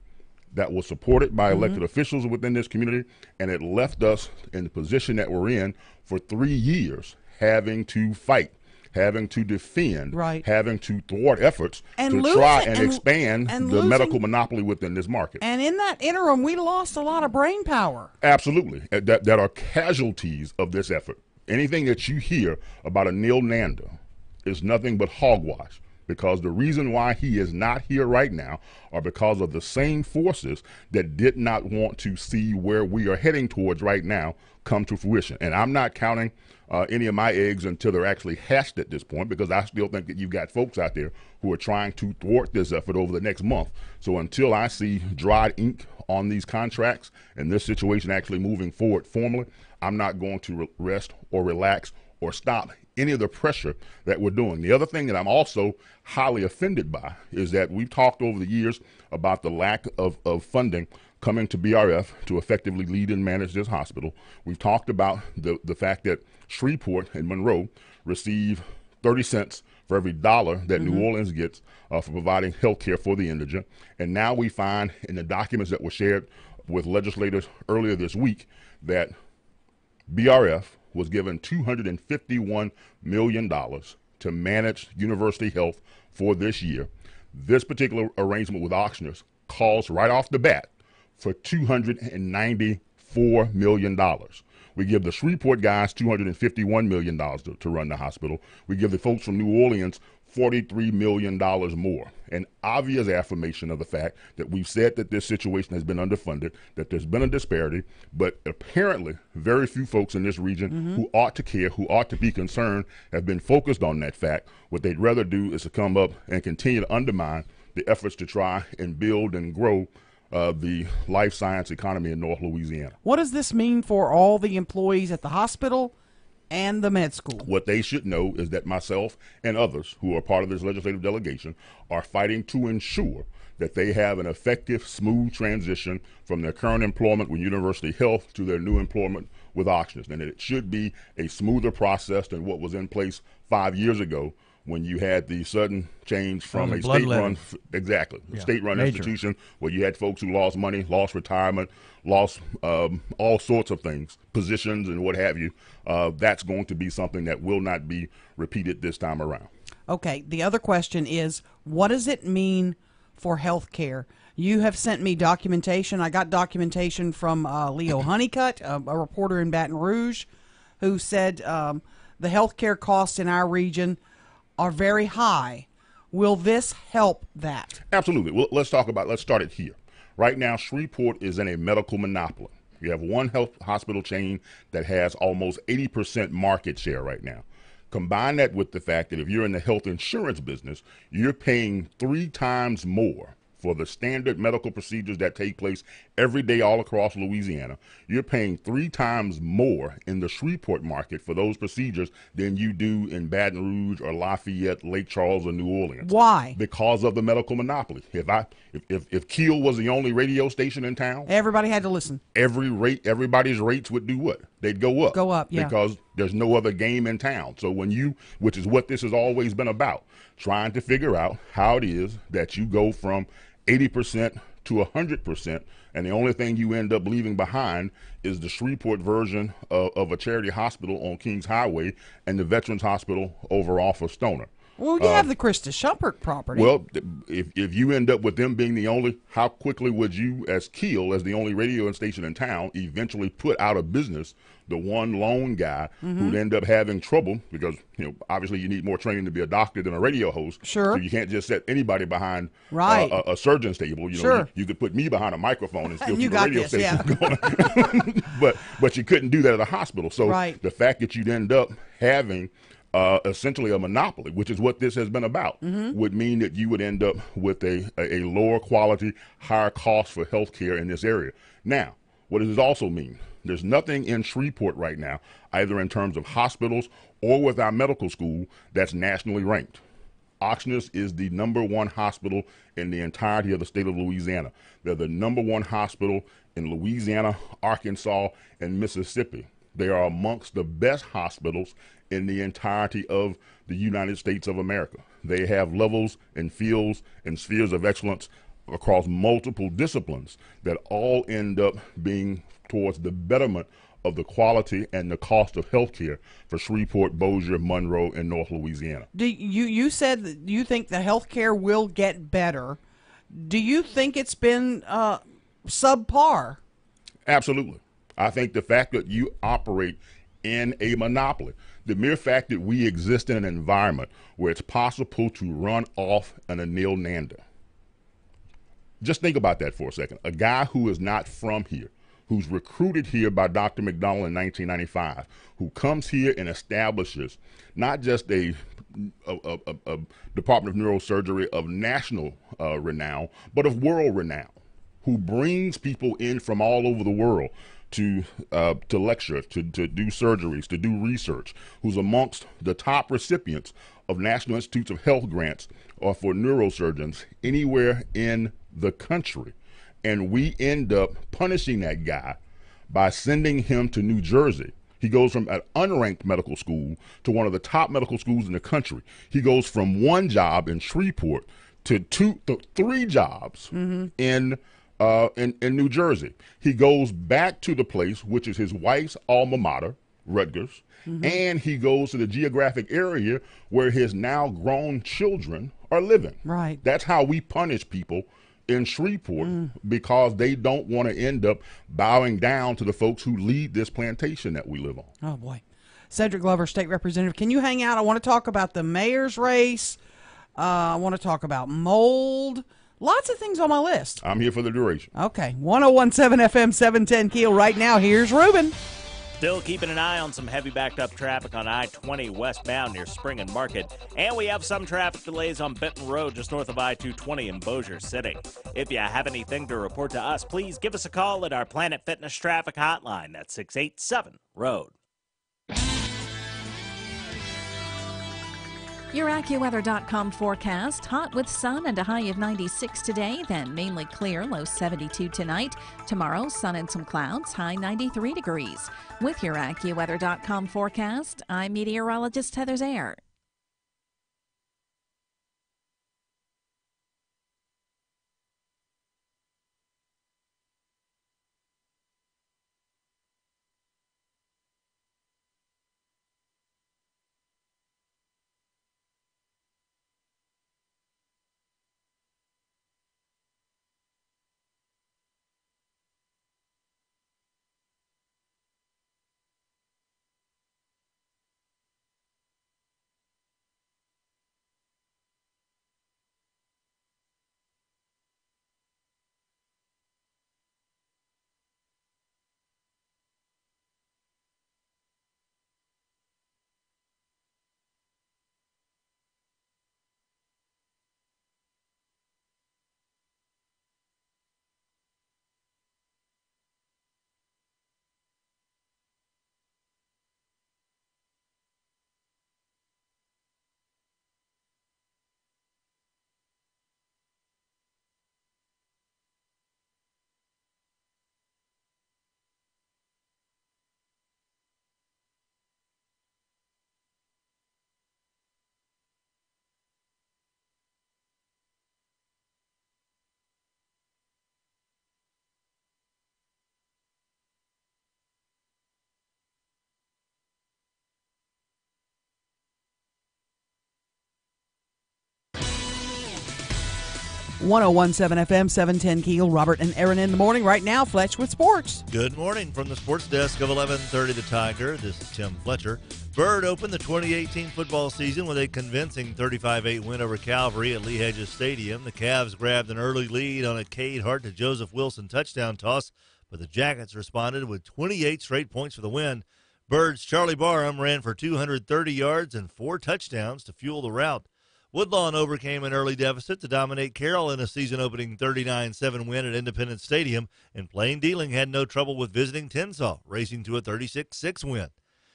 That was supported by elected officials within this community, and it left us in the position that we're in for 3 years, having to fight, having to defend, having to thwart efforts to try and expand the medical monopoly within this market. And in that interim, we lost a lot of brain power. Absolutely. That are casualties of this effort. Anything that you hear about Anil Nanda is nothing but hogwash, because the reason why he is not here right now are because of the same forces that did not want to see where we are heading towards right now come to fruition. And I'm not counting any of my eggs until they're actually hatched at this point, because I still think that you've got folks out there who are trying to thwart this effort over the next month. So until I see dried ink on these contracts and this situation actually moving forward formally, I'm not going to rest or relax or stop any of the pressure that we're doing. The other thing that I'm also highly offended by is that we've talked over the years about the lack of funding coming to BRF to effectively lead and manage this hospital. We've talked about the fact that Shreveport and Monroe receive 30 cents for every dollar that New Orleans gets for providing health care for the indigent. And now we find in the documents that were shared with legislators earlier this week that BRF was given $251 million to manage university health for this year. This particular arrangement with Ochsner calls right off the bat for $294 million. We give the Shreveport guys $251 million to run the hospital. We give the folks from New Orleans $43 million more. An obvious affirmation of the fact that we've said that this situation has been underfunded, that there's been a disparity, but apparently very few folks in this region who ought to care, who ought to be concerned, have been focused on that fact. What they'd rather do is to come up and continue to undermine the efforts to try and build and grow the life science economy in North Louisiana. What does this mean for all the employees at the hospital and the med school? What they should know is that myself and others who are part of this legislative delegation are fighting to ensure that they have an effective, smooth transition from their current employment with University Health to their new employment with Ochsner. And it should be a smoother process than what was in place 5 years ago, when you had the sudden change from a state-run, state-run institution where you had folks who lost money, lost retirement, lost all sorts of things, positions and what have you. That's going to be something that will not be repeated this time around. Okay, the other question is, what does it mean for health care? You have sent me documentation. I got documentation from Leo Honeycutt, a reporter in Baton Rouge, who said the health care costs in our region are very high. Will this help that? Absolutely. Well, let's start it here. Right now, Shreveport is in a medical monopoly. You have one health hospital chain that has almost 80% market share right now. Combine that with the fact that if you're in the health insurance business, you're paying 3 times more for the standard medical procedures that take place every day all across Louisiana. You're paying 3 times more in the Shreveport market for those procedures than you do in Baton Rouge or Lafayette, Lake Charles, or New Orleans. Why? Because of the medical monopoly. If KEEL was the only radio station in town, Everybody had to listen. everybody's rates would do what? They'd go up. Go up, yeah. Because there's no other game in town. So which is what this has always been about, trying to figure out how it is that you go from 80% to 100%, and the only thing you end up leaving behind is the Shreveport version of a charity hospital on Kings Highway and the Veterans Hospital over off of Stoner. Well, you have the Krista Shumpert property. Well, if you end up with them being the only, how quickly would you, as KEEL, as the only radio station in town, eventually put out of business the one lone guy who'd end up having trouble because, obviously you need more training to be a doctor than a radio host. Sure. So you can't just set anybody behind Right. a surgeon's table. Sure. You could put me behind a microphone and still You keep a got radio this, station yeah. going. but you couldn't do that at a hospital. So Right. the fact that you'd end up having essentially a monopoly, which is what this has been about, would mean that you would end up with a lower quality, higher cost for health care in this area. Now, what does this also mean? There's nothing in Shreveport right now, either in terms of hospitals or with our medical school, that's nationally ranked. Oxnard is the #1 hospital in the entirety of the state of Louisiana. They're the #1 hospital in Louisiana, Arkansas, and Mississippi. They are amongst the best hospitals in the entirety of the United States of America. They have levels and fields and spheres of excellence across multiple disciplines that all end up being towards the betterment of the quality and the cost of health care for Shreveport, Bossier, Monroe, and North Louisiana. You said that you think the health care will get better. Do you think it's been subpar? Absolutely. I think the fact that you operate in a monopoly, the mere fact that we exist in an environment where it's possible to run off an Anil Nanda. Just think about that for a second. A guy who is not from here, who's recruited here by Dr. McDonald in 1995, who comes here and establishes not just a Department of Neurosurgery of national renown, but of world renown, who brings people in from all over the world to lecture, to do surgeries, to do research, who's amongst the top recipients of National Institutes of Health grants or for neurosurgeons anywhere in the country. And we end up punishing that guy by sending him to New Jersey. He goes from an unranked medical school to one of the top medical schools in the country. He goes from one job in Shreveport to 3 jobs in New Jersey. He goes back to the place which is his wife's alma mater, Rutgers, and he goes to the geographic area where his now grown children are living. Right. That's how we punish people in Shreveport because they don't want to end up bowing down to the folks who lead this plantation that we live on. Oh, boy. Cedric Glover, State Representative, can you hang out? I want to talk about the mayor's race. I want to talk about mold. Lots of things on my list. I'm here for the duration. Okay. 1017 FM 710 KEEL. Right now, here's Ruben. Still keeping an eye on some heavy backed up traffic on I-20 westbound near Spring and Market. And we have some traffic delays on Benton Road just north of I-220 in Bossier City. If you have anything to report to us, please give us a call at our Planet Fitness traffic hotline. That's 687-ROAD. Your AccuWeather.com forecast. Hot with sun and a high of 96 today, then mainly clear, low 72 tonight. Tomorrow, sun and some clouds, high 93 degrees. With your AccuWeather.com forecast, I'm meteorologist Heather Zayer. 1017 FM, 710 Keel. Robert and Erin in the morning. Right now, Fletch with sports. Good morning from the sports desk of 1130 The Tiger. This is Tim Fletcher. Bird opened the 2018 football season with a convincing 35-8 win over Calvary at Lee Hedges Stadium. The Cavs grabbed an early lead on a Cade Hart to Joseph Wilson touchdown toss, but the Jackets responded with 28 straight points for the win. Bird's Charlie Barham ran for 230 yards and 4 touchdowns to fuel the rout. Woodlawn overcame an early deficit to dominate Carroll in a season-opening 39-7 win at Independence Stadium, and Plain Dealing had no trouble with visiting Tensas, racing to a 36-6 win.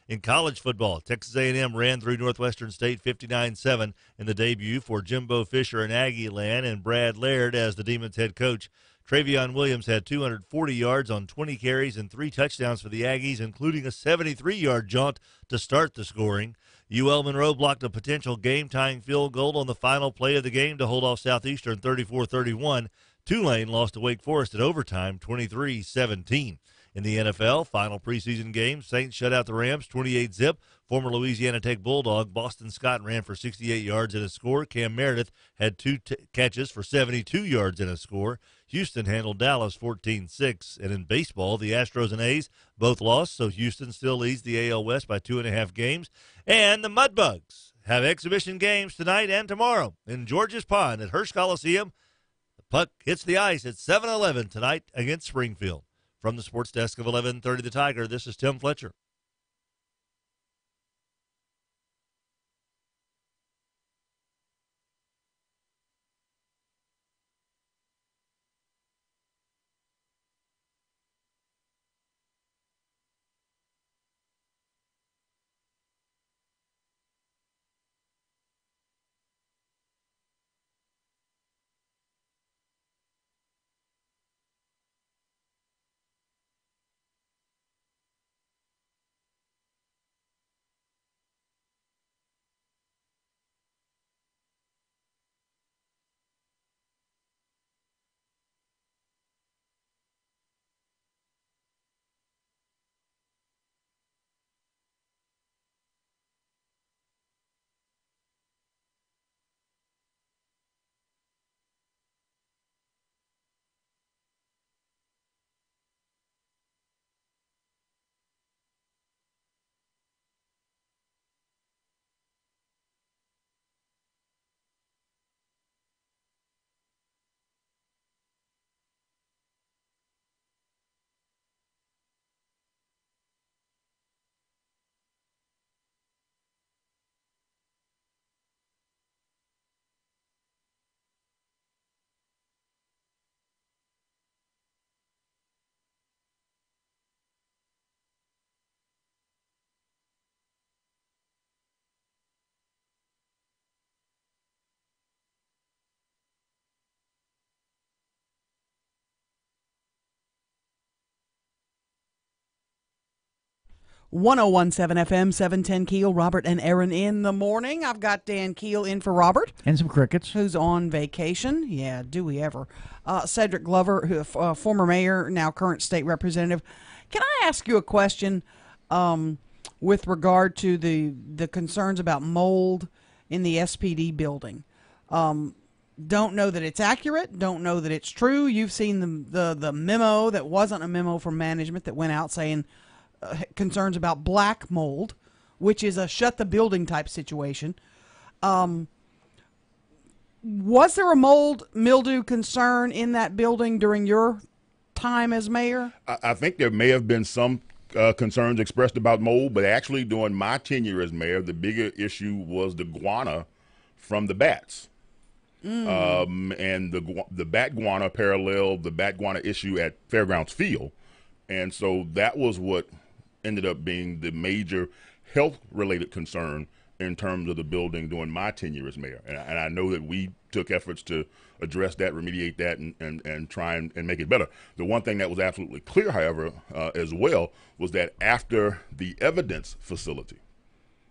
In college football, Texas A&M ran through Northwestern State 59-7 in the debut for Jimbo Fisher in Aggie Land and Brad Laird as the Demons head coach. Travion Williams had 240 yards on 20 carries and 3 touchdowns for the Aggies, including a 73-yard jaunt to start the scoring. UL Monroe blocked a potential game-tying field goal on the final play of the game to hold off Southeastern 34-31. Tulane lost to Wake Forest in overtime 23-17. In the NFL, final preseason game, Saints shut out the Rams 28-zip. Former Louisiana Tech Bulldog Boston Scott ran for 68 yards in a score. Cam Meredith had 2 catches for 72 yards in a score. Houston handled Dallas 14-6. And in baseball, the Astros and A's both lost, so Houston still leads the AL West by 2.5 games. And the Mudbugs have exhibition games tonight and tomorrow in George's Pond at Hirsch Coliseum. The puck hits the ice at 7-11 tonight against Springfield. From the sports desk of 1130 The Tiger, this is Tim Fletcher. '17 FM, 710 Keel. Robert and Erin in the morning. I've got Dan Keel in for Robert. And some crickets. Who's on vacation. Yeah, do we ever. Cedric Glover, who former mayor, now current state representative. Can I ask you a question with regard to the concerns about mold in the SPD building? Don't know that it's accurate. Don't know that it's true. You've seen the memo that wasn't a memo from management that went out saying concerns about black mold, which is a shut the building type situation. Was there a mold mildew concern in that building during your time as mayor? I think there may have been some concerns expressed about mold, but actually during my tenure as mayor, the bigger issue was the guana from the bats. And the bat guana paralleled the bat guana issue at Fairgrounds Field. And so that was what ended up being the major health-related concern in terms of the building during my tenure as mayor. And I know that we took efforts to address that, remediate that, and try and make it better. The one thing that was absolutely clear, however, as well, was that after the evidence facility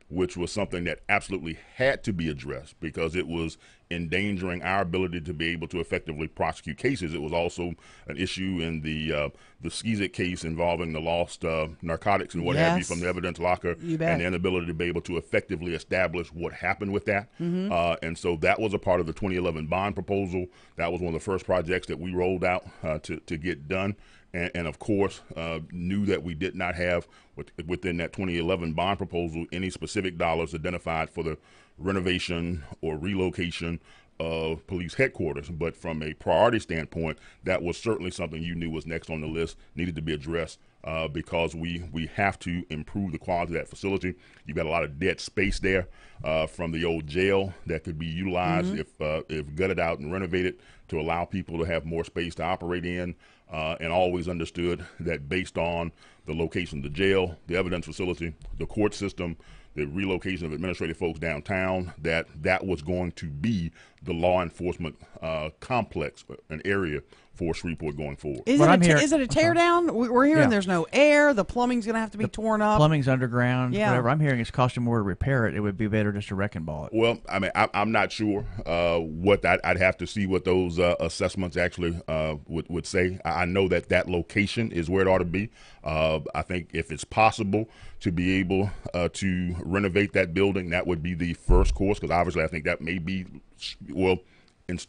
which was something that absolutely had to be addressed because it was endangering our ability to be able to effectively prosecute cases. It was also an issue in the Skeezit case involving the lost narcotics and what have you from the evidence locker, and the inability to be able to effectively establish what happened with that. And so that was a part of the 2011 bond proposal. That was one of the first projects that we rolled out to get done. And of course, knew that we did not have within that 2011 bond proposal any specific dollars identified for the renovation or relocation of police headquarters. But from a priority standpoint, that was certainly something you knew was next on the list, needed to be addressed because we have to improve the quality of that facility. You've got a lot of dead space there from the old jail that could be utilized if gutted out and renovated to allow people to have more space to operate in. And always understood that based on the location of the jail, the evidence facility, the court system, the relocation of administrative folks downtown, that was going to be the law enforcement complex, an area for Shreveport going forward. Is it a tear down? We're hearing there's no air. The plumbing's going to have to be torn up. Plumbing's underground. Yeah. Whatever. I'm hearing it's costing more to repair it. It would be better just to wrecking ball it. Well, I mean, I'm not sure what I'd have to see what those assessments actually would say. I know that location is where it ought to be. I think if it's possible to be able to renovate that building, that would be the first course, because obviously I think that may be, well,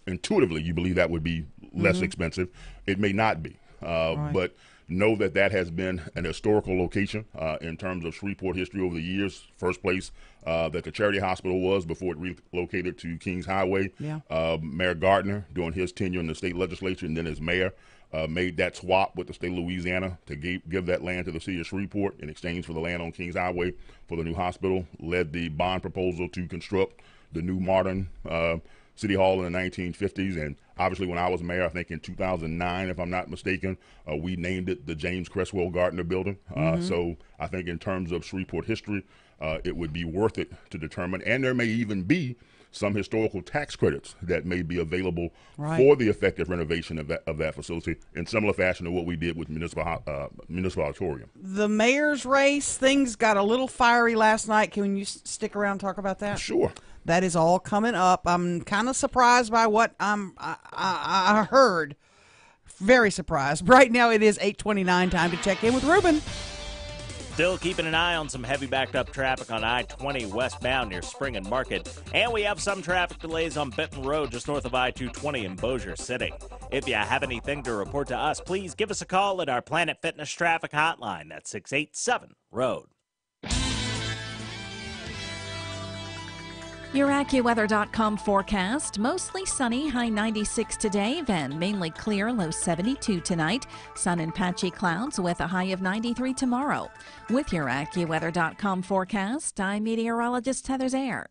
intuitively you believe that would be less expensive. It may not be, but know that has been an historical location in terms of Shreveport history over the years. First place that the charity hospital was before it relocated to Kings Highway. Mayor Gardner, during his tenure in the state legislature and then as mayor, made that swap with the state of Louisiana to give that land to the city of Shreveport in exchange for the land on Kings Highway for the new hospital, led the bond proposal to construct the new modern City Hall in the 1950s. And obviously when I was mayor, I think in 2009, if I'm not mistaken, we named it the James Cresswell Gardner Building. So I think in terms of Shreveport history, it would be worth it to determine. And there may even be some historical tax credits that may be available for the effective renovation of that facility in similar fashion to what we did with municipal auditorium. The mayor's race, things got a little fiery last night. Can you stick around and talk about that? Sure. That is all coming up. I'm kind of surprised by what I heard. Very surprised. Right now it is 8:29. Time to check in with Ruben. Still keeping an eye on some heavy backed up traffic on I-20 westbound near Spring and Market. And we have some traffic delays on Benton Road just north of I-220 in Bossier City. If you have anything to report to us, please give us a call at our Planet Fitness traffic hotline at 687-ROAD. Your AccuWeather.com forecast. Mostly sunny, high 96 today, then mainly clear, low 72 tonight. Sun and patchy clouds with a high of 93 tomorrow. With your AccuWeather.com forecast, I'm meteorologist Heather Zaire.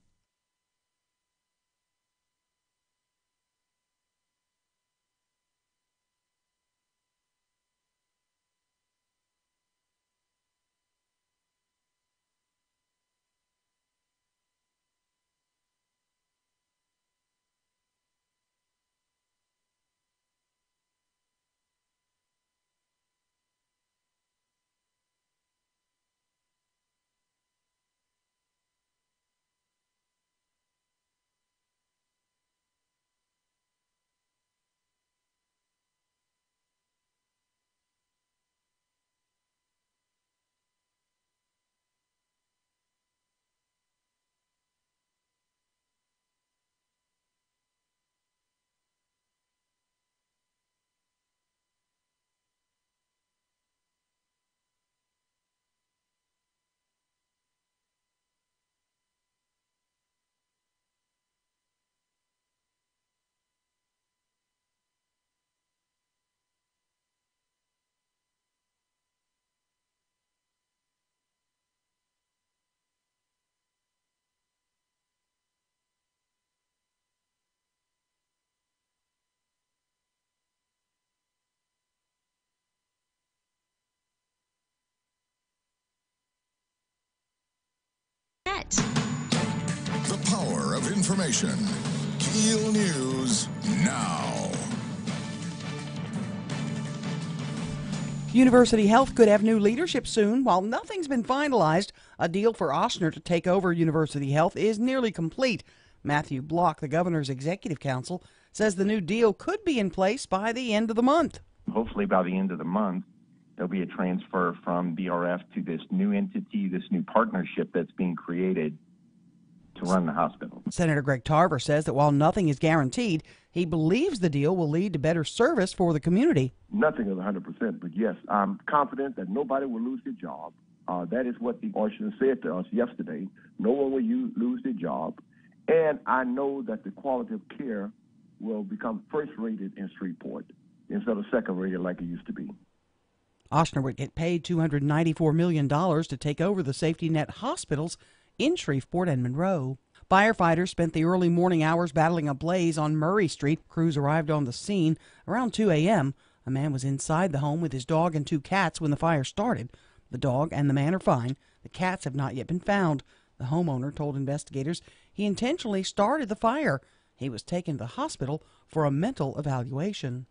The power of information. KEEL News now. University Health could have new leadership soon. While nothing's been finalized, a deal for Ochsner to take over University Health is nearly complete. Matthew Block, the governor's executive council, says the new deal could be in place by the end of the month. Hopefully by the end of the month, there'll be a transfer from BRF to this new entity, this new partnership that's being created to run the hospital. Senator Greg Tarver says that while nothing is guaranteed, he believes the deal will lead to better service for the community. Nothing is 100%, but yes, I'm confident that nobody will lose their job. That is what the Washington said to us yesterday. No one will lose their job. And I know that the quality of care will become first rated in Shreveport instead of second rated like it used to be. Ochsner would get paid $294 million to take over the safety net hospitals in Shreveport and Monroe. Firefighters spent the early morning hours battling a blaze on Murray Street. Crews arrived on the scene around 2 a.m. A man was inside the home with his dog and 2 cats when the fire started. The dog and the man are fine. The cats have not yet been found. The homeowner told investigators he intentionally started the fire. He was taken to the hospital for a mental evaluation.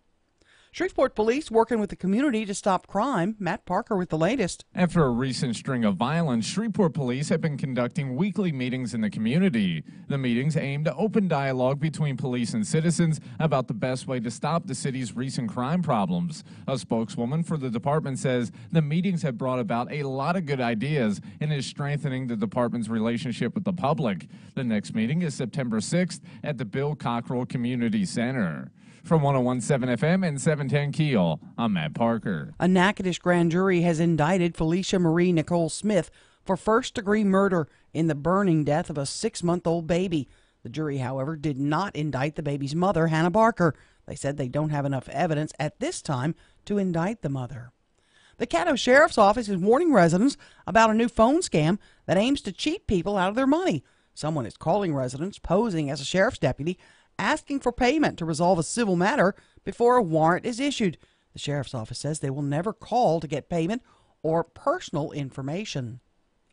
Shreveport police working with the community to stop crime. Matt Parker with the latest. After a recent string of violence, Shreveport police have been conducting weekly meetings in the community. The meetings aim to open dialogue between police and citizens about the best way to stop the city's recent crime problems. A spokeswoman for the department says the meetings have brought about a lot of good ideas and is strengthening the department's relationship with the public. The next meeting is September 6th at the Bill Cockrell Community Center. From 101.7 FM and 710 KEEL, I'm Matt Parker. A Natchitoches grand jury has indicted Felicia Marie Nicole Smith for first-degree murder in the burning death of a 6-month-old baby. The jury, however, did not indict the baby's mother, Hannah Barker. They said they don't have enough evidence at this time to indict the mother. The Caddo Sheriff's Office is warning residents about a new phone scam that aims to cheat people out of their money. Someone is calling residents posing as a sheriff's deputy, asking for payment to resolve a civil matter before a warrant is issued. The sheriff's office says they will never call to get payment or personal information.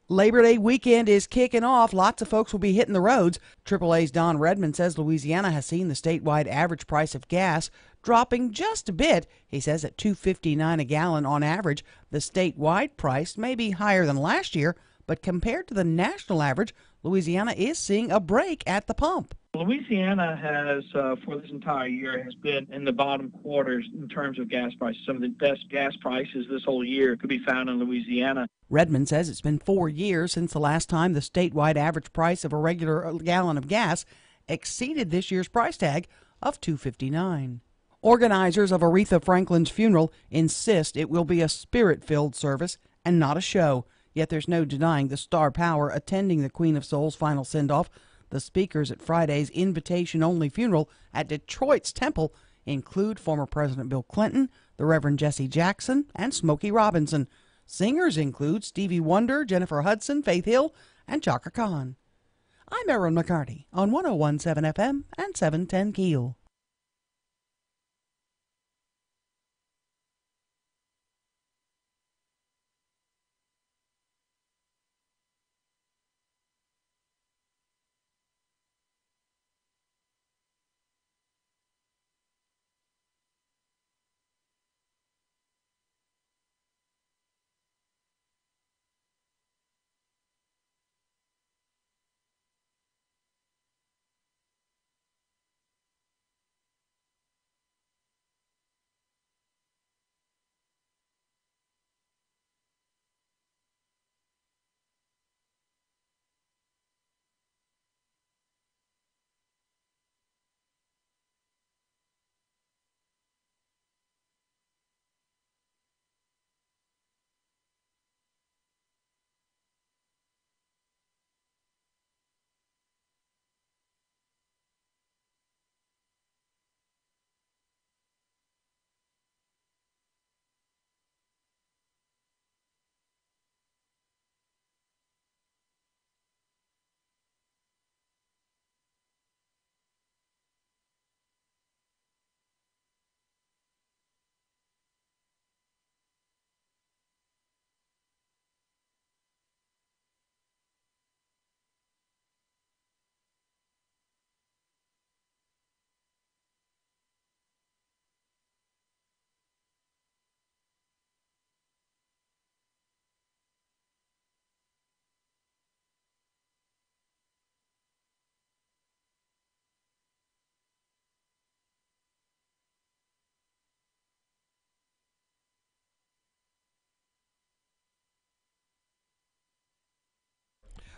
Labor Day weekend is kicking off. Lots of folks will be hitting the roads. AAA's Don Redmond says Louisiana has seen the statewide average price of gas dropping just a bit. He says at $2.59 a gallon on average, the statewide price may be higher than last year, but compared to the national average, Louisiana is seeing a break at the pump. Louisiana has, for this entire year, has been in the bottom quarters in terms of gas prices. Some of the best gas prices this whole year could be found in Louisiana. Redmond says it's been 4 years since the last time the statewide average price of a regular gallon of gas exceeded this year's price tag of $2.59. Organizers of Aretha Franklin's funeral insist it will be a spirit-filled service and not a show. Yet there's no denying the star power attending the Queen of Soul's final send-off. The speakers at Friday's invitation-only funeral at Detroit's Temple include former President Bill Clinton, the Reverend Jesse Jackson, and Smokey Robinson. Singers include Stevie Wonder, Jennifer Hudson, Faith Hill, and Chaka Khan. I'm Erin McCarty on 101.7 FM and 710 KEEL.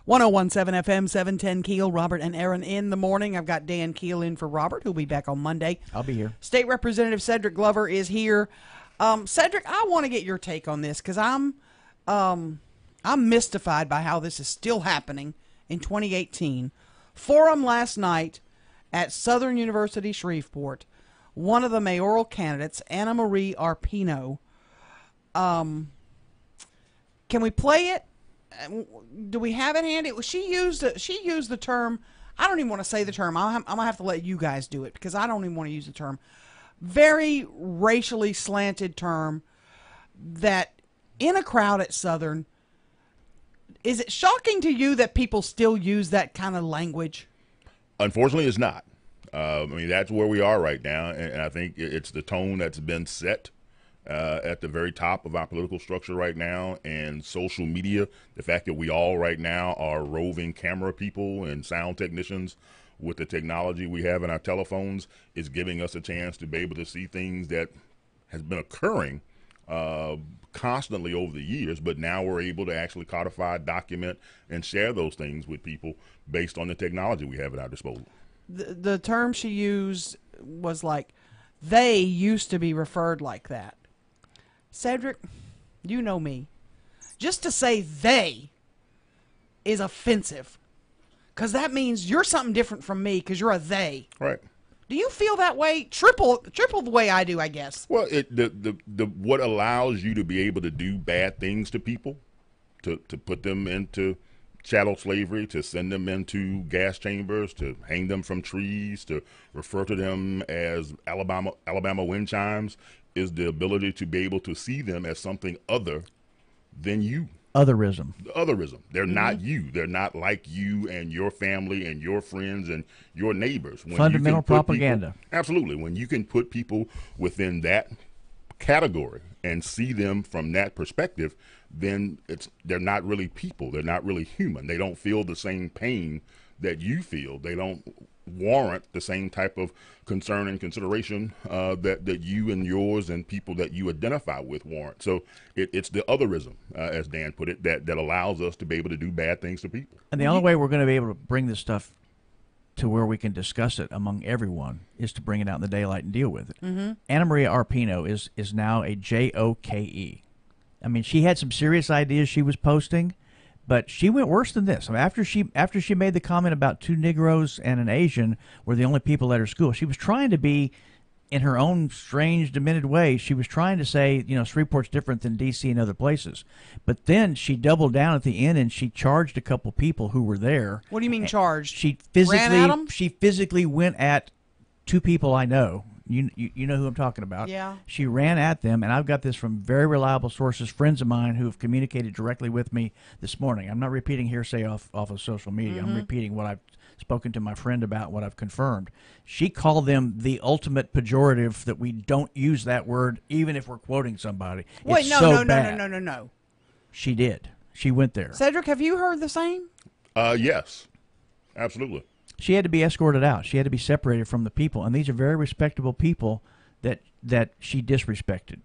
1017 FM, 710 KEEL. Robert and Erin in the morning. I've got Dan Keel in for Robert, who'll be back on Monday. I'll be here. State Representative Cedric Glover is here. Cedric, I want to get your take on this because I'm mystified by how this is still happening in 2018. Forum last night at Southern University Shreveport. One of the mayoral candidates, Anna Marie Arpino. Can we play it? Do we have it handy? She used the term. I don't even want to say the term. I'm gonna have to let you guys do it because I don't even want to use the term. Very racially slanted term that in a crowd at Southern. Is it shocking to you that people still use that kind of language? Unfortunately, it's not. I mean, that's where we are right now, and I think it's the tone that's been set at the very top of our political structure right now, and social media, the fact that we all right now are roving camera people and sound technicians with the technology we have in our telephones is giving us a chance to be able to see things that has been occurring constantly over the years, but now we're able to actually codify, document, and share those things with people based on the technology we have at our disposal. The term she used was like, they used to be referred like that. Cedric, you know me. Just to say they is offensive. Because that means you're something different from me because you're a they. Right. Do you feel that way? Triple the way I do, I guess. Well, what allows you to be able to do bad things to people, to put them into chattel slavery, to send them into gas chambers, to hang them from trees, to refer to them as Alabama wind chimes, is the ability to be able to see them as something other than you. Otherism. Otherism. They're not you. They're not like you and your family and your friends and your neighbors. When Fundamental propaganda. Absolutely. When you can put people within that category and see them from that perspective, then they're not really people. They're not really human. They don't feel the same pain that you feel. They don't warrant the same type of concern and consideration that you and yours and people that you identify with warrant. So it's the otherism, as Dan put it, that allows us to be able to do bad things to people. And the only way we're going to be able to bring this stuff to where we can discuss it among everyone is to bring it out in the daylight and deal with it. Mm-hmm. Anna Maria Arpino is now a JOKE. I mean, she had some serious ideas she was posting, but she went worse than this. I mean, after she made the comment about two Negroes and an Asian were the only people at her school, she was trying to be, in her own strange, demented way, she was trying to say, Shreveport's different than D.C. and other places. But then she doubled down at the end and she charged a couple people who were there. What do you mean charged? She Ran at 'em? physically went at two people I know. You know who I'm talking about. Yeah. She ran at them, and I've got this from very reliable sources, friends of mine who have communicated directly with me this morning. I'm not repeating hearsay off of social media. I'm repeating what I've spoken to my friend about, what I've confirmed. She called them the ultimate pejorative, that we don't use that word even if we're quoting somebody. Wait, It's no, so no, no, bad. no, no, no, no. She did. She went there. Cedric, have you heard the same? Yes, absolutely. She had to be escorted out. She had to be separated from the people, and these are very respectable people that she disrespected.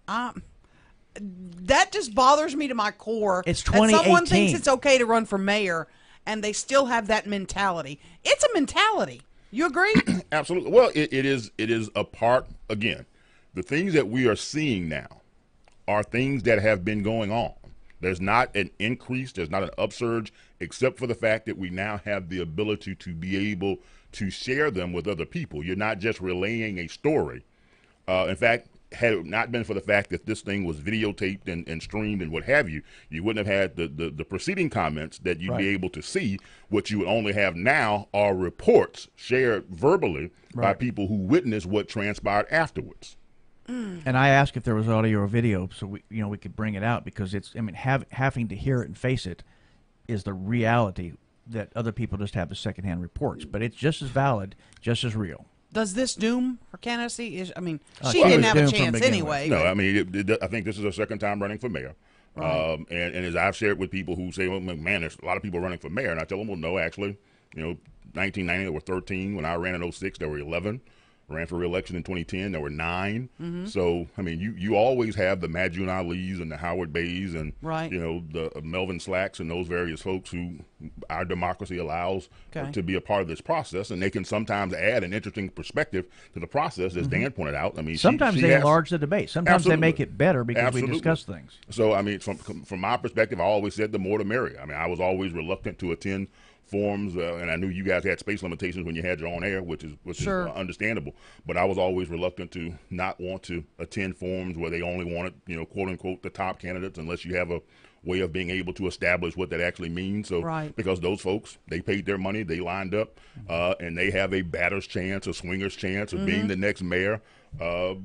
That just bothers me to my core. It's that someone 2018. thinks it's okay to run for mayor, and they still have that mentality. It's a mentality. You agree? Absolutely. Well, it is a part, again, the things that we are seeing now are things that have been going on. There's not an increase, there's not an upsurge, except for the fact that we now have the ability to be able to share them with other people. You're not just relaying a story. In fact, had it not been for the fact that this thing was videotaped and streamed and what have you, you wouldn't have had the preceding comments that you'd be able to see. What you would only have now are reports shared verbally by people who witnessed what transpired afterwards. And I asked if there was audio or video, so we could bring it out, because having to hear it and face it is the reality that other people just have the secondhand reports. But it's just as valid, just as real. Does this doom her candidacy? She She didn't was have a doomed from chance beginning anyway. No, I mean, I think this is her second time running for mayor. Right. And as I've shared with people who say, well, man, there's a lot of people running for mayor. And I tell them, well, no, actually, 1990, there were 13. When I ran in 06, there were 11. ran for re-election in 2010. There were 9. Mhm. So, I mean, you always have the Majun Ali's and the Howard Bays and, Right. you know, the Melvin Slacks and those various folks who our democracy allows Okay. to be a part of this process. And they can sometimes add an interesting perspective to the process, as Mhm. Dan pointed out. I mean, sometimes she they has, enlarge the debate. Sometimes they make it better because we Absolutely. discuss things. So, I mean, from my perspective, I always said the more the merrier. I mean, I was always reluctant to attend forums, and I knew you guys had space limitations when you had your own air, which is Sure. understandable. But I was always reluctant to not want to attend forums where they only wanted, you know, quote unquote, the top candidates, unless you have a way of being able to establish what that actually means. So, Right. because those folks, they paid their money, they lined up, and they have a batter's chance, a swinger's chance of being Mhm. the next mayor,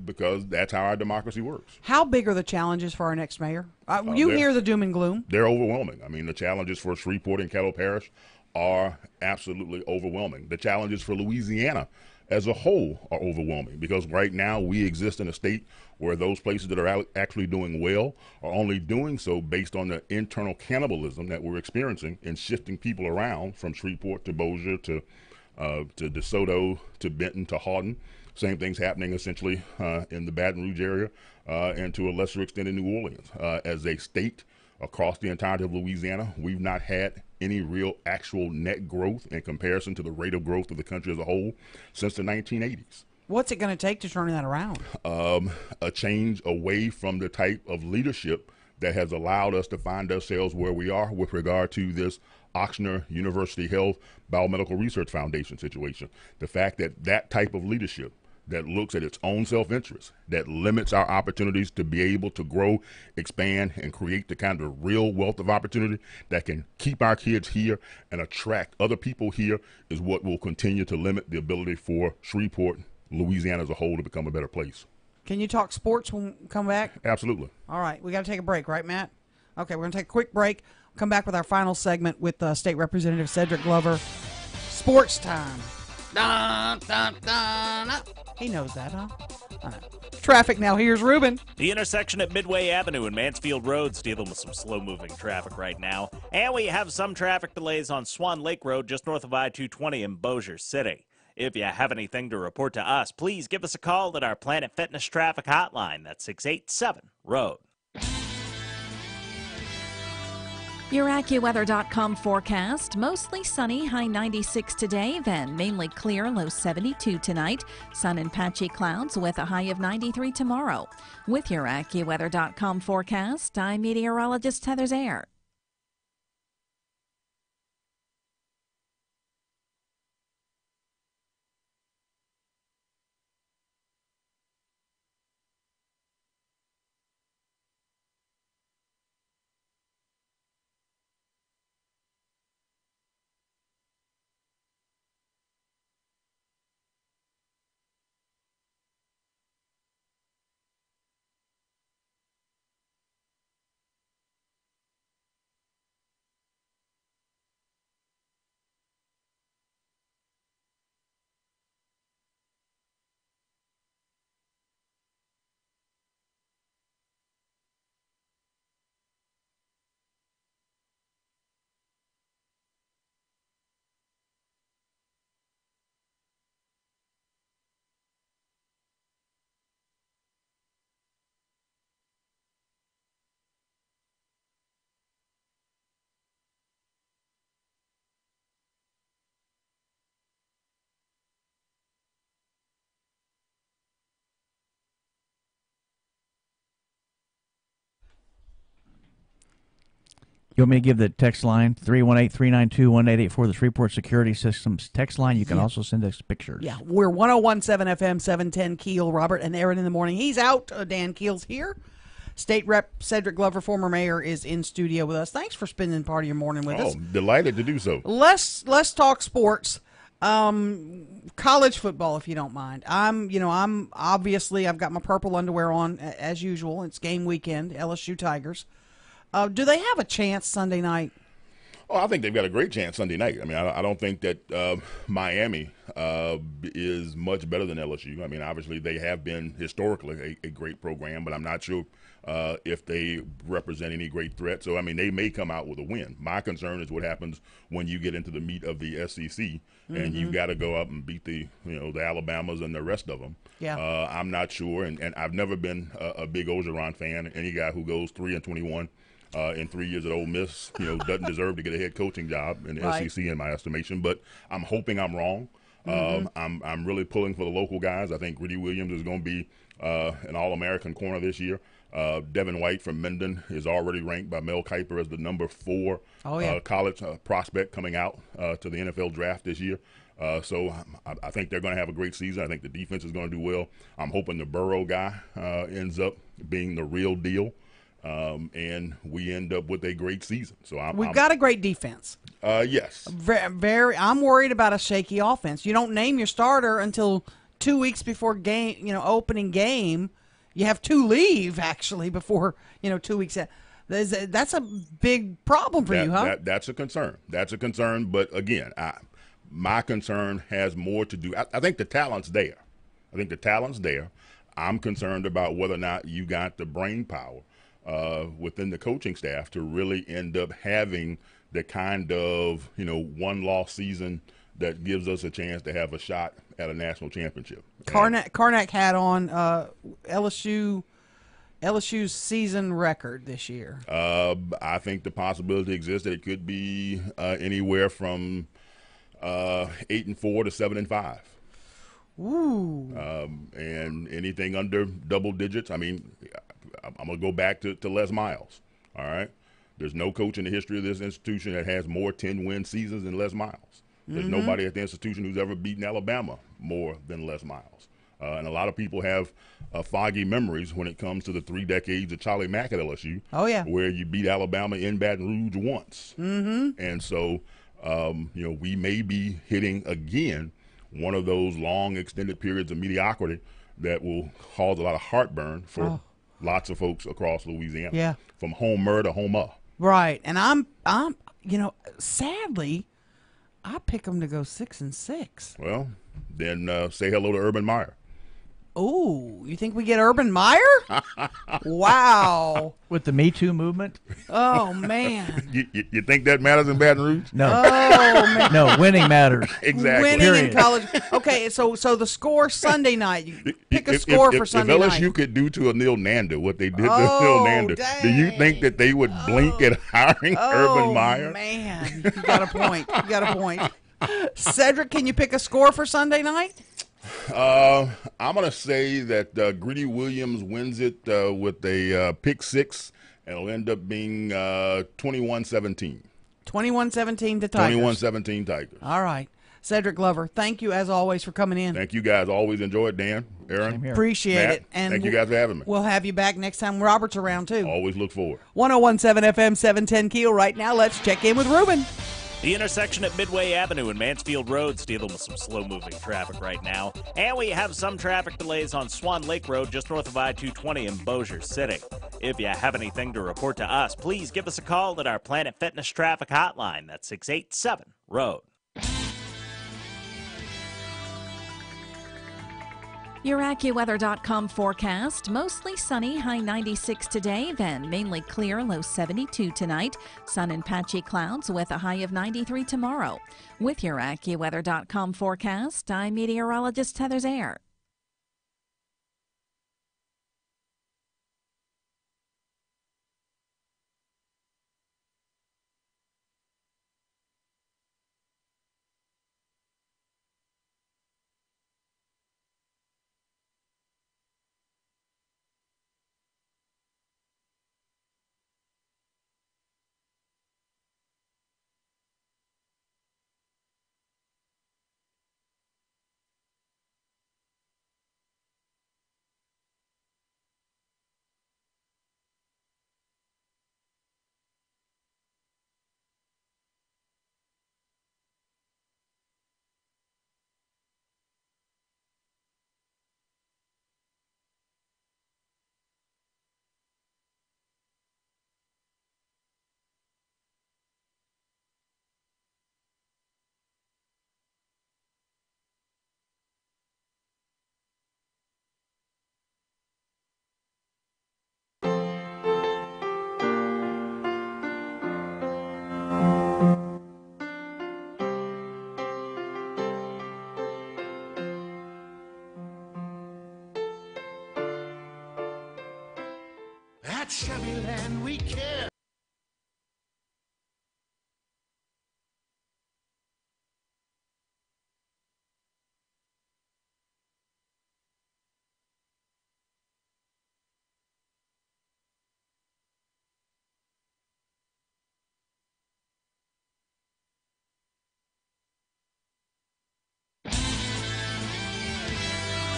because that's how our democracy works. How big are the challenges for our next mayor? You they're- hear the doom and gloom. They're overwhelming. I mean, the challenges for Shreveport and Caddo Parish are absolutely overwhelming. The challenges for Louisiana as a whole are overwhelming, because right now we exist in a state where those places that are actually doing well are only doing so based on the internal cannibalism that we're experiencing and shifting people around from Shreveport to Bossier to DeSoto to Benton to Houghton. Same thing's happening essentially in the Baton Rouge area and to a lesser extent in New Orleans. As a state across the entirety of Louisiana, we've not had any real actual net growth in comparison to the rate of growth of the country as a whole since the 1980s. What's it going to take to turn that around? A change away from the type of leadership that has allowed us to find ourselves where we are with regard to this Ochsner University Health Biomedical Research Foundation situation. The fact that that type of leadership that looks at its own self-interest, that limits our opportunities to be able to grow, expand, and create the kind of real wealth of opportunity that can keep our kids here and attract other people here, is what will continue to limit the ability for Shreveport, Louisiana as a whole, to become a better place. Can you talk sports when we come back? Absolutely. All right, we got to take a break, right, Matt? Okay, we're going to take a quick break. Come back with our final segment with State Representative Cedric Glover. Sports time. Dun, dun, dun, dun. He knows that, huh? All right. Traffic now. Here's Ruben. The intersection at Midway Avenue and Mansfield Road's dealing with some slow-moving traffic right now. And we have some traffic delays on Swan Lake Road just north of I-220 in Bossier City. If you have anything to report to us, please give us a call at our Planet Fitness traffic hotline. That's 687-ROAD. Your AccuWeather.com forecast. Mostly sunny, high 96 today, then mainly clear, low 72 tonight. Sun and patchy clouds with a high of 93 tomorrow. With your AccuWeather.com forecast, I'm meteorologist Heather Zayer. You want me to give the text line, 318-392-1884, the Shreveport Security Systems text line? You can also send us pictures. Yeah, we're 101.7 FM, 710 Keel. Robert and Erin in the morning. He's out. Dan Keel's here. State Rep Cedric Glover, former mayor, is in studio with us. Thanks for spending part of your morning with us. Delighted to do so. Let's talk sports. College football, if you don't mind. I'm obviously, I've got my purple underwear on as usual. It's game weekend, LSU Tigers. Do they have a chance Sunday night? Oh, I think they've got a great chance Sunday night. I mean, I don't think that Miami is much better than LSU. I mean, obviously they have been historically a great program, but I'm not sure if they represent any great threat. So, I mean, they may come out with a win. My concern is what happens when you get into the meat of the SEC and you got to go up and beat the Alabamas and the rest of them. Yeah. I'm not sure, and I've never been a big Orgeron fan. Any guy who goes 3-21 in 3 years at Ole Miss, doesn't deserve to get a head coaching job in the SEC in my estimation. But I'm hoping I'm wrong. I'm really pulling for the local guys. I think Gritty Williams is going to be an All-American corner this year. Devin White from Minden is already ranked by Mel Kiper as the number 4 college prospect coming out to the NFL draft this year. So I think they're going to have a great season. I think the defense is going to do well. I'm hoping the Burrow guy ends up being the real deal, and we end up with a great season. So We've got a great defense. Yes. Very. I'm worried about a shaky offense. You don't name your starter until 2 weeks before opening game. You have 2 leave actually before 2 weeks. That's a big problem for you, huh? That's a concern. That's a concern. But again, my concern has more to do. I think the talent's there. I'm concerned about whether or not you got the brain power within the coaching staff to really end up having the kind of one-loss season that gives us a chance to have a shot at a national championship. Karnak had on LSU's season record this year. I think the possibility exists that it could be anywhere from 8-4 to 7-5. Ooh. And anything under double digits. I mean, I'm gonna go back to Les Miles. All right. There's no coach in the history of this institution that has more 10-win seasons than Les Miles. There's nobody at the institution who's ever beaten Alabama more than Les Miles. And a lot of people have foggy memories when it comes to the 3 decades of Charlie Mack at LSU. Oh, yeah. Where you beat Alabama in Baton Rouge once. And so, we may be hitting again one of those long extended periods of mediocrity that will cause a lot of heartburn for lots of folks across Louisiana. Yeah. From homer to homer. Right. And I'm sadly, I pick them to go 6-6. Well, then say hello to Urban Meyer. Oh, you think we get Urban Meyer? Wow. With the Me Too movement? Oh, man. You think that matters in Baton Rouge? No. Oh, man. No, winning matters. Exactly. Winning in college. Okay, so the score Sunday night. You pick a score for Sunday night. If LSU could do to Anil Nanda what they did to Anil Nanda, do you think that they would blink at hiring Urban Meyer? Oh, man. You got a point. Cedric, can you pick a score for Sunday night? I'm going to say that Gritty Williams wins it with a pick 6, and it'll end up being 21-17. 21-17 to Tigers. 21-17 Tigers. All right. Cedric Glover, thank you as always for coming in. Thank you guys. Always enjoy it, Dan, Erin. Appreciate Matt, it. And thank you guys for having me. We'll have you back next time Robert's around, too. Always look forward. 101.7 FM, 710 KEEL. Right now, let's check in with Ruben. The intersection at Midway Avenue and Mansfield Road's dealing with some slow-moving traffic right now. And we have some traffic delays on Swan Lake Road just north of I-220 in Bossier City. If you have anything to report to us, please give us a call at our Planet Fitness traffic hotline. That's 687-ROAD. Your AccuWeather.com forecast. Mostly sunny, high 96 today, then mainly clear, low 72 tonight. Sun and patchy clouds with a high of 93 tomorrow. With your AccuWeather.com forecast, I'm meteorologist Heather Zayer.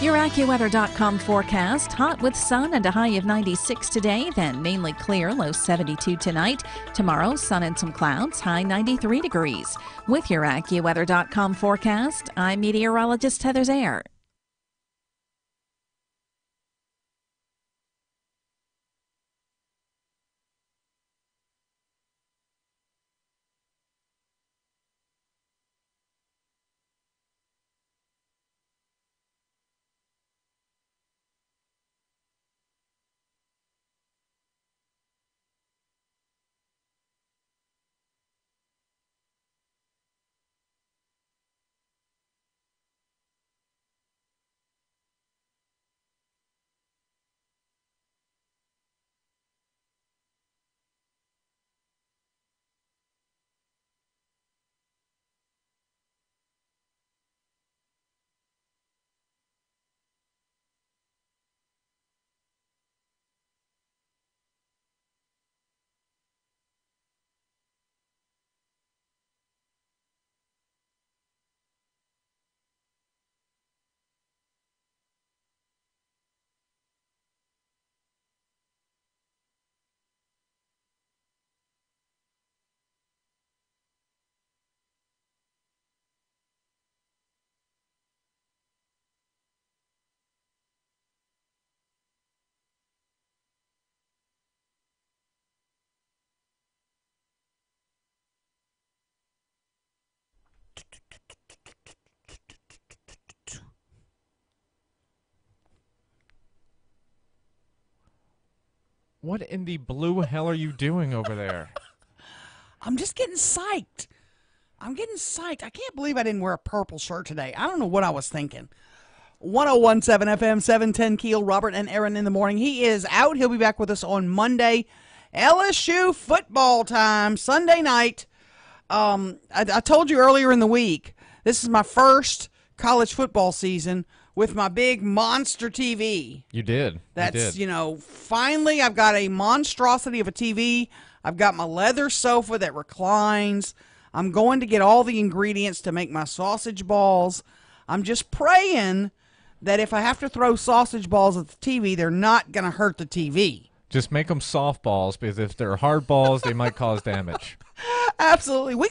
Your AccuWeather.com forecast. Hot with sun and a high of 96 today, then mainly clear, low 72 tonight. Tomorrow, sun and some clouds, high 93 degrees. With your AccuWeather.com forecast, I'm meteorologist Heather Zayer. What in the blue hell are you doing over there? I'm just getting psyched. I can't believe I didn't wear a purple shirt today. I don't know what I was thinking. 101.7 FM, 710 Keel, Robert and Erin in the morning. He is out. He'll be back with us on Monday. LSU football time, Sunday night. I told you earlier in the week, this is my first college football season with my big monster TV. You did. That's, finally I've got a monstrosity of a TV. I've got my leather sofa that reclines. I'm going to get all the ingredients to make my sausage balls. I'm just praying that if I have to throw sausage balls at the TV, they're not going to hurt the TV. Just make them softballs, because if they're hard balls, they might cause damage. Absolutely. We're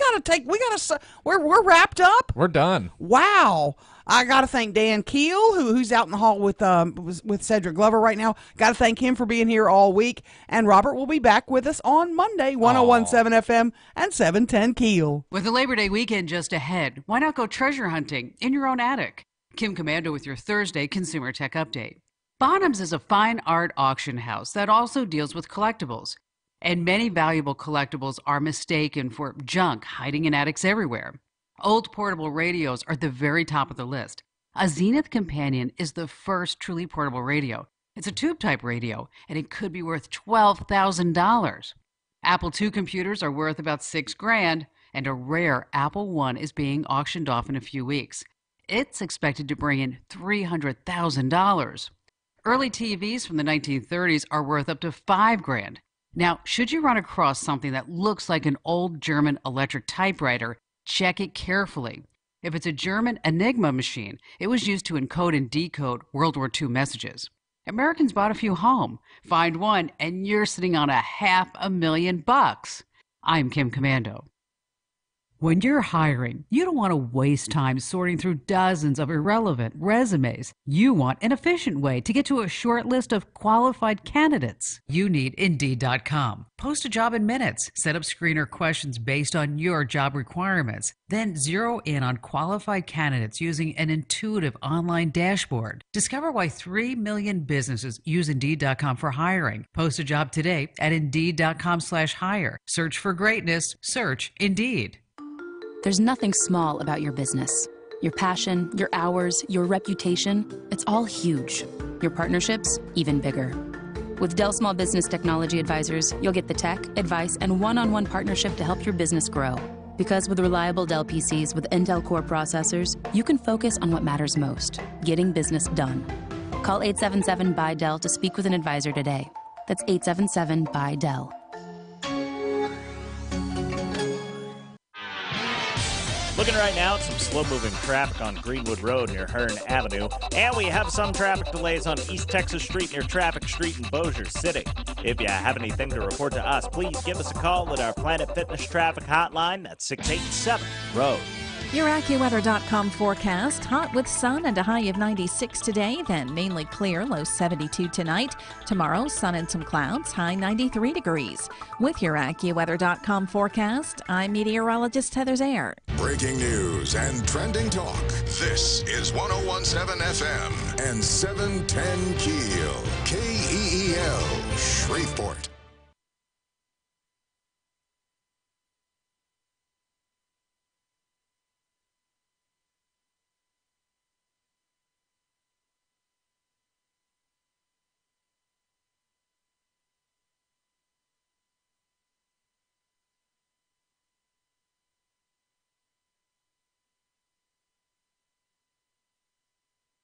wrapped up. We're done. Wow. I got to thank Dan Keel, who's out in the hall with Cedric Glover right now. Got to thank him for being here all week. And Robert will be back with us on Monday, 101.7 FM and 710 Keel. With the Labor Day weekend just ahead, why not go treasure hunting in your own attic? Kim Commando with your Thursday Consumer Tech Update. Bonhams is a fine art auction house that also deals with collectibles. And many valuable collectibles are mistaken for junk hiding in attics everywhere. Old portable radios are the very top of the list. A Zenith Companion is the first truly portable radio. It's a tube-type radio, and it could be worth $12,000. Apple II computers are worth about $6,000, and a rare Apple I is being auctioned off in a few weeks. It's expected to bring in $300,000. Early TVs from the 1930s are worth up to $5,000. Now, should you run across something that looks like an old German electric typewriter, check it carefully. If it's a German Enigma machine, it was used to encode and decode World War II messages. Americans bought a few home. Find one, and you're sitting on $500,000. I'm Kim Commando. When you're hiring, you don't want to waste time sorting through dozens of irrelevant resumes. You want an efficient way to get to a short list of qualified candidates. You need Indeed.com. Post a job in minutes. Set up screener questions based on your job requirements. Then zero in on qualified candidates using an intuitive online dashboard. Discover why 3 million businesses use Indeed.com for hiring. Post a job today at Indeed.com/hire. Search for greatness. Search Indeed. There's nothing small about your business. Your passion, your hours, your reputation, it's all huge. Your partnerships, even bigger. With Dell Small Business Technology Advisors, you'll get the tech, advice, and one-on-one partnership to help your business grow. Because with reliable Dell PCs with Intel Core processors, you can focus on what matters most, getting business done. Call 877-BUY-DELL to speak with an advisor today. That's 877-BUY-DELL. Looking right now at some slow-moving traffic on Greenwood Road near Hearn Avenue, and we have some traffic delays on East Texas Street near Traffic Street in Bossier City. If you have anything to report to us, please give us a call at our Planet Fitness traffic hotline at 687-ROAD. Your AccuWeather.com forecast. Hot with sun and a high of 96 today, then mainly clear, low 72 tonight. Tomorrow, sun and some clouds, high 93 degrees. With your AccuWeather.com forecast, I'm meteorologist Heather Zayer. Breaking news and trending talk. This is 101.7 FM and 710 KEEL. KEEL, Shreveport.